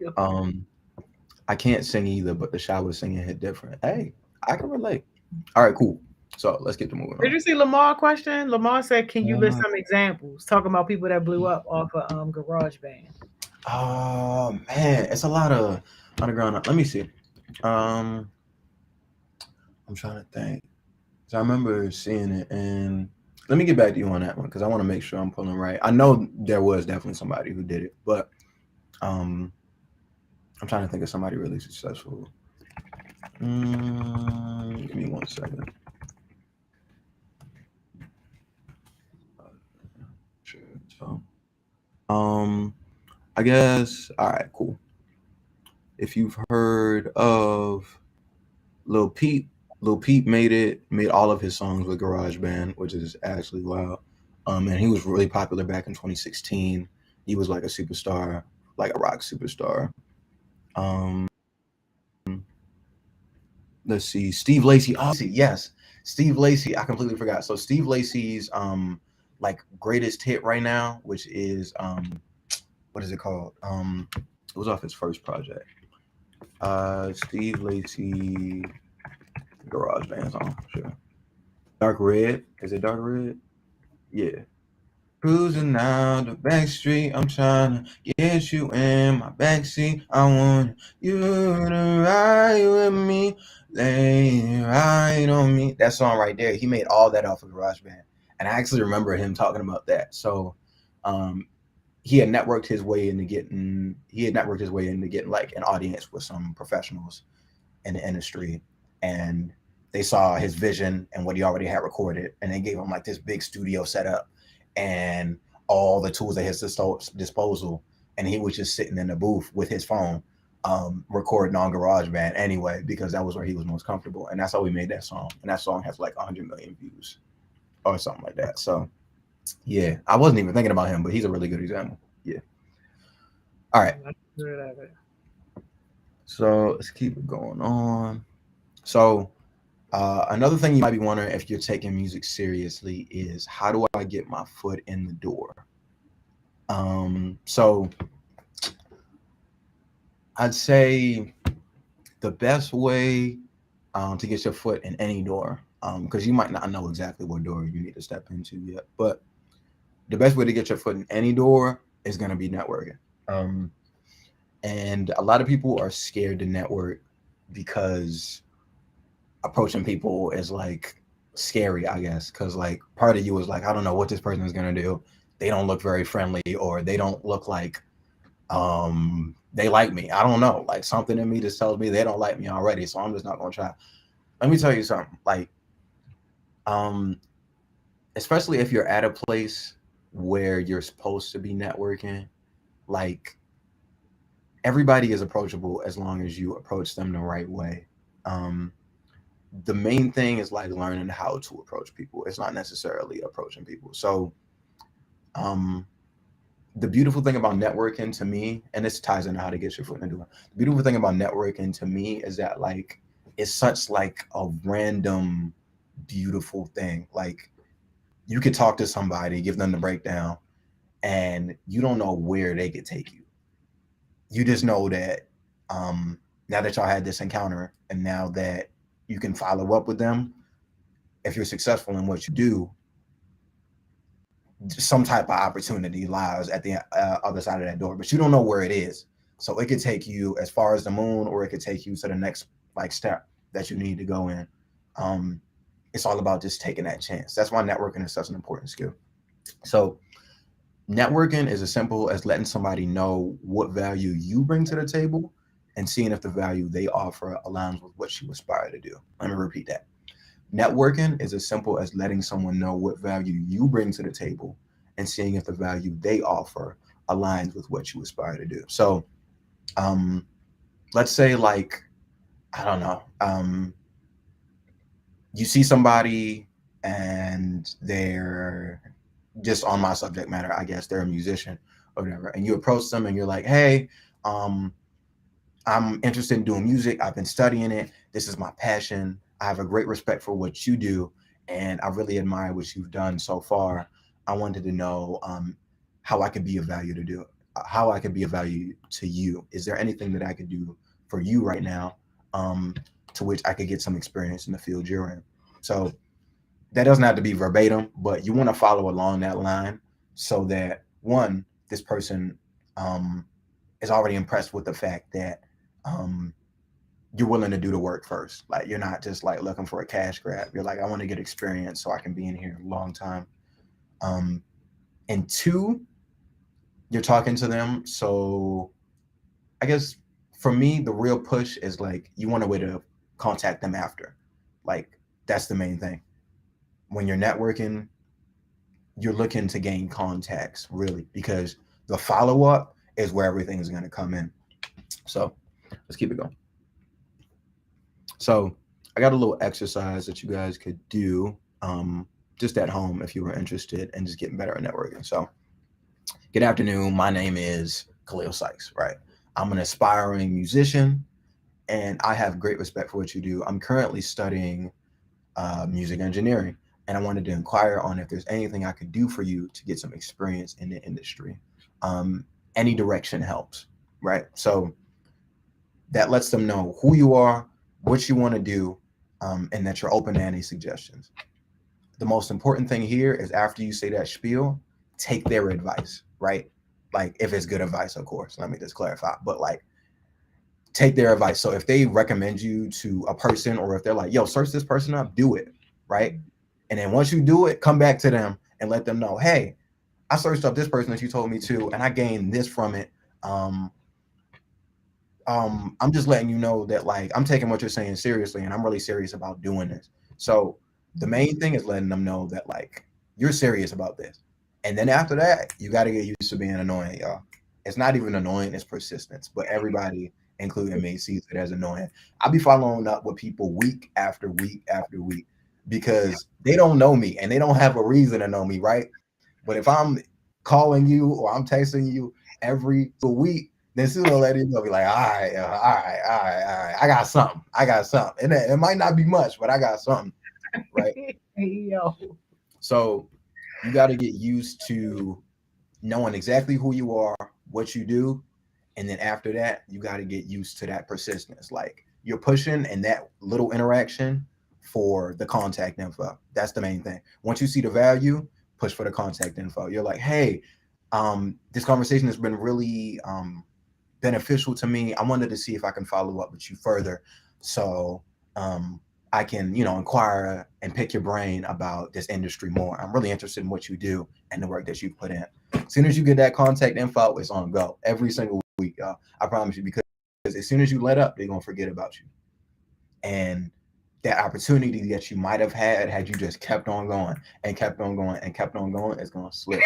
that. I can't sing either, but the shower singing hit different. Hey, I can relate. All right, cool. So let's get to moving on. Did you see Lamar question? Lamar said, "Can you list some examples?" Talking about people that blew up off of GarageBand. Oh man, it's a lot of underground. Let me see. I'm trying to think. So I remember seeing it, and let me get back to you on that one because I want to make sure I'm pulling right. I know there was definitely somebody who did it, but I'm trying to think of somebody really successful. Give me 1 second. Sure. So, I guess. All right, cool. If you've heard of Lil Peep, Lil Peep made all of his songs with GarageBand, which is actually wild. And he was really popular back in 2016. He was like a superstar, like a rock superstar. Um, let's see, Steve Lacy. Oh, yes, Steve Lacy. I completely forgot. So Steve Lacy's like greatest hit right now, which is what is it called? It was off his first project. Steve Lacy Garage Band song, sure. Dark Red. Is it Dark Red? Yeah. Cruising down the back street, I'm trying to get you in my backseat. I want you to ride with me, lay right on me. That song right there, he made all that off of GarageBand, and I actually remember him talking about that. So, he had networked his way into getting like an audience with some professionals in the industry, and they saw his vision and what he already had recorded, and they gave him like this big studio setup and all the tools at his disposal, and he was just sitting in the booth with his phone recording on GarageBand anyway, because that was where he was most comfortable, and that's how we made that song. And that song has like 100 million views or something like that. So yeah, I wasn't even thinking about him, but he's a really good example. Yeah. All right. So let's keep it going on. So another thing you might be wondering if you're taking music seriously is, how do I get my foot in the door? So I'd say the best way to get your foot in any door, because you might not know exactly what door you need to step into yet, but the best way to get your foot in any door is going to be networking. And a lot of people are scared to network because approaching people is like scary, I guess, because like part of you is like, I don't know what this person is going to do. They don't look very friendly, or they don't look like they like me. I don't know, like something in me just tells me they don't like me already, so I'm just not going to try. Let me tell you something, like especially if you're at a place where you're supposed to be networking, like everybody is approachable as long as you approach them the right way. The main thing is like learning how to approach people. It's not necessarily approaching people. So the beautiful thing about networking to me, and this ties into how to get your foot in the door, the beautiful thing about networking to me is that like it's such like a random beautiful thing. Like you could talk to somebody, give them the breakdown, and you don't know where they could take you. You just know that now that y'all had this encounter, and now that you can follow up with them, if you're successful in what you do, some type of opportunity lies at the other side of that door, but you don't know where it is. So it could take you as far as the moon, or it could take you to the next like step that you need to go in. It's all about just taking that chance. That's why networking is such an important skill. So networking is as simple as letting somebody know what value you bring to the table and seeing if the value they offer aligns with what you aspire to do. Let me repeat that. Networking is as simple as letting someone know what value you bring to the table and seeing if the value they offer aligns with what you aspire to do. So let's say like, I don't know, you see somebody and they're just on my subject matter, I guess they're a musician or whatever, and you approach them and you're like, hey, I'm interested in doing music. I've been studying it. This is my passion. I have a great respect for what you do, and I really admire what you've done so far. I wanted to know how I could be of value how I could be of value to you. Is there anything that I could do for you right now to which I could get some experience in the field you're in? So that doesn't have to be verbatim, but you want to follow along that line so that one, this person is already impressed with the fact that you're willing to do the work first. Like you're not just like looking for a cash grab. You're like, I want to get experience so I can be in here a long time. And two, you're talking to them. So I guess for me, the real push is like you want a way to contact them after. Like that's the main thing. When you're networking, you're looking to gain contacts really because the follow up is where everything is going to come in. So let's keep it going. So I got a little exercise that you guys could do just at home if you were interested in just getting better at networking. So good afternoon. My name is Khalil Sykes, right? I'm an aspiring musician and I have great respect for what you do. I'm currently studying music engineering and I wanted to inquire on if there's anything I could do for you to get some experience in the industry. Any direction helps, right? So that lets them know who you are, what you want to do, and that you're open to any suggestions. The most important thing here is after you say that spiel, take their advice, right? Like if it's good advice, of course, let me just clarify, but like take their advice. So if they recommend you to a person or if they're like, yo, search this person up, do it, right? And then once you do it, come back to them and let them know, hey, I searched up this person that you told me to, and I gained this from it. I'm just letting you know that like I'm taking what you're saying seriously and I'm really serious about doing this. So the main thing is letting them know that like you're serious about this. And then after that, you got to get used to being annoying, y'all. It's not even annoying, it's persistence. But everybody, including me, sees it as annoying. I'll be following up with people week after week after week because they don't know me and they don't have a reason to know me, right? But if I'm calling you or I'm texting you every week, then sooner or later you'll be like, all right, all right, all right, all right. I got something. I got something. And it might not be much, but I got something. Right. Yo. So you got to get used to knowing exactly who you are, what you do. And then after that, you got to get used to that persistence. Like you're pushing and that little interaction for the contact info. That's the main thing. Once you see the value, push for the contact info. You're like, hey, this conversation has been really beneficial to me. I wanted to see if I can follow up with you further. So I can, inquire and pick your brain about this industry more. I'm really interested in what you do and the work that you've put in. As soon as you get that contact info, it's on go every single week, y'all. I promise you, because as soon as you let up, they're going to forget about you. And that opportunity that you might have had you just kept on going and kept on going and kept on going, is going to slip.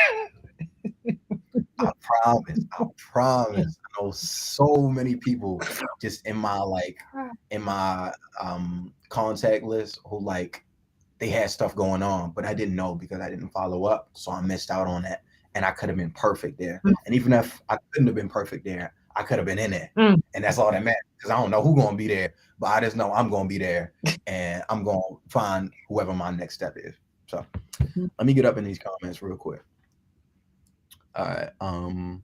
I promise. I know so many people just in my contact list who like they had stuff going on, but I didn't know because I didn't follow up. So I missed out on that. And I could have been perfect there. And even if I couldn't have been perfect there, I could have been in it. And that's all that matters. Because I don't know who's gonna be there, but I just know I'm gonna be there and I'm gonna find whoever my next step is. So let me get up in these comments real quick. All right.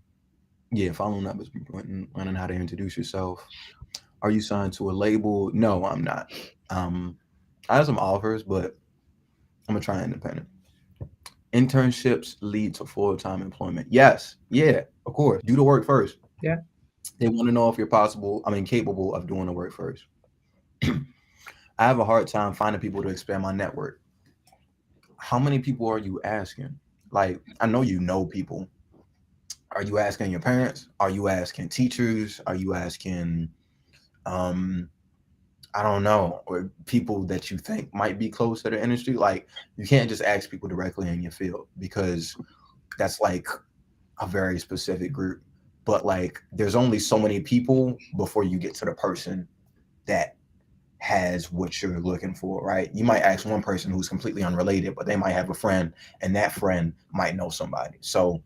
Yeah, following up is important. Learning how to introduce yourself. Are you signed to a label? No, I'm not. I have some offers, but I'm gonna try independent. Internships lead to full-time employment. Yes, yeah, of course. Do the work first. Yeah. They want to know if you're capable of doing the work first. I have a hard time finding people to expand my network. How many people are you asking? Like, I know you know people. Are you asking your parents? Are you asking teachers? Are you asking, I don't know, or people that you think might be close to the industry? Like, you can't just ask people directly in your field because that's like a very specific group. But like, there's only so many people before you get to the person that has what you're looking for, right? You might ask one person who's completely unrelated, but they might have a friend, and that friend might know somebody. So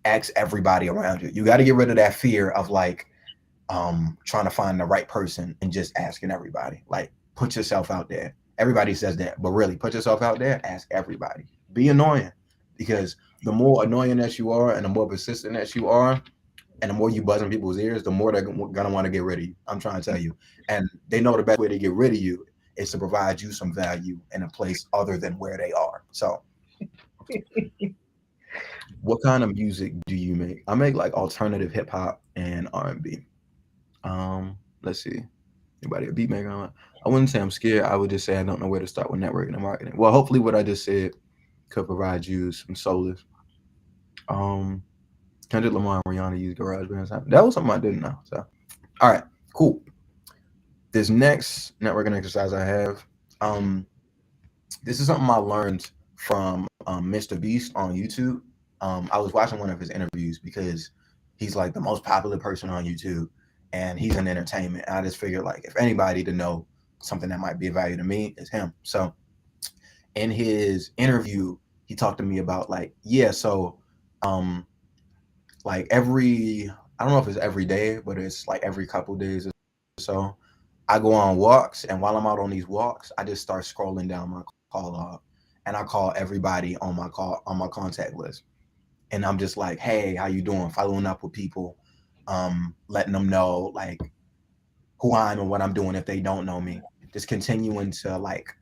ask everybody around you. You got to get rid of that fear of like trying to find the right person and just asking everybody. Like, put yourself out there. Everybody says that, but really put yourself out there. Ask everybody. Be annoying, because the more annoying that you are and the more persistent that you are and the more you buzz in people's ears, the more they're gonna want to get rid of you. I'm trying to tell you. And they know the best way to get rid of you is to provide you some value in a place other than where they are. So what kind of music do you make? I make like alternative hip hop and R&B. Let's see. Anybody a beat maker? I wouldn't say I'm scared. I would just say I don't know where to start with networking and marketing. Well, hopefully what I just said could provide you some solace. Kendrick Lamar and Rihanna use GarageBand. That was something I didn't know. So, all right, cool. This next networking exercise I have, this is something I learned from Mr. Beast on YouTube. I was watching one of his interviews because he's like the most popular person on YouTube, and he's in entertainment. And I just figured like if anybody to know something that might be of value to me is him. So in his interview, he talked to me about like, yeah, so like I don't know if it's every day, but it's like every couple days or so. I go on walks, and while I'm out on these walks, I just start scrolling down my call log, and I call everybody on my contact list, and I'm just like, hey, how you doing? Following up with people, letting them know like who I am and what I'm doing if they don't know me. Just continuing to like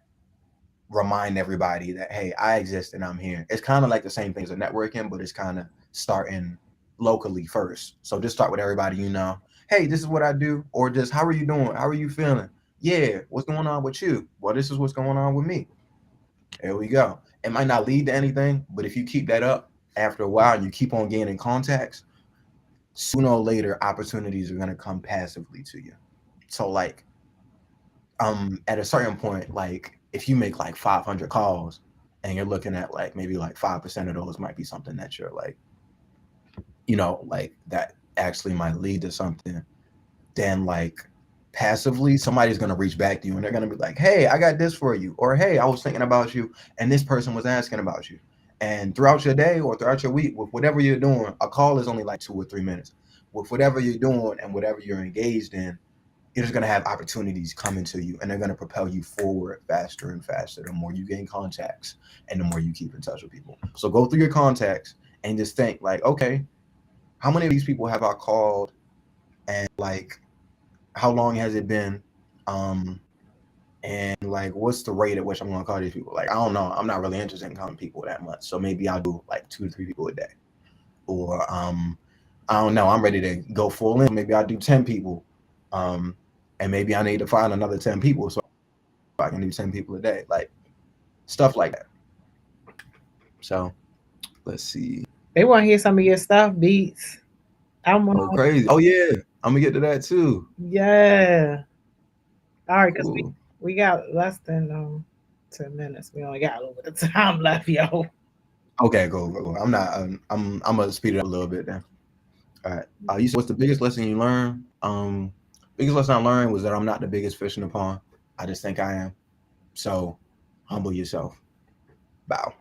remind everybody that hey, I exist and I'm here. It's kind of like the same thing as a networking, but it's kind of starting locally first. So just start with everybody you know. Hey, this is what I do, or just how are you doing? How are you feeling? Yeah, what's going on with you? Well, this is what's going on with me. There we go. It might not lead to anything, but if you keep that up after a while and you keep on gaining contacts, sooner or later opportunities are gonna come passively to you. So like at a certain point, like if you make like 500 calls and you're looking at like maybe like 5% of those might be something that you're like, like that actually might lead to something, then like passively somebody's going to reach back to you and they're going to be like, hey, I got this for you, or hey, I was thinking about you and this person was asking about you. And throughout your day or throughout your week, with whatever you're doing, a call is only like 2 or 3 minutes. With whatever you're doing and whatever you're engaged in, you're just going to have opportunities coming to you and they're going to propel you forward faster and faster the more you gain contacts and the more you keep in touch with people. So go through your contacts and just think like, okay, how many of these people have I called, and like how long has it been, and like what's the rate at which I'm going to call these people? Like I don't know, I'm not really interested in calling people that much, so maybe I'll do like 2 to 3 people a day. Or I don't know, I'm ready to go full in, maybe I'll do 10 people, and maybe I need to find another 10 people so I can do 10 people a day, like stuff like that. So let's see. They want to hear some of your stuff, beats. Oh, crazy. Oh yeah, I'm gonna get to that too. Yeah. All right, because Cool. we got less than 10 minutes. We only got a little bit of time left, yo. Okay, go. I'm not. I'm gonna speed it up a little bit then. All right. You said what's the biggest lesson you learned? Biggest lesson I learned was that I'm not the biggest fish in the pond. I just think I am. So humble yourself. Bow.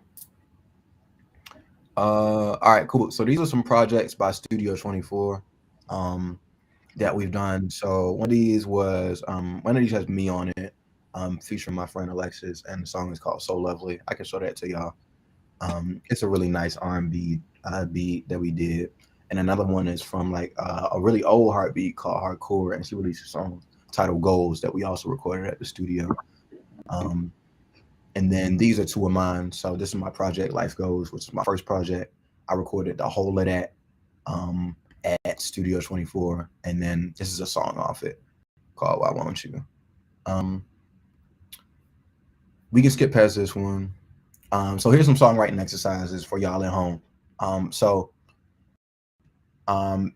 All right, cool. So these are some projects by Studio 24 that we've done. So one of these has me on it, featuring my friend Alexis, and the song is called So Lovely. I can show that to y'all. It's a really nice R&B beat that we did. And another one is from like a really old heartbeat called Hardcore, and she released a song titled Goals that we also recorded at the studio. And then these are two of mine. So this is my project Life Goes, which is my first project. I recorded the whole of that at Studio 24. And then this is a song off it called Why Won't You? We can skip past this one. So here's some songwriting exercises for y'all at home.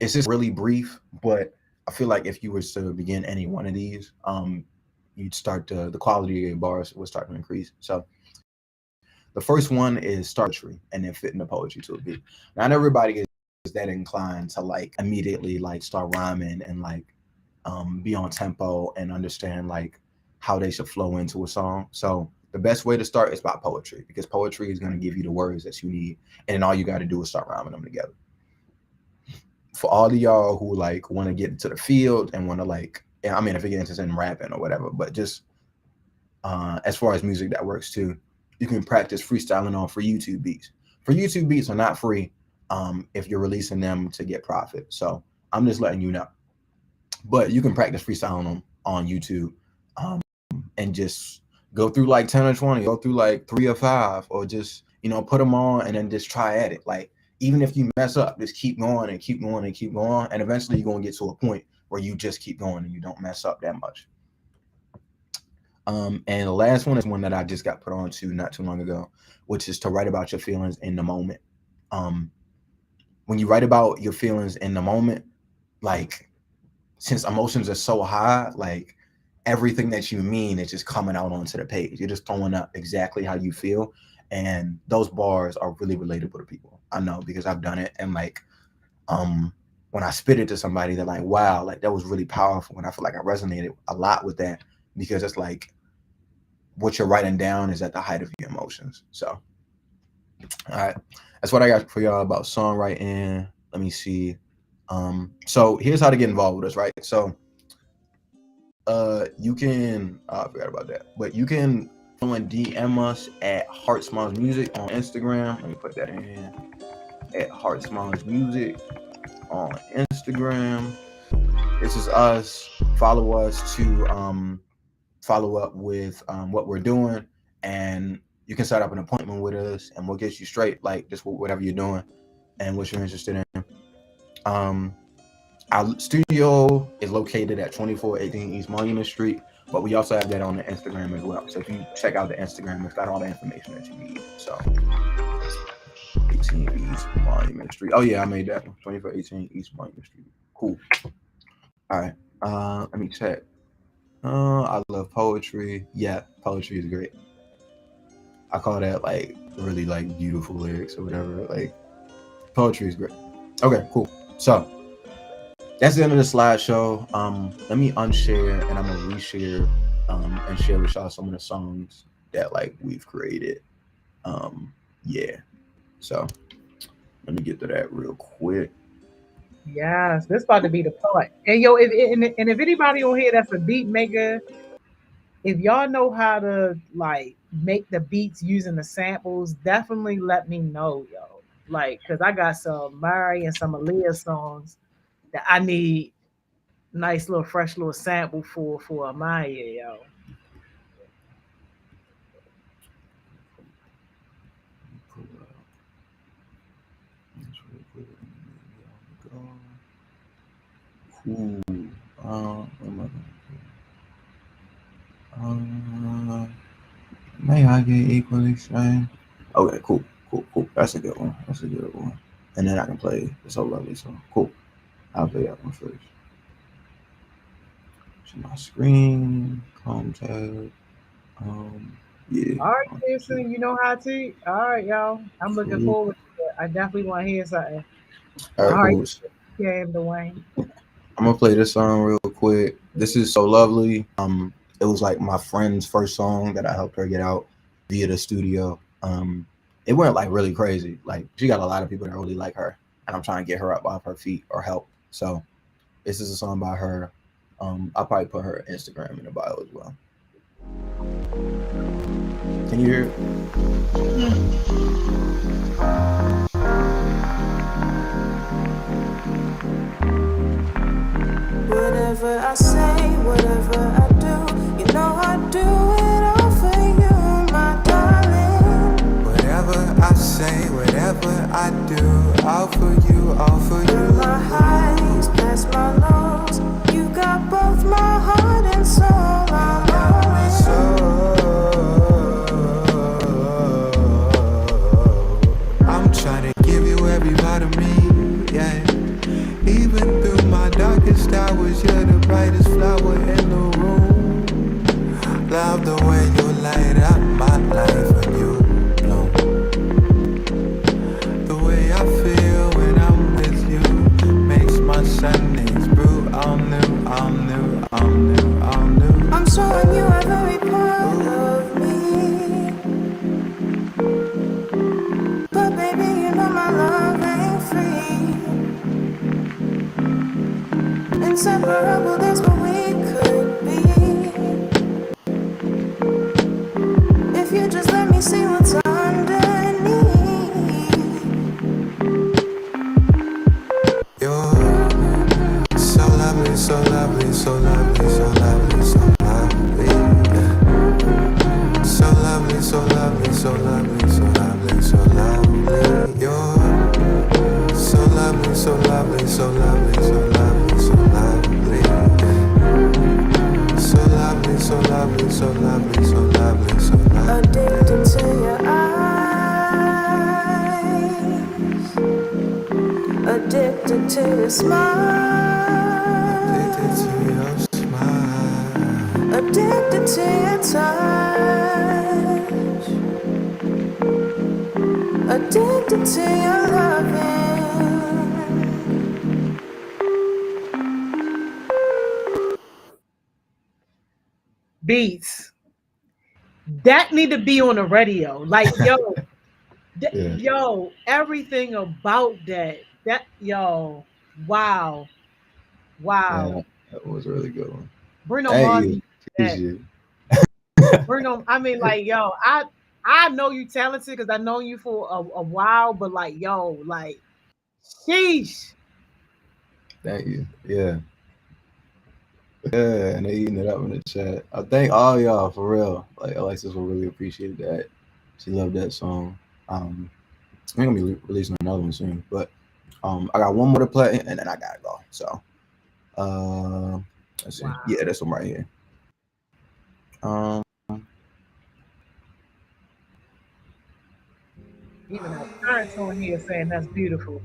It's just really brief, but I feel like if you were to begin any one of these, you'd start the quality of your bars would start to increase. So the first one is poetry and then fitting the poetry to a beat. Not everybody is that inclined to like immediately like start rhyming and like be on tempo and understand like how they should flow into a song. So the best way to start is by poetry, because poetry is going to give you the words that you need, and then all you got to do is start rhyming them together. For all of y'all who like want to get into the field and want to like, I mean, if you get interested in rapping or whatever, but just as far as music that works too, you can practice freestyling on free YouTube beats. For YouTube beats are not free if you're releasing them to get profit. So I'm just letting you know. But you can practice freestyling on YouTube and just go through like 10 or 20, go through like 3 or 5, or just, put them on and then just try at it. Like, even if you mess up, just keep going and keep going and keep going. And eventually you're going to get to a point where you just keep going and you don't mess up that much. And the last one is one that I just got put on to not too long ago, which is to write about your feelings in the moment. When you write about your feelings in the moment, like, since emotions are so high, like, everything that you mean is just coming out onto the page. You're just throwing up exactly how you feel. And those bars are really relatable to people. I know, because I've done it. And like, when I spit it to somebody, they're like, wow, like that was really powerful. And I feel like I resonated a lot with that, because it's like what you're writing down is at the height of your emotions. So, all right, that's what I got for y'all about songwriting. Let me see. So here's how to get involved with us, right? So you can I forgot about that, but you can go and DM us at Heart Smiles Music on Instagram. Let me put that in here. At Heart Smiles Music on Instagram. This is us. Follow us to follow up with what we're doing, and you can set up an appointment with us, and we'll get you straight, like, just whatever you're doing and what you're interested in. Our studio is located at 2418 East Monument Street, but we also have that on the Instagram as well. So if you check out the Instagram, it's got all the information that you need. So 18 East Monument Street. Oh yeah, I made that one. 2418 East Monument Street. Cool. All right. Let me check. I love poetry. Yeah, poetry is great. I call that like really like beautiful lyrics or whatever. Like, poetry is great. Okay, cool. So that's the end of the slideshow. Let me unshare and I'm gonna reshare and share with y'all some of the songs that like we've created. Yeah. So let me get to that real quick. Yes, this about to be the part. And yo, if anybody on here that's a beat maker, if y'all know how to like make the beats using the samples, definitely let me know, yo. Like, cause I got some Mari and some Aaliyah songs that I need nice little fresh little sample for Amaya, yo. Cool. May I get equally strange? Okay, cool. That's a good one. And then I can play the So Lovely song. Cool. I'll play that one first. So my screen, Chrome tab. Yeah. All right, Jason, you know how to. All right, y'all. I'm looking forward to it. I definitely want to hear something. All right, cool. Yeah, Dwayne. I'm gonna play this song real quick. This is So Lovely. It was like my friend's first song that I helped her get out via the studio. It went like really crazy. Like, she got a lot of people that really like her, and I'm trying to get her up off her feet or help. So this is a song by her. I'll probably put her Instagram in the bio as well. Can you hear it? Whatever I say, whatever I do, you know I do it all for you, my darling. Whatever I say, whatever I do, all for you, all for you. My highs, past my lows, you got both my heart and soul. I'm all in. I'm trying to give you every part of me, yeah. Even through my darkest hours, you're the brightest flower in the room. Love the way you light up my life when you bloom. The way I feel when I'm with you makes my Sundays brew all new, all new, all new, all new. I'm showing you every part of me, but baby, you know my love ain't free. Inseparable, that's what we could be. If you just let me see what's underneath. You're so lovely, so lovely, so lovely, so lovely, so lovely. So lovely, so lovely, so lovely, so lovely, so lovely. You're so lovely, so lovely, so lovely, so lovely, so lovely. So lovely, so lovely, so lovely. into your loving. Beats that need to be on the radio. Like, yo, Yeah. yo, everything about that, yo, wow, wow. Yeah, that was a really good one. Bruno Thank Mars, you. that Appreciate Bruno. I mean, like, yo, I know you talented because I know you for a while, but like, yo, like, sheesh. Thank you. Yeah. Yeah, and they eating it up in the chat. I thank all y'all for real. Like Alexis will really appreciate that. She loved that song. We're gonna be releasing another one soon, but I got one more to play and then I gotta go. So let's see. Wow. Yeah, this one right here. Even our parents on here saying that's beautiful.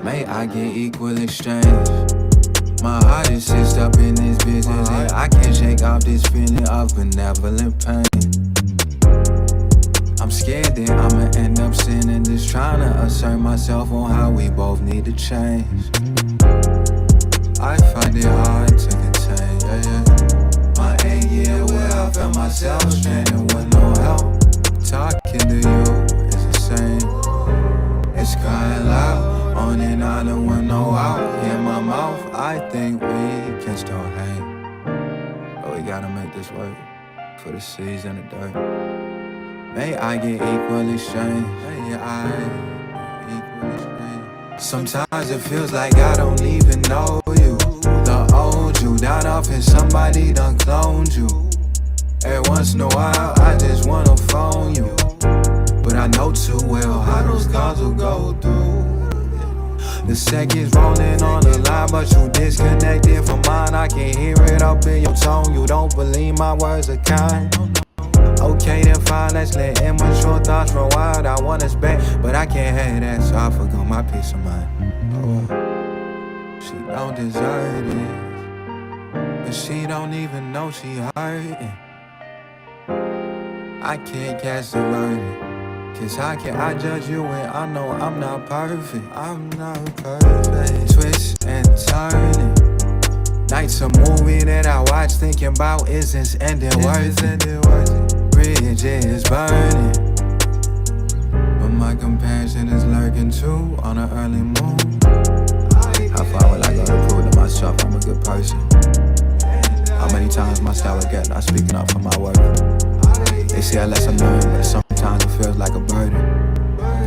May I get equal exchange? My heart is stitched up in this business, and I can't shake off this feeling of benevolent pain. I'm scared that I'ma end up sinning, just trying to assert myself on how we both need to change. I find it hard to contain, yeah, yeah. My 8-year where I felt myself stranded with no help. Talking to you is insane. It's crying loud, on and on and with no out in my mouth. I think we can still hang, but we gotta make this work for the seas and the dirt. May I get equal exchange? May I equal exchange? Sometimes it feels like I don't even know you. The old you down off and somebody done cloned you. Every once in a while I just wanna phone you, but I know too well how those calls will go through. The seconds rolling on the line, but you disconnected from mine. I can hear it up in your tone. You don't believe my words are kind. Okay, then fine, let's let immature thoughts run wild. I want us back, but I can't have that, so I forgo my peace of mind. Oh, she don't deserve it, but she don't even know she hurting. I can't catch the verdict, cause how can I judge you when I know I'm not perfect? I'm not perfect. Twist and turning. Nights a movie that I watch thinking about is this ending worth it? Bridge is burning, but my comparison is lurking too on an early moon. How far will I go to prove to myself I'm a good person? How many times my style will get not speaking up for my work? They say I lesson learned, but sometimes it feels like a burden.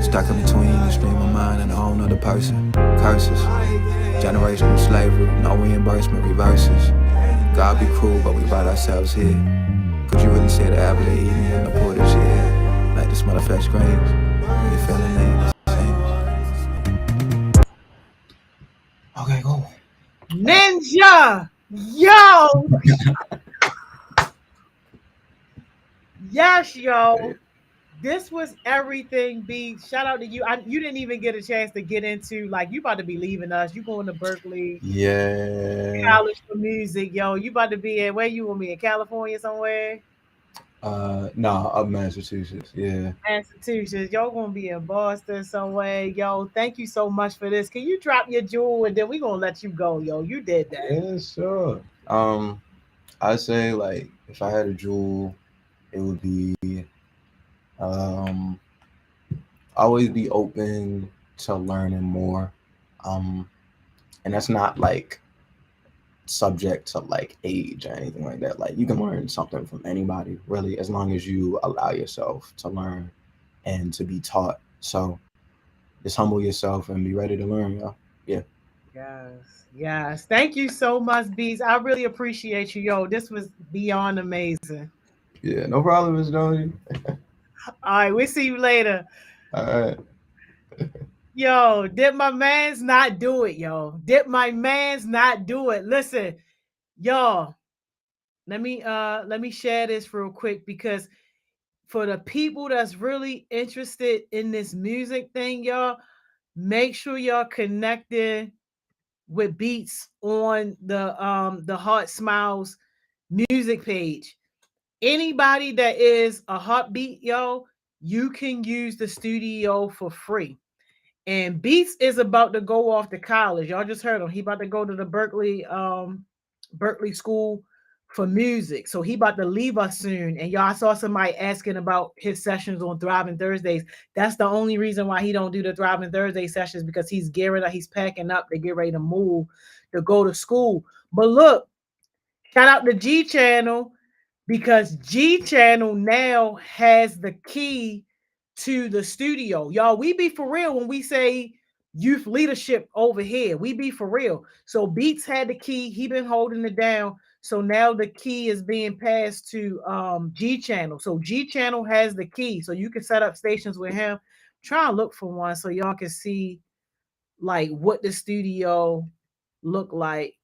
Stuck in between the stream of mind and a whole nother person. Curses, generational slavery, no reimbursement, reverses. God be cruel, but we brought ourselves here. Could you really say the apple of Eden in the pool that she had? Like the smell of fresh greens, when you feeling nameless. Okay, go. Ninja, yo, yes, yo. This was everything. B, shout out to you. You didn't even get a chance to get into, like, you about to be leaving us. You going to Berkeley Yeah. College for music, yo. You about to be in, where you want me, in California somewhere? No, up Massachusetts. Yeah. Massachusetts. Y'all gonna be in Boston somewhere. Yo, thank you so much for this. Can you drop your jewel and then we gonna let you go, yo. You did that. Yeah, sure. I'd say like if I had a jewel, it would be um always be open to learning more. Um and that's not like subject to like age or anything like that. Like you can learn something from anybody, really, as long as you allow yourself to learn and to be taught. So just humble yourself and be ready to learn, yo. Yeah. Yes, yes. Thank you so much, Bees. I really appreciate you, yo. This was beyond amazing. Yeah, no problem, Miss Donnie. All right, we'll see you later. All right. Yo, did my man's not do it, yo? Did my man's not do it? Listen, y'all, let me share this real quick because for the people that's really interested in this music thing, y'all, make sure y'all connected with beats on the Heart Smiles music page. Anybody that is a heartbeat, yo, you can use the studio for free. And Beats is about to go off to college. Y'all just heard him. He about to go to the Berkeley School for Music. So he about to leave us soon. And y'all saw somebody asking about his sessions on Thriving Thursdays. That's the only reason why he don't do the Thriving Thursday sessions, because he's gearing up, he's packing up to get ready to move to go to school. But look, shout out to G Channel, because G Channel now has the key to the studio. Y'all, we be for real when we say youth leadership over here. We be for real. So Beats had the key. He been holding it down. So now the key is being passed to G Channel. So G Channel has the key. So you can set up stations with him. Try and look for one so y'all can see like what the studio look like.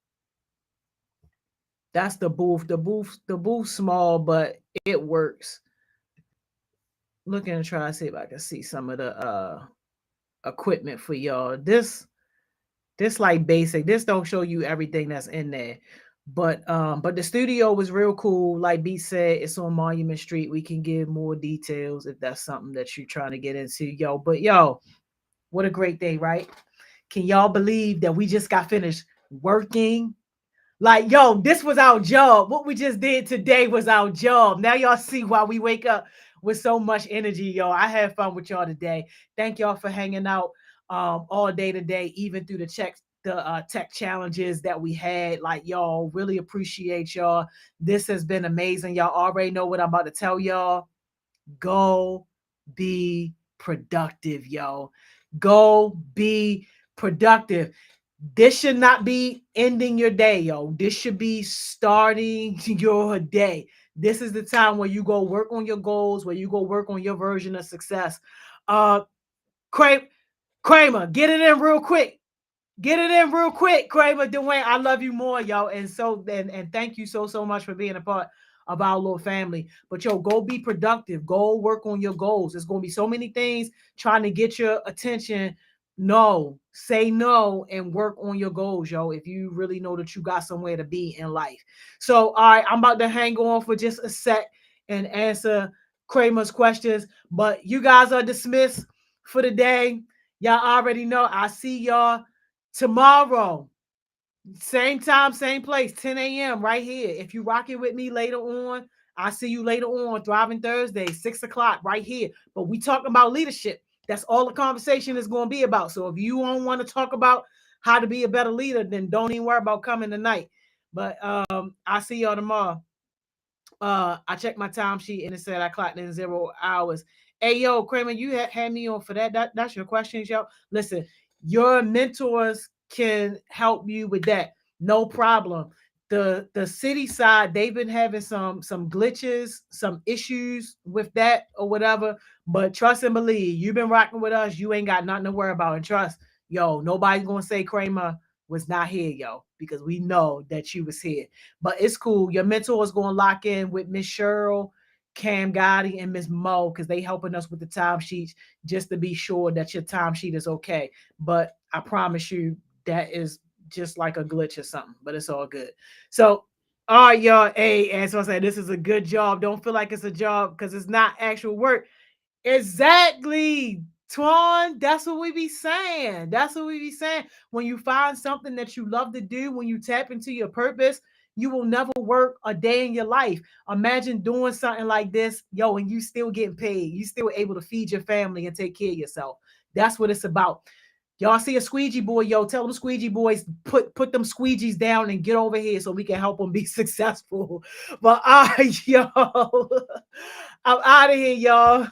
That's the booth. The booth small, but it works. Looking to try to see if I can see some of the equipment for y'all. This like basic. This don't show you everything that's in there. But the studio was real cool. Like B said, it's on Monument Street. We can give more details if that's something that you're trying to get into, yo. But yo, what a great day, right? Can y'all believe that we just got finished working? Like, yo, this was our job. What we just did today was our job. Now y'all see why we wake up with so much energy, yo. I had fun with y'all today. Thank y'all for hanging out all day today, even through the tech challenges that we had. Like, y'all, really appreciate y'all. This has been amazing. Y'all already know what I'm about to tell y'all. Go be productive, yo. Go be productive. This should not be ending your day, yo. This should be starting your day. This is the time where you go work on your goals, where you go work on your version of success. Kramer, get it in real quick. Get it in real quick, Kramer. Dwayne, I love you more, yo. And thank you so much for being a part of our little family. But yo, go be productive. Go work on your goals. There's gonna be so many things trying to get your attention. No, say no and work on your goals, yo. If you really know that you got somewhere to be in life. So, all right, I'm about to hang on for just a sec and answer Kramer's questions. But you guys are dismissed for the day. Y'all already know. I see y'all tomorrow, same time, same place, 10 a.m. right here. If you rock it with me later on, I'll see you later on, Thriving Thursday, 6 o'clock right here. But we talking about leadership. That's all the conversation is going to be about. So if you don't want to talk about how to be a better leader, then don't even worry about coming tonight. But I'll see y'all tomorrow. I checked my time sheet and it said I clocked in 0 hours. Hey, yo, Kramer, you had me on for that. That's your questions, yo. Listen, your mentors can help you with that. No problem. The city side, they've been having some glitches, some issues with that or whatever. But trust and believe, you've been rocking with us. You ain't got nothing to worry about. And trust, yo, nobody's gonna say Kramer was not here, yo, because we know that you was here. But it's cool. Your mentor is going to lock in with Miss Cheryl, Cam Gotti, and Miss Mo, because they helping us with the timesheets just to be sure that your timesheet is okay. But I promise you that is just like a glitch or something, but it's all good. So, all right, y'all. Hey, as I said, this is a good job. Don't feel like it's a job because it's not actual work. Exactly. Twan, that's what we be saying. That's what we be saying. When you find something that you love to do, when you tap into your purpose, you will never work a day in your life. Imagine doing something like this, yo, and you still getting paid. You still able to feed your family and take care of yourself. That's what it's about. Y'all see a squeegee boy, yo, tell them squeegee boys put them squeegees down and get over here so we can help them be successful. But all right, yo, I'm out of here, y'all.